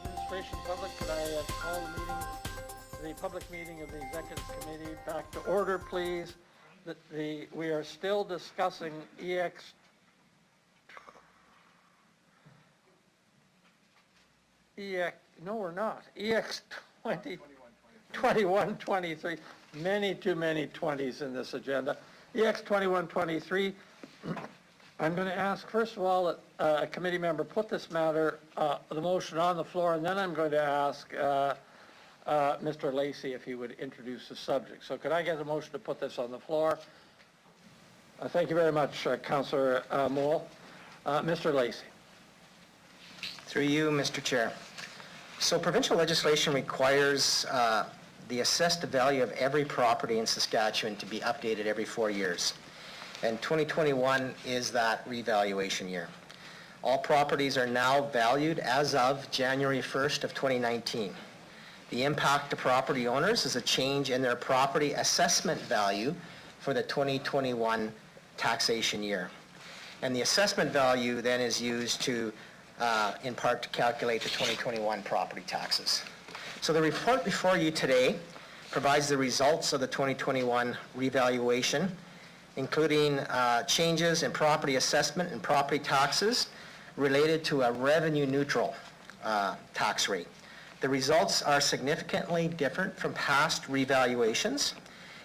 administration public, could I call the public meeting of the Executive Committee back to order, please? We are still discussing no, we're not. EX 2123, too many 20s in this agenda. EX 2123, I'm going to ask, first of all, that a committee member put this matter, the motion on the floor, and then I'm going to ask Mr. Lacey if he would introduce the subject. So could I get a motion to put this on the floor? Thank you very much, Councillor Moule. Mr. Lacey. Through you, Mr. Chair. So provincial legislation requires the assessed value of every property in Saskatchewan to be updated every 4 years. And 2021 is that revaluation year. All properties are now valued as of January 1st of 2019. The impact to property owners is a change in their property assessment value for the 2021 taxation year. And the assessment value then is used to, in part, to calculate the 2021 property taxes. So the report before you today provides the results of the 2021 revaluation, including changes in property assessment and property taxes related to a revenue-neutral tax rate. The results are significantly different from past revaluations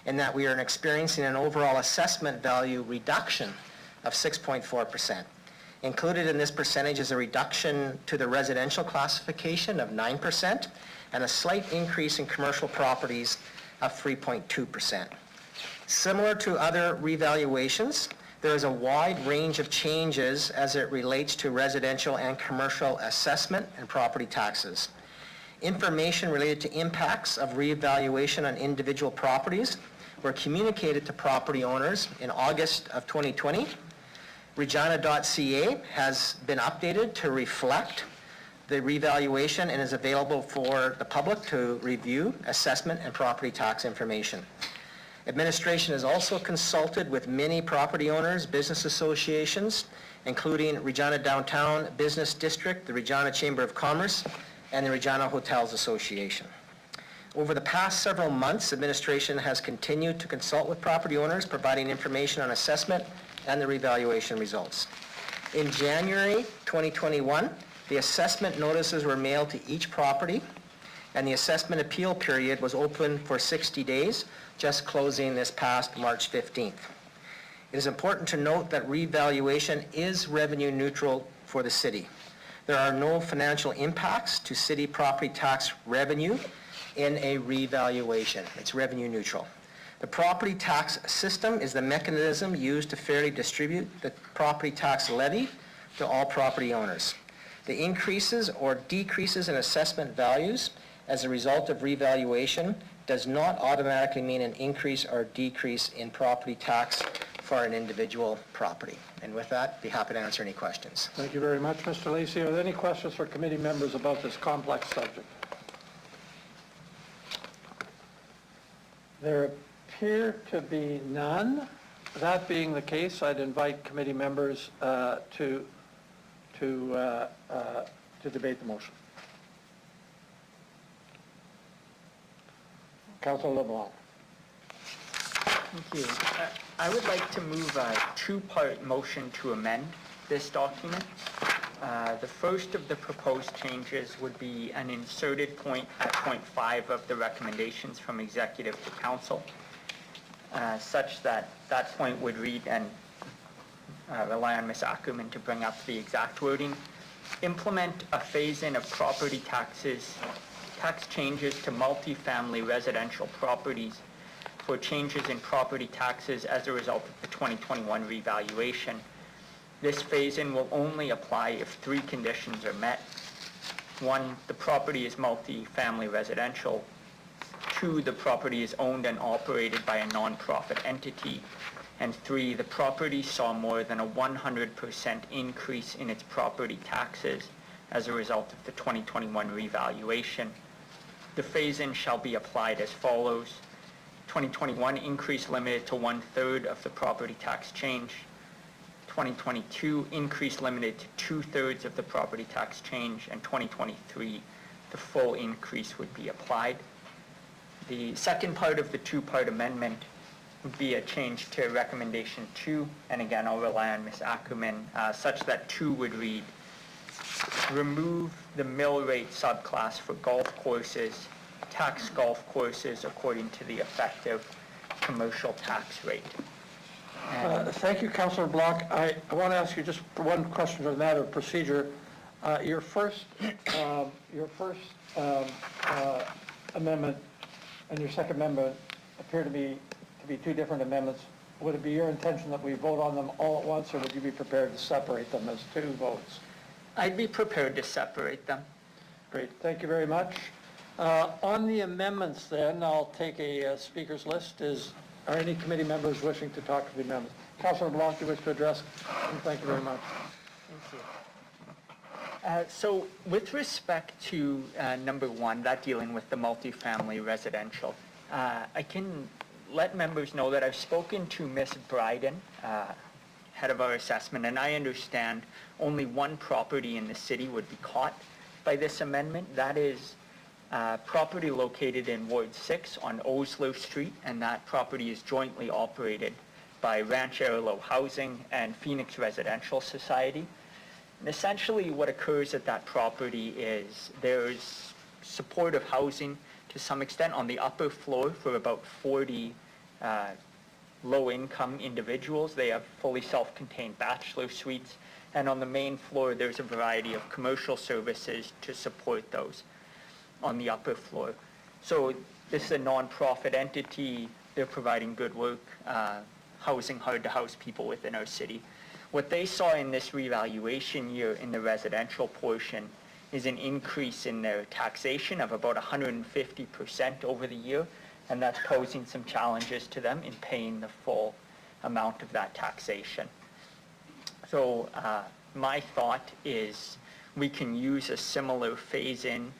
in that we are experiencing an overall assessment value reduction of 6.4%. Included in this percentage is a reduction to the residential classification of 9% and a slight increase in commercial properties of 3.2%. Similar to other revaluations, there is a wide range of changes as it relates to residential and commercial assessment and property taxes. Information related to impacts of reevaluation on individual properties were communicated to property owners in August of 2020. Regina.ca has been updated to reflect the revaluation and is available for the public to review assessment and property tax information. Administration has also consulted with many property owners, business associations, including Regina Downtown Business District, the Regina Chamber of Commerce, and the Regina Hotels Association. Over the past several months, administration has continued to consult with property owners, providing information on assessment and the revaluation results. In January 2021, the assessment notices were mailed to each property, and the assessment appeal period was open for 60 days, just closing this past March 15th. It is important to note that revaluation is revenue neutral for the city. There are no financial impacts to city property tax revenue in a revaluation. It's revenue neutral. The property tax system is the mechanism used to fairly distribute the property tax levy to all property owners. The increases or decreases in assessment values as a result of revaluation does not automatically mean an increase or decrease in property tax for an individual property. And with that, be happy to answer any questions. Thank you very much, Mr. Lacey. Are there any questions for committee members about this complex subject? There appear to be none. That being the case, I'd invite committee members to debate the motion. Councilor LeBlanc. Thank you. I would like to move a two-part motion to amend this document. The first of the proposed changes would be an inserted point at point 5 of the recommendations from executive to council, such that that point would read, and rely on Ms. Ackerman to bring up the exact wording, implement a phase-in of property taxes, tax changes to multifamily residential properties for changes in property taxes as a result of the 2021 revaluation. This phase-in will only apply if 3 conditions are met. 1, the property is multifamily residential. 2, the property is owned and operated by a nonprofit entity. And 3, the property saw more than a 100% increase in its property taxes as a result of the 2021 revaluation. The phase-in shall be applied as follows. 2021 increase limited to 1/3 of the property tax change. 2022, increase limited to 2/3 of the property tax change, and 2023, the full increase would be applied. The second part of the two-part amendment would be a change to recommendation 2, and again, I'll rely on Ms. Ackerman, such that 2 would read, remove the mill rate subclass for golf courses, tax golf courses according to the effective commercial tax rate. Thank you, Councillor Block. I want to ask you just one question on a matter of procedure. Your first amendment and your second amendment appear to be two different amendments. Would it be your intention that we vote on them all at once, or would you be prepared to separate them as 2 votes? I'd be prepared to separate them. Great, thank you very much. On the amendments then, I'll take a speaker's list. Are any committee members wishing to talk to the amendments? Councillor Blanc, do you wish to address? Thank you very much. Thank you. So with respect to number 1, that dealing with the multifamily residential, I can let members know that I've spoken to Ms. Bryden, head of our assessment, and I understand only 1 property in the city would be caught by this amendment. That is property located in Ward 6 on Oslo Street, and that property is jointly operated by Ranchero Housing and Phoenix Residential Society. And essentially what occurs at that property is there's supportive housing to some extent on the upper floor for about 40 low-income individuals. They have fully self-contained bachelor suites, and on the main floor there's a variety of commercial services to support those on the upper floor. So this is a non-profit entity. They're providing good work, housing hard-to-house people within our city. What they saw in this revaluation year in the residential portion is an increase in their taxation of about 150% over the year, and that's posing some challenges to them in paying the full amount of that taxation. So my thought is we can use a similar phase-in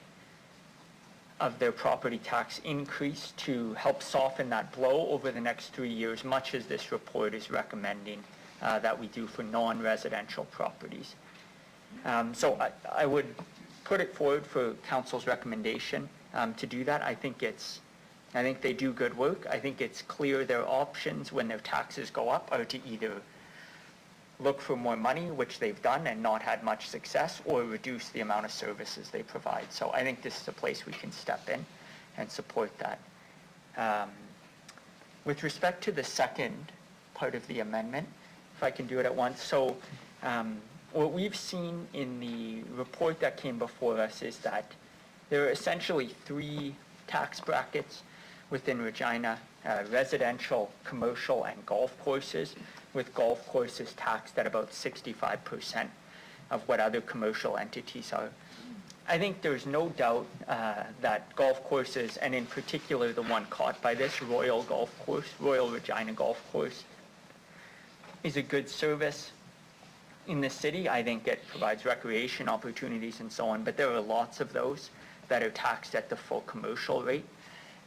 of their property tax increase to help soften that blow over the next 3 years, much as this report is recommending that we do for non-residential properties. So I would put it forward for Council's recommendation to do that. I think they do good work. I think it's clear their options when their taxes go up are to either look for more money, which they've done and not had much success, or reduce the amount of services they provide. So I think this is a place we can step in and support that. With respect to the second part of the amendment, if I can do it at once. So what we've seen in the report that came before us is that there are essentially 3 tax brackets within Regina: residential, commercial, and golf courses, with golf courses taxed at about 65% of what other commercial entities are. I think there's no doubt that golf courses, and in particular the one caught by this, Royal Regina Golf Course, is a good service in the city. I think it provides recreation opportunities and so on, but there are lots of those that are taxed at the full commercial rate.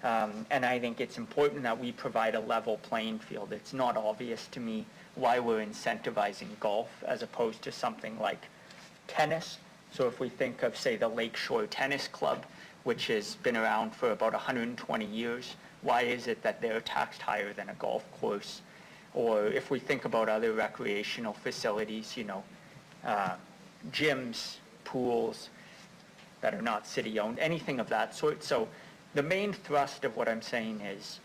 And I think it's important that we provide a level playing field. It's not obvious to me why we're incentivizing golf as opposed to something like tennis. So if we think of, say, the Lakeshore Tennis Club, which has been around for about 120 years, why is it that they're taxed higher than a golf course? Or if we think about other recreational facilities, gyms, pools that are not city-owned, anything of that sort. So the main thrust of what I'm saying is,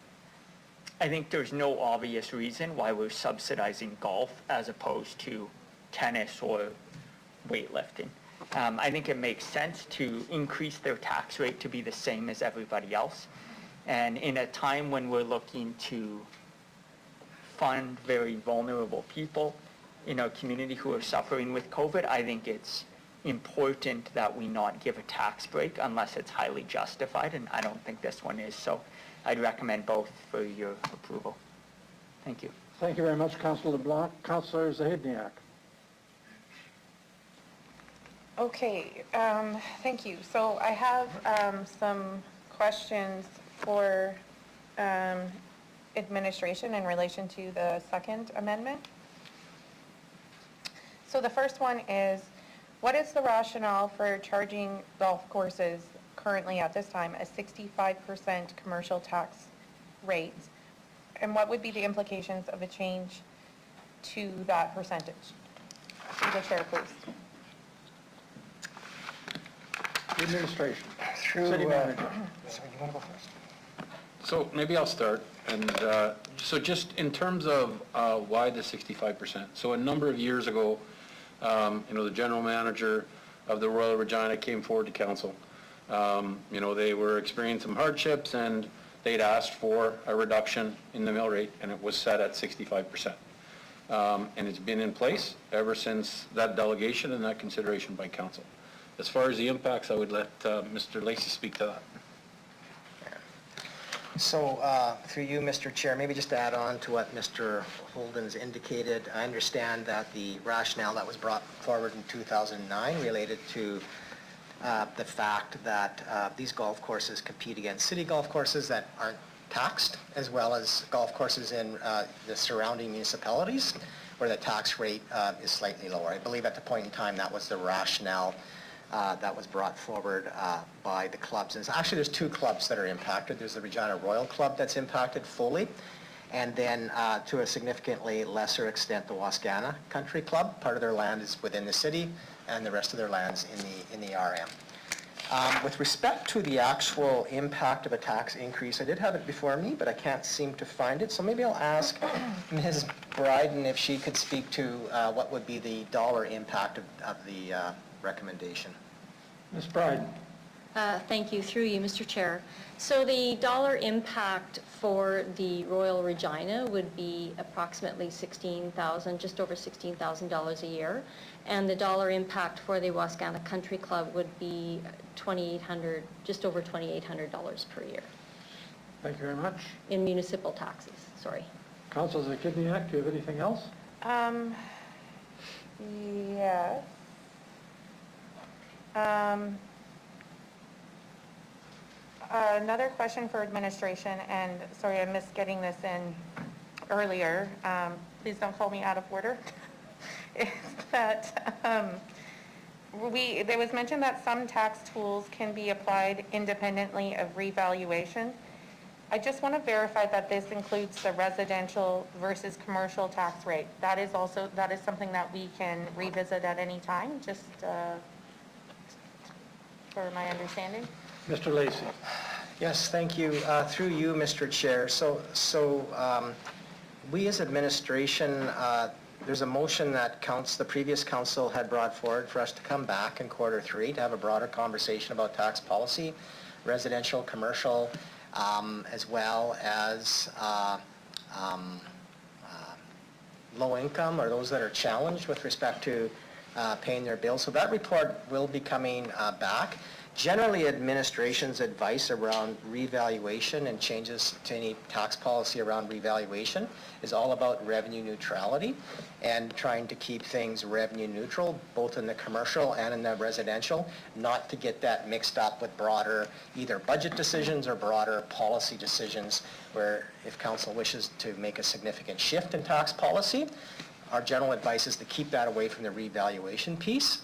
I think there's no obvious reason why we're subsidizing golf as opposed to tennis or weightlifting. I think it makes sense to increase their tax rate to be the same as everybody else. And in a time when we're looking to fund very vulnerable people in our community who are suffering with COVID, I think it's important that we not give a tax break unless it's highly justified, and I don't think this one is. So I'd recommend both for your approval. Thank you. Thank you very much, Councillor LeBlanc. Councillor Zahidniak. Okay, thank you. So I have some questions for administration in relation to the second amendment. So the first one is, what is the rationale for charging golf courses currently at this time a 65% commercial tax rate? And what would be the implications of a change to that percentage? Through the chair, please. Administration. Through, City manager. Sorry, you want to go first? So maybe I'll start. And so just in terms of why the 65%. So a number of years ago, the general manager of the Royal Regina came forward to council. They were experiencing some hardships and they'd asked for a reduction in the mill rate, and it was set at 65%. And it's been in place ever since that delegation and that consideration by council. As far as the impacts, I would let Mr. Lacey speak to that. So, through you, Mr. Chair, maybe just to add on to what Mr. Holden's indicated, I understand that the rationale that was brought forward in 2009 related to the fact that these golf courses compete against city golf courses that aren't taxed, as well as golf courses in the surrounding municipalities where the tax rate is slightly lower. I believe at the point in time that was the rationale that was brought forward by the clubs. And actually there's two clubs that are impacted. There's the Regina Royal Club that's impacted fully, and then to a significantly lesser extent the Wascana Country Club. Part of their land is within the city and the rest of their land's in the RM. With respect to the actual impact of a tax increase, I did have it before me, but I can't seem to find it. So maybe I'll ask Ms. Bryden if she could speak to what would be the dollar impact of the recommendation. Ms. Bryden. Thank you. Through you, Mr. Chair. So the dollar impact for the Royal Regina would be approximately $16,000, just over $16,000 a year. And the dollar impact for the Wascana Country Club would be $2,800, just over $2,800 per year. Thank you very much. In municipal taxes, sorry. Councilor Kidniak, do you have anything else? Yes. Another question for administration, and sorry I missed getting this in earlier, please don't call me out of order, is that there was mentioned that some tax tools can be applied independently of revaluation. I just want to verify that this includes the residential versus commercial tax rate. That is something that we can revisit at any time, just for my understanding. Mr. Lacey. Yes, thank you. Through you, Mr. Chair. So we as administration, there's a motion that the previous council had brought forward for us to come back in Q3 to have a broader conversation about tax policy, residential, commercial, as well as low income or those that are challenged with respect to paying their bills. So that report will be coming back. Generally, administration's advice around revaluation and changes to any tax policy around revaluation is all about revenue neutrality and trying to keep things revenue neutral, both in the commercial and in the residential, not to get that mixed up with broader either budget decisions or broader policy decisions where if council wishes to make a significant shift in tax policy, our general advice is to keep that away from the revaluation piece.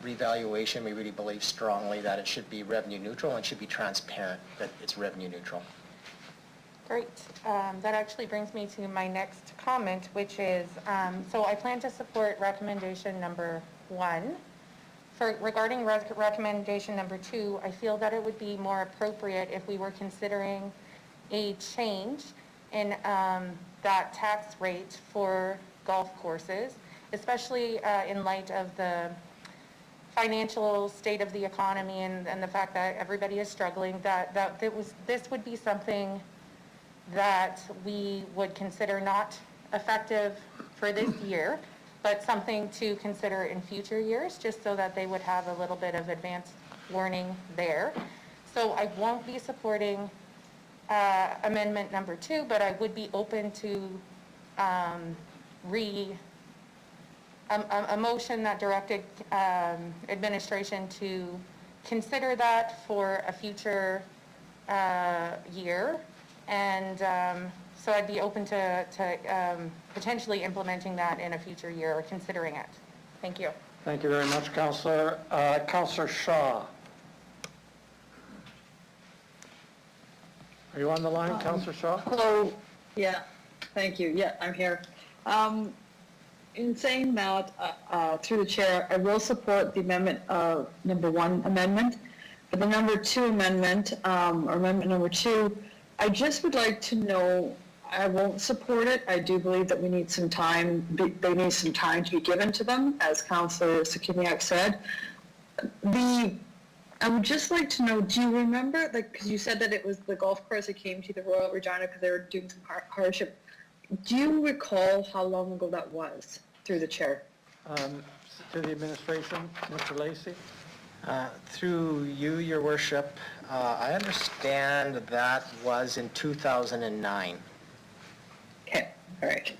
Revaluation, we really believe strongly that it should be revenue neutral and should be transparent that it's revenue neutral. Great. That actually brings me to my next comment, which is, so I plan to support recommendation number 1. Regarding recommendation number 2, I feel that it would be more appropriate if we were considering a change in that tax rate for golf courses, especially in light of the financial state of the economy and the fact that everybody is struggling, this would be something that we would consider not effective for this year, but something to consider in future years, just so that they would have a little bit of advanced warning there. So I won't be supporting amendment number 2, but I would be open to a motion that directed administration to consider that for a future year, and so I'd be open to potentially implementing that in a future year or considering it. Thank you. Thank you very much, Councillor. Councillor Shaw. Are you on the line, Councillor Shaw? Hello. Yeah, thank you. Yeah, I'm here. In saying that, through the chair, I will support the amendment, number 1 amendment. For the number 2 amendment, or amendment number 2, I just would like to know, I won't support it. I do believe that we need some time, they need some time to be given to them, as Councillor Sakimiak said. I would just like to know, do you remember, like, because you said that it was the golf course that came to the Royal Regina because they were doing some hardship. Do you recall how long ago that was, through the chair? To the administration, Mr. Lacey. Through you, Your Worship, I understand that was in 2009. Okay, all right.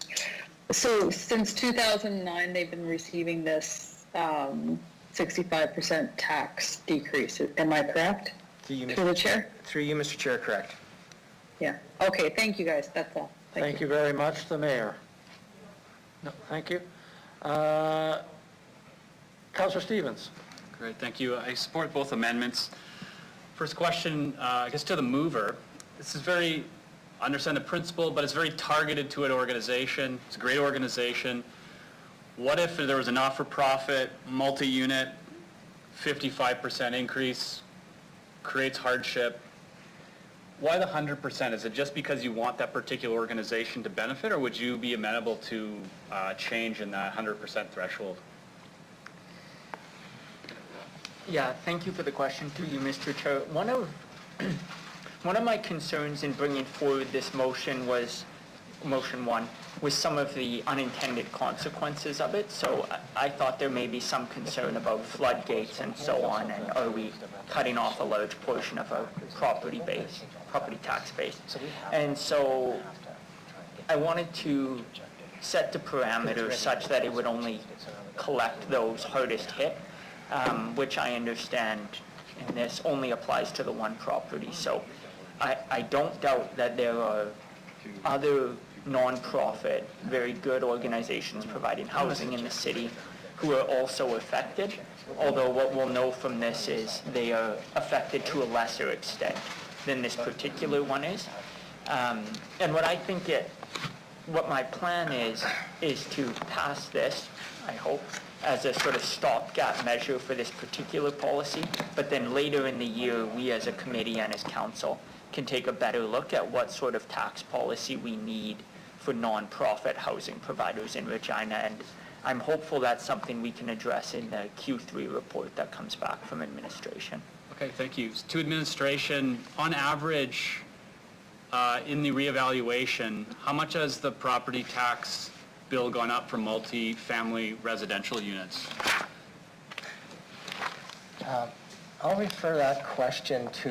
So since 2009, they've been receiving this 65% tax decrease. Am I correct? Through the chair? Through you, Mr. Chair, correct. Yeah. Okay, thank you, guys. That's all. Thank you very much. The mayor. No, thank you. Councillor Stevens. Great, thank you. I support both amendments. First question, I guess to the mover. This is very, I understand the principle, but it's very targeted to an organization. It's a great organization. What if there was a not-for-profit, multi-unit, 55% increase, creates hardship? Why the 100%? Is it just because you want that particular organization to benefit, or would you be amenable to change in that 100% threshold? Yeah, thank you for the question through you, Mr. Chair. One of my concerns in bringing forward this motion was, motion 1, was some of the unintended consequences of it. So I thought there may be some concern about floodgates and so on, and are we cutting off a large portion of our property tax base. And so I wanted to set the parameters such that it would only collect those hardest hit, which I understand in this only applies to the one property. So I don't doubt that there are other non-profit, very good organizations providing housing in the city who are also affected, although what we'll know from this is they are affected to a lesser extent than this particular one is. And what my plan is to pass this, I hope, as a sort of stopgap measure for this particular policy, but then later in the year, we as a committee and as council can take a better look at what sort of tax policy we need for non-profit housing providers in Regina, and I'm hopeful that's something we can address in the Q3 report that comes back from administration. Okay, thank you. To administration, on average, in the reevaluation, how much has the property tax bill gone up for multi-family residential units? I'll refer that question to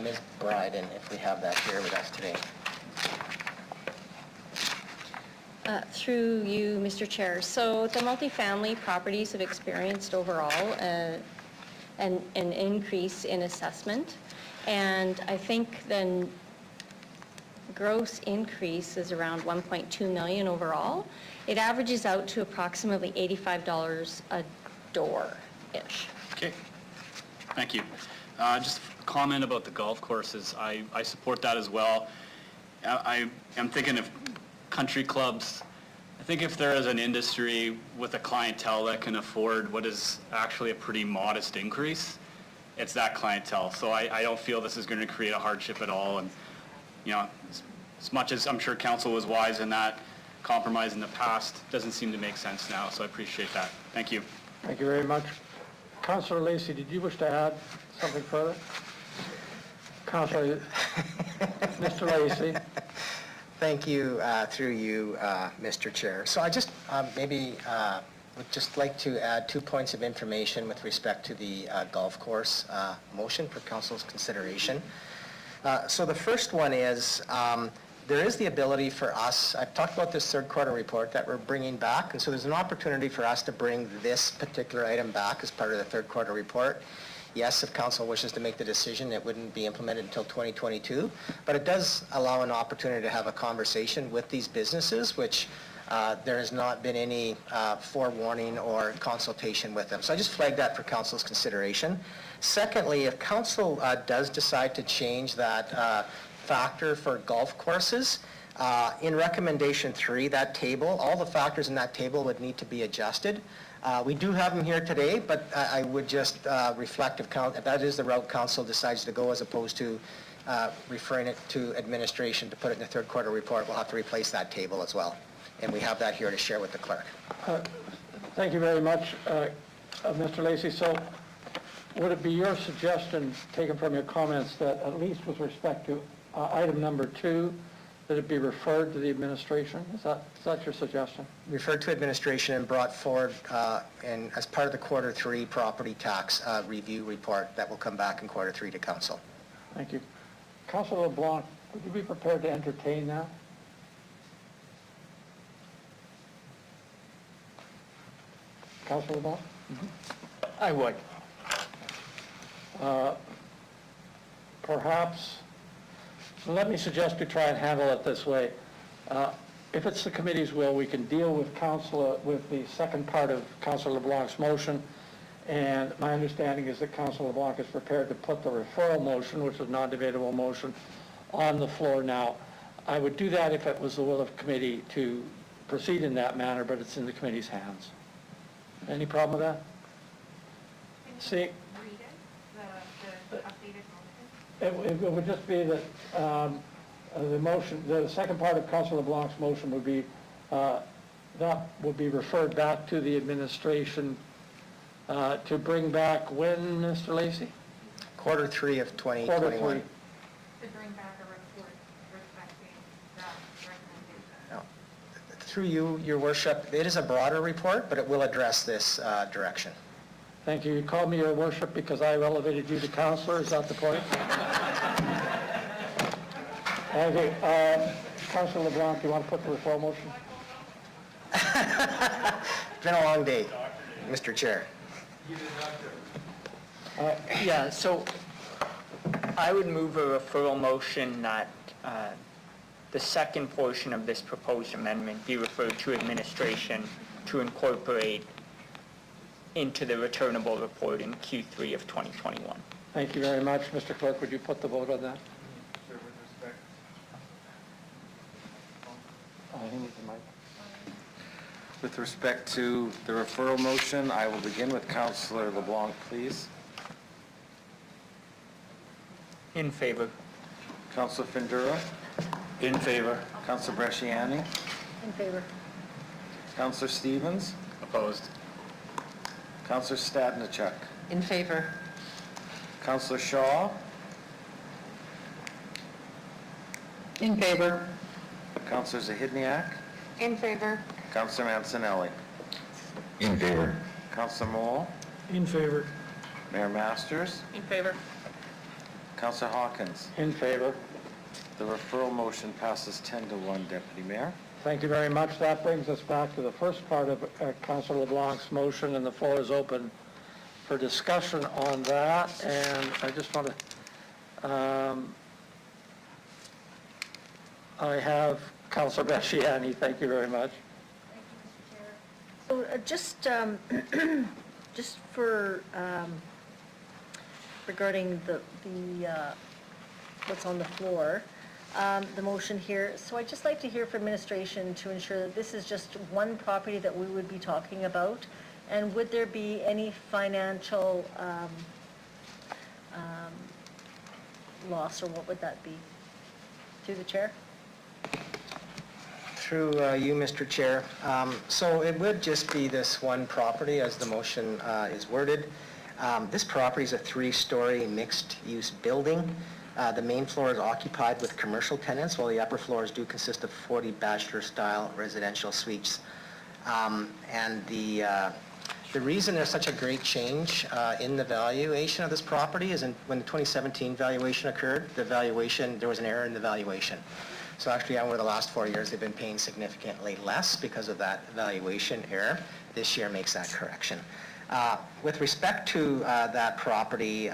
Ms. Bryden, if we have that here with us today. Through you, Mr. Chair. So the multifamily properties have experienced overall an increase in assessment, and I think the gross increase is around 1.2 million overall. It averages out to approximately $85 a door-ish. Okay, thank you. Just a comment about the golf courses. I support that as well. I am thinking of country clubs. I think if there is an industry with a clientele that can afford what is actually a pretty modest increase, it's that clientele. So I don't feel this is going to create a hardship at all. And you know, as much as I'm sure council was wise in that compromise in the past, doesn't seem to make sense now. So I appreciate that. Thank you. Thank you very much. Councillor Lacey, did you wish to add something further? Councillor, Mr. Lacey. Thank you, through you, Mr. Chair. So I just would just like to add 2 points of information with respect to the golf course motion for council's consideration. So the first one is there is the ability for us, I've talked about this third quarter report that we're bringing back, and so there's an opportunity for us to bring this particular item back as part of the third quarter report. Yes, if council wishes to make the decision, it wouldn't be implemented until 2022, but it does allow an opportunity to have a conversation with these businesses, which There has not been any forewarning or consultation with them. So I just flagged that for council's consideration. Secondly, if council does decide to change that factor for golf courses, in recommendation 3, that table, all the factors in that table would need to be adjusted. We do have them here today, but I would just reflect if that is the route council decides to go, as opposed to referring it to administration to put it in the third quarter report, we'll have to replace that table as well. And we have that here to share with the clerk. Thank you very much, Mr. Lacey. So would it be your suggestion, taken from your comments, that at least with respect to item number 2, that it be referred to the administration? Is that your suggestion? Referred to administration and brought forward and as part of the quarter 3 property tax review report that will come back in quarter 3 to council. Thank you. Councilor LeBlanc, would you be prepared to entertain that? Councilor LeBlanc? I would. Perhaps, let me suggest we try and handle it this way. If it's the committee's will, we can deal with the second part of Councilor LeBlanc's motion, and my understanding is that Councilor LeBlanc is prepared to put the referral motion, which is a non-debatable motion, on the floor now. I would do that if it was the will of committee to proceed in that manner, but it's in the committee's hands. Any problem with that? See, it would just be that the motion, the second part of Councilor LeBlanc's motion would be, that would be referred back to the administration to bring back when, Mr. Lacey? Quarter 3 of 2021. Quarter 3. To bring back a report respecting that recommendation. No. Through you, Your Worship, it is a broader report, but it will address this direction. Thank you. You called me Your Worship because I elevated you to councillor. Is that the point? Okay. Councilor LeBlanc, do you want to put the referral motion? It's been a long day, Mr. Chair. Yeah, so I would move a referral motion that the second portion of this proposed amendment be referred to administration to incorporate into the returnable report in Q3 of 2021. Thank you very much. Mr. Clerk, would you put the vote on that? With respect to the referral motion, I will begin with Councilor LeBlanc, please. In favor. Councilor Findura? In favor. Councilor Bresciani? In favor. Councilor Stevens? Opposed. Councilor Stadnichuk? In favor. Councilor Shaw? In favor. Councilor Zahidniak? In favor. Councilor Mancinelli? In favor. Councilor Moll? In favor. Mayor Masters? In favor. Councilor Hawkins? In favor. The referral motion passes 10-1, Deputy Mayor. Thank you very much. That brings us back to the first part of Councilor LeBlanc's motion, and the floor is open for discussion on that. And I just want to, I have Councilor Bresciani. Thank you very much. So just for regarding the what's on the floor, the motion here. So I'd just like to hear from administration to ensure that this is just one property that we would be talking about, and would there be any financial loss, or what would that be? Through the chair. Through you, Mr. Chair. So it would just be this one property as the motion is worded. This property is a 3-story mixed-use building. The main floor is occupied with commercial tenants, while the upper floors do consist of 40 bachelor-style residential suites. And the reason there's such a great change in the valuation of this property is when the 2017 valuation occurred, there was an error in the valuation. So actually, over the last 4 years, they've been paying significantly less because of that valuation error. This year makes that correction. With respect to that property,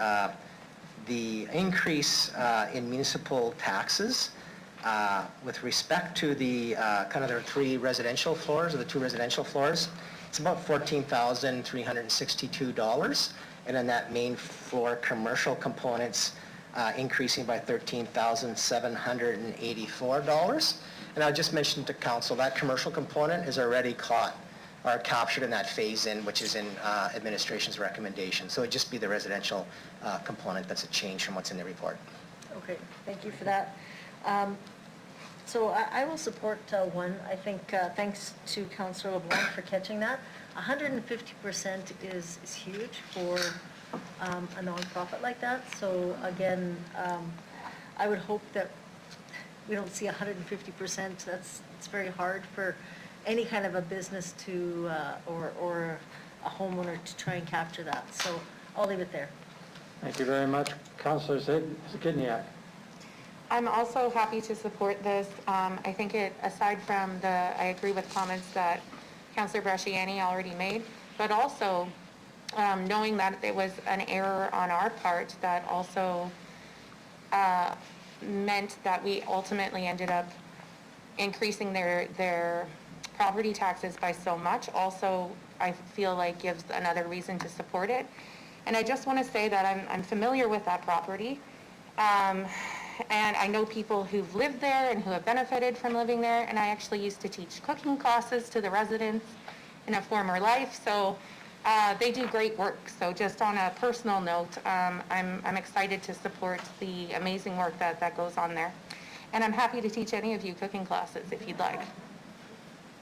the increase in municipal taxes With respect to the kind of their three residential floors, or the two residential floors, it's about $14,362. And then that main floor commercial components increasing by $13,784. And I just mentioned to council that commercial component is already captured in that phase-in, which is in administration's recommendation. So it'd just be the residential component that's a change from what's in the report. Okay, thank you for that. So I will support one. I think, thanks to Councillor LeBlanc for catching that. 150% is huge for a nonprofit like that. So again, I would hope that we don't see 150%. It's very hard for any kind of a business to, or a homeowner to try and capture that. So I'll leave it there. Thank you very much. Councillor Zagidniak. I'm also happy to support this. I think aside from I agree with comments that Councillor Bresciani already made, but also knowing that it was an error on our part that also meant that we ultimately ended up increasing their property taxes by so much, also I feel like gives another reason to support it. And I just want to say that I'm familiar with that property. And I know people who've lived there and who have benefited from living there, and I actually used to teach cooking classes to the residents in a former life, so they do great work. So just on a personal note, I'm excited to support the amazing work that goes on there. And I'm happy to teach any of you cooking classes if you'd like.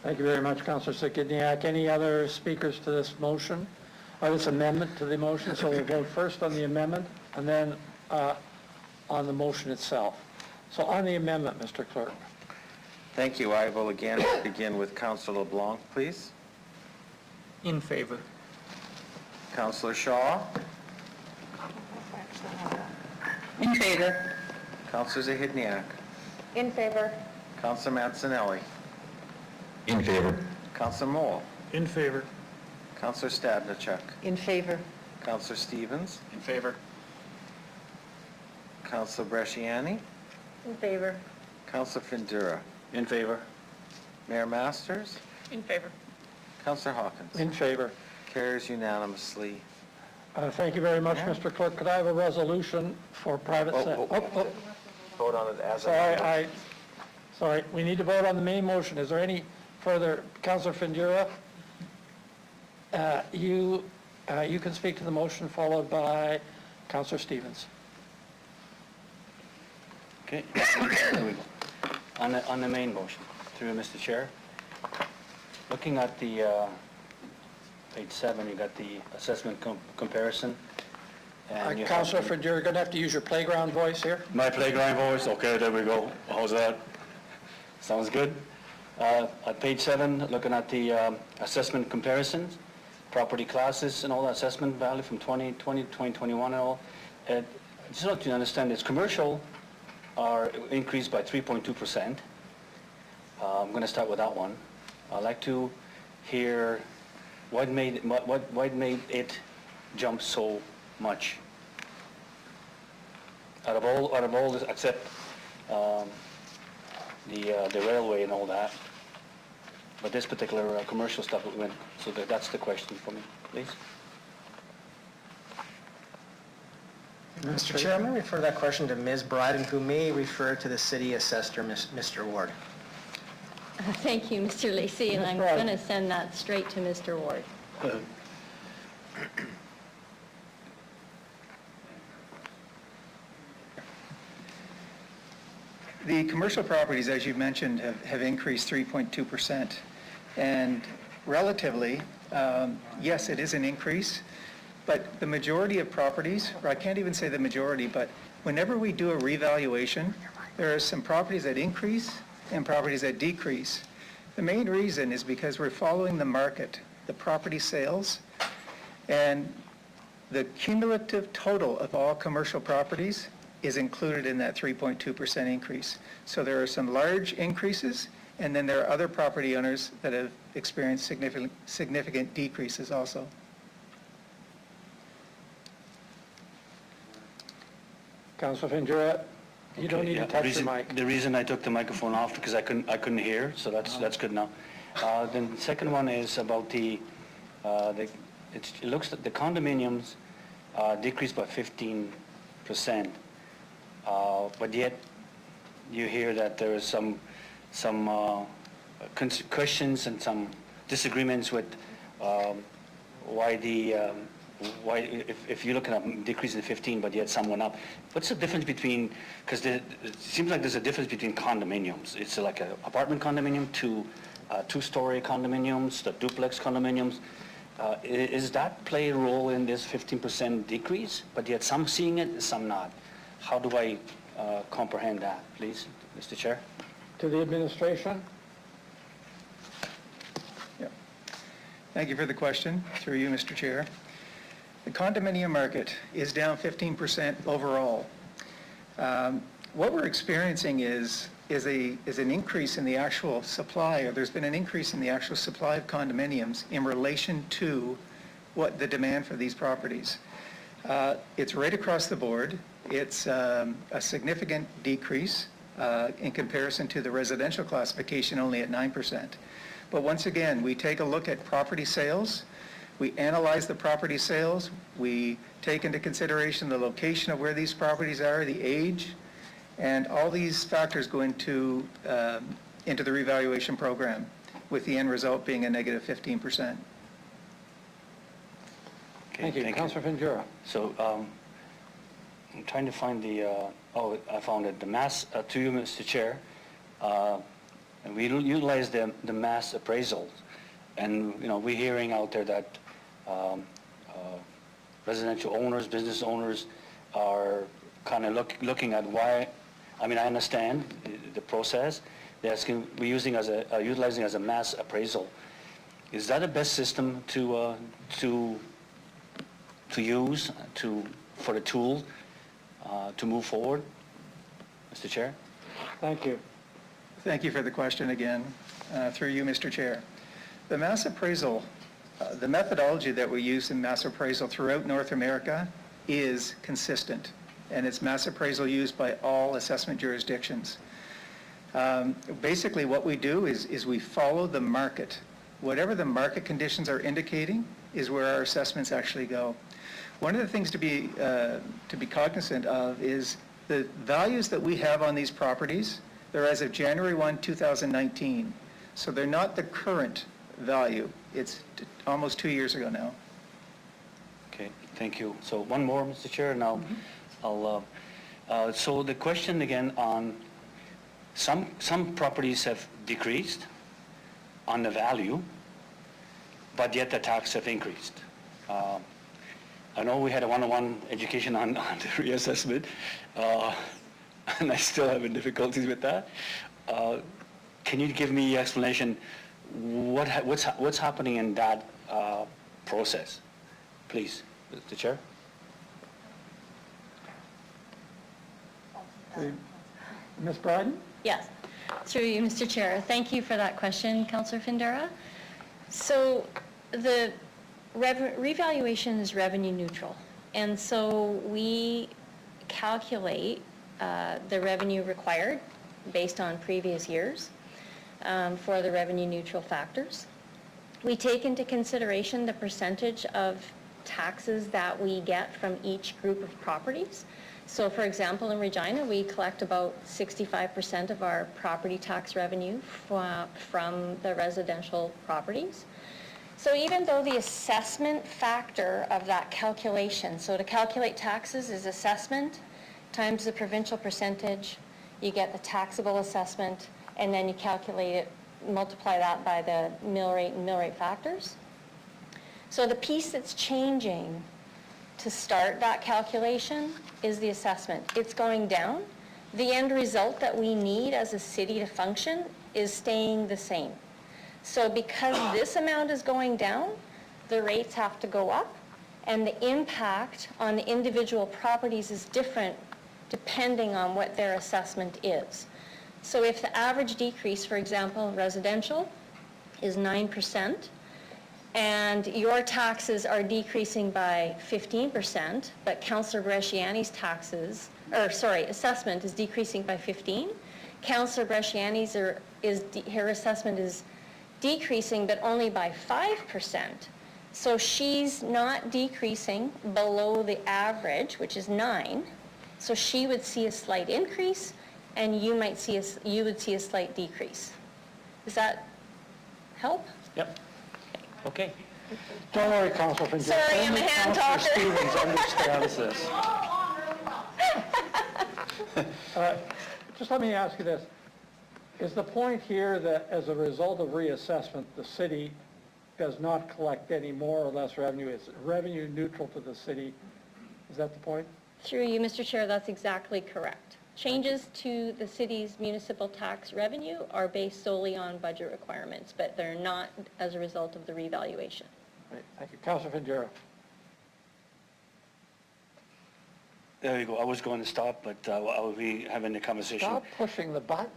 Thank you very much, Councillor Zagidniak. Any other speakers to this motion, or this amendment to the motion? So we'll vote first on the amendment, and then on the motion itself. So on the amendment, Mr. Clerk. Thank you. I will again begin with Councillor LeBlanc, please. In favor. Councillor Shaw. In favor. Councillor Zagidniak. In favor. Councillor Mancinelli. In favor. Councillor Moll. In favor. Councillor Stadnichuk. In favor. Councillor Stevens. In favor. Councillor Bresciani. In favor. Councillor Findura. In favor. Mayor Masters. In favor. Councillor Hawkins. In favor. Carries unanimously. Thank you very much, Mr. Clerk. Could I have a resolution for private sale? Vote on it as Sorry, we need to vote on the main motion. Is there any further? Councillor Findura, you can speak to the motion, followed by Councillor Stevens. Okay. On the main motion, through Mr. Chair, looking at the page 7, you got the assessment comparison. And you Councillor Findura, you're going to have to use your playground voice here. My playground voice, okay, there we go. How's that? Sounds good. At page 7, looking at the assessment comparisons, property classes and all that assessment value from 2020 to 2021 and all. Just so you understand, it's commercial are increased by 3.2%. I'm going to start with that one. I'd like to hear what made it jump so much. Out of all this, except the railway and all that, but this particular commercial stuff went. So that's the question for me, please. Mr. Chair, I'm going to refer that question to Ms. Bryden, who may refer to the city assessor, Mr. Ward. Thank you, Mr. Lacey, and I'm going to send that straight to Mr. Ward. The commercial properties, as you mentioned, have increased 3.2%. And relatively, yes, it is an increase, but the majority of properties, or I can't even say the majority, but whenever we do a revaluation, there are some properties that increase and properties that decrease. The main reason is because we're following the market, the property sales, and the cumulative total of all commercial properties is included in that 3.2% increase. So there are some large increases, and then there are other property owners that have experienced significant decreases also. Councillor Findura. You don't need to Yeah, touch your mic. The reason I took the microphone off, because I couldn't hear, so that's good now. Then the second one is about it looks like the condominiums decreased by 15%, but yet you hear that there is some questions and some disagreements with why if you look at a decrease in 15, but yet some went up. What's the difference between, because it seems like there's a difference between condominiums. It's like an apartment condominium to two-story condominiums, the duplex condominiums. Is that play a role in this 15% decrease, but yet some seeing it, some not? How do I comprehend that, please, Mr. Chair? To the administration? Thank you for the question, through you, Mr. Chair. The condominium market is down 15% overall. What we're experiencing is an increase in the actual supply, or there's been an increase in the actual supply of condominiums in relation to what the demand for these properties. It's right across the board. It's a significant decrease in comparison to the residential classification, only at 9%. But once again, we take a look at property sales. We analyze the property sales. We take into consideration the location of where these properties are, the age, and all these factors go into the revaluation program, with the end result being a negative 15%. Okay, Thank you. Councilor Ventura. So I'm trying to find I found it. The mass, to you, Mr. Chair, and we utilize the mass appraisals. And, we're hearing out there that residential owners, business owners are kind of looking at why. I mean, I understand the process. We're utilizing as a mass appraisal. Is that the best system to use for the tool to move forward, Mr. Chair? Thank you. Thank you for the question again, through you, Mr. Chair. The mass appraisal, the methodology that we use in mass appraisal throughout North America is consistent, and it's mass appraisal used by all assessment jurisdictions. Basically, what we do is we follow the market. Whatever the market conditions are indicating is where our assessments actually go. One of the things to be cognizant of is the values that we have on these properties. They're as of January 1, 2019. So they're not the current value. It's almost 2 years ago now. Okay, thank you. So one more, Mr. Chair, and I'll so the question again on some properties have decreased on the value, but yet the tax have increased. I know we had a one-on-one education on the reassessment, and I still having difficulties with that. Can you give me explanation what's happening in that process, please, Mr. Chair? Ms. Bryden? Yes. Through you, Mr. Chair. Thank you for that question, Councillor Findera. So the revaluation is revenue neutral, and so we calculate the revenue required based on previous years for the revenue neutral factors. We take into consideration the percentage of taxes that we get from each group of properties. So for example, in Regina, we collect about 65% of our property tax revenue from the residential properties. So even though the assessment factor of that calculation, so to calculate taxes is assessment times the provincial percentage, you get the taxable assessment, and then you calculate it, multiply that by the mill rate and mill rate factors. So the piece that's changing to start that calculation is the assessment. It's going down. The end result that we need as a city to function is staying the same. So because this amount is going down, the rates have to go up, and the impact on the individual properties is different depending on what their assessment is. So if the average decrease, for example, residential is 9%, and your taxes are decreasing by 15%, but Councillor Bresciani's assessment is decreasing by 15%. Councillor Bresciani's her assessment is decreasing, but only by 5%. So she's not decreasing below the average, which is 9. So she would see a slight increase, and you would see a slight decrease. Does that help? Yep. Okay. Don't worry, Councilor Finch. Sorry, I'm a hand talker. Stevens understands this. Just let me ask you this. Is the point here that as a result of reassessment, the city does not collect any more or less revenue? It's revenue neutral to the city. Is that the point? Through you, Mr. Chair, that's exactly correct. Changes to the city's municipal tax revenue are based solely on budget requirements, but they're not as a result of the revaluation. Right. Thank you. Councilor Finjero. There you go. I was going to stop, but I will be having a conversation. Stop pushing the button.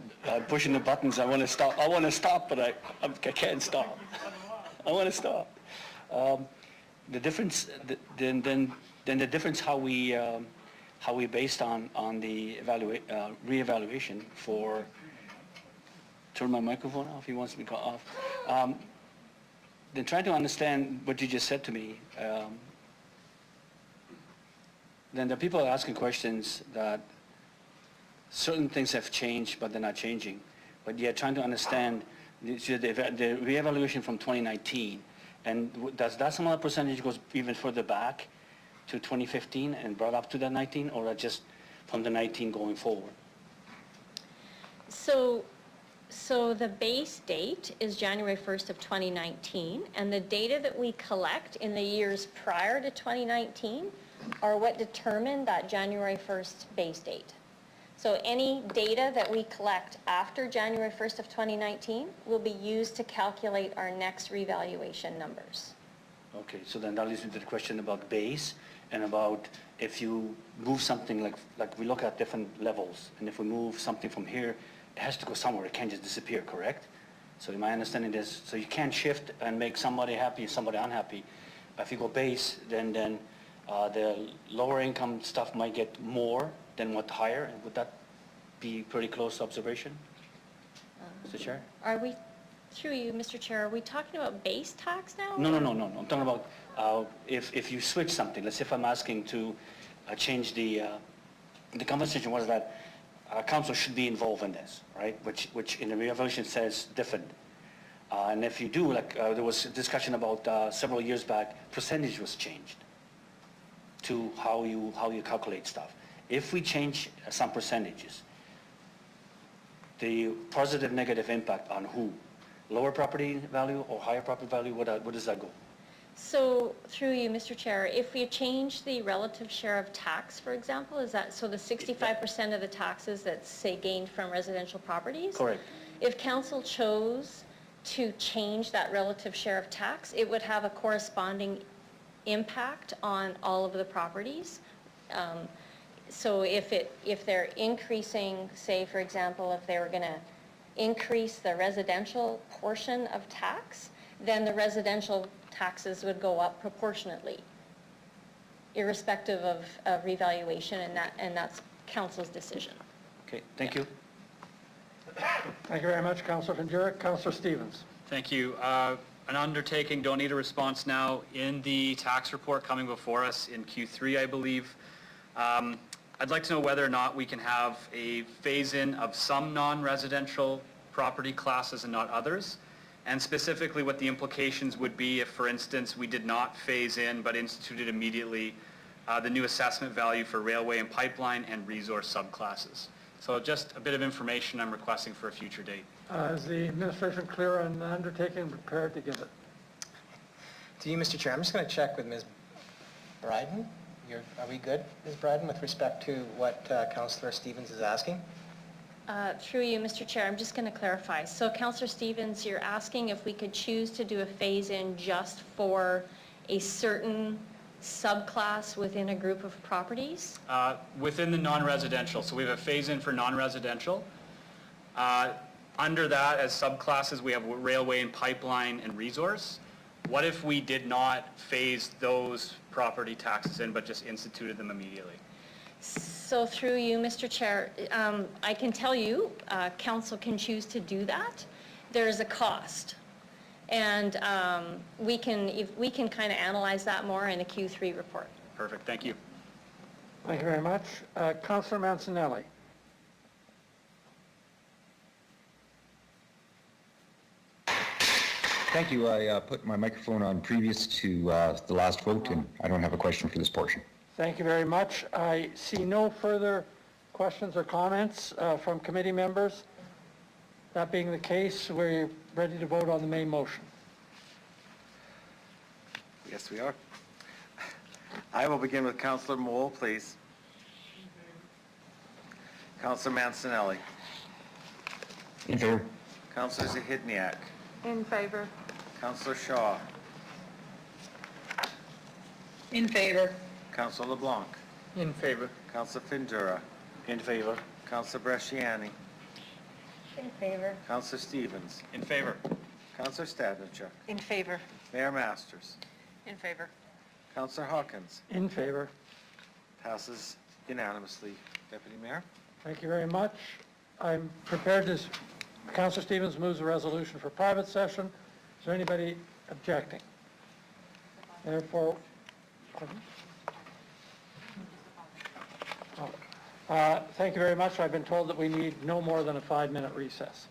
Pushing the buttons. I want to stop. I want to stop, but I can't stop. I want to stop. The difference, then the difference how we based on the reevaluation for. Turn my microphone off. He wants me to go off. Then trying to understand what you just said to me. Then the people are asking questions that certain things have changed, but they're not changing. But yet trying to understand the reevaluation from 2019, and does that some of the percentage goes even further back to 2015 and brought up to the 19, or just from the 19 going forward? So the base date is January 1st of 2019, and the data that we collect in the years prior to 2019 are what determine that January 1st base date. So any data that we collect after January 1st of 2019 will be used to calculate our next revaluation numbers. Okay, so then that leads me to the question about base and about if you move something like we look at different levels, and if we move something from here, it has to go somewhere. It can't just disappear, correct? So my understanding is, so you can't shift and make somebody happy and somebody unhappy. But if you go base, then the lower income stuff might get more than what higher, and would that be pretty close observation, Mr. Chair? Are we, through you, Mr. Chair, are we talking about base tax now? No. I'm talking about if you switch something. Let's say if I'm asking to change the conversation was that council should be involved in this, right? Which in the reevaluation says different. And if you do, there was a discussion about several years back, percentage was changed to how you calculate stuff. If we change some percentages, the positive, negative impact on who? Lower property value or higher property value? What does that go? So through you, Mr. Chair, if we change the relative share of tax, for example, is that so the 65% of the taxes that's say gained from residential properties? Correct. If council chose to change that relative share of tax, it would have a corresponding impact on all of the properties. So if they're increasing, say for example, if they were going to increase the residential portion of tax, then the residential taxes would go up proportionately, irrespective of revaluation, and that's council's decision. Okay, thank you. Thank you very much, Councilor Finjero. Councilor Stevens. Thank you. An undertaking, don't need a response now. In the tax report coming before us in Q3, I believe, I'd like to know whether or not we can have a phase-in of some non-residential property classes and not others, and specifically what the implications would be if, for instance, we did not phase in but instituted immediately the new assessment value for railway and pipeline and resource subclasses. So just a bit of information I'm requesting for a future date. Is the administration clear on the undertaking, prepared to give it? To you, Mr. Chair, I'm just going to check with Ms. Bryden. Are we good, Ms. Bryden, with respect to what Councillor Stevens is asking? Through you, Mr. Chair, I'm just going to clarify. So Councillor Stevens, you're asking if we could choose to do a phase-in just for a certain subclass within a group of properties? Within the non-residential. So we have a phase-in for non-residential. Under that, as subclasses, we have railway and pipeline and resource. What if we did not phase those property taxes in, but just instituted them immediately? So through you, Mr. Chair, I can tell you, council can choose to do that. There's a cost. And we can kind of analyze that more in a Q3 report. Perfect, thank you. Thank you very much. Councillor Mancinelli. Thank you. I put my microphone on previous to the last vote, and I don't have a question for this portion. Thank you very much. I see no further questions or comments from committee members. That being the case, we're ready to vote on the main motion. Yes, we are. I will begin with Councillor Moule, please. Councillor Mancinelli. In favor. Councillor Zahidniak. In favor. Councillor Shaw. In favor. Councillor LeBlanc. In favor. Councillor Findura. In favor. Councillor Bresciani. In favor. Councillor Stevens. In favor. Councillor Stadnichuk. In favor. Mayor Masters. In favor. Councillor Hawkins. In favor. Passes unanimously. Deputy Mayor? Thank you very much. I'm prepared to, Councillor Stevens moves a resolution for private session. Is there anybody objecting? Therefore, pardon? Thank you very much. I've been told that we need no more than a 5-minute recess.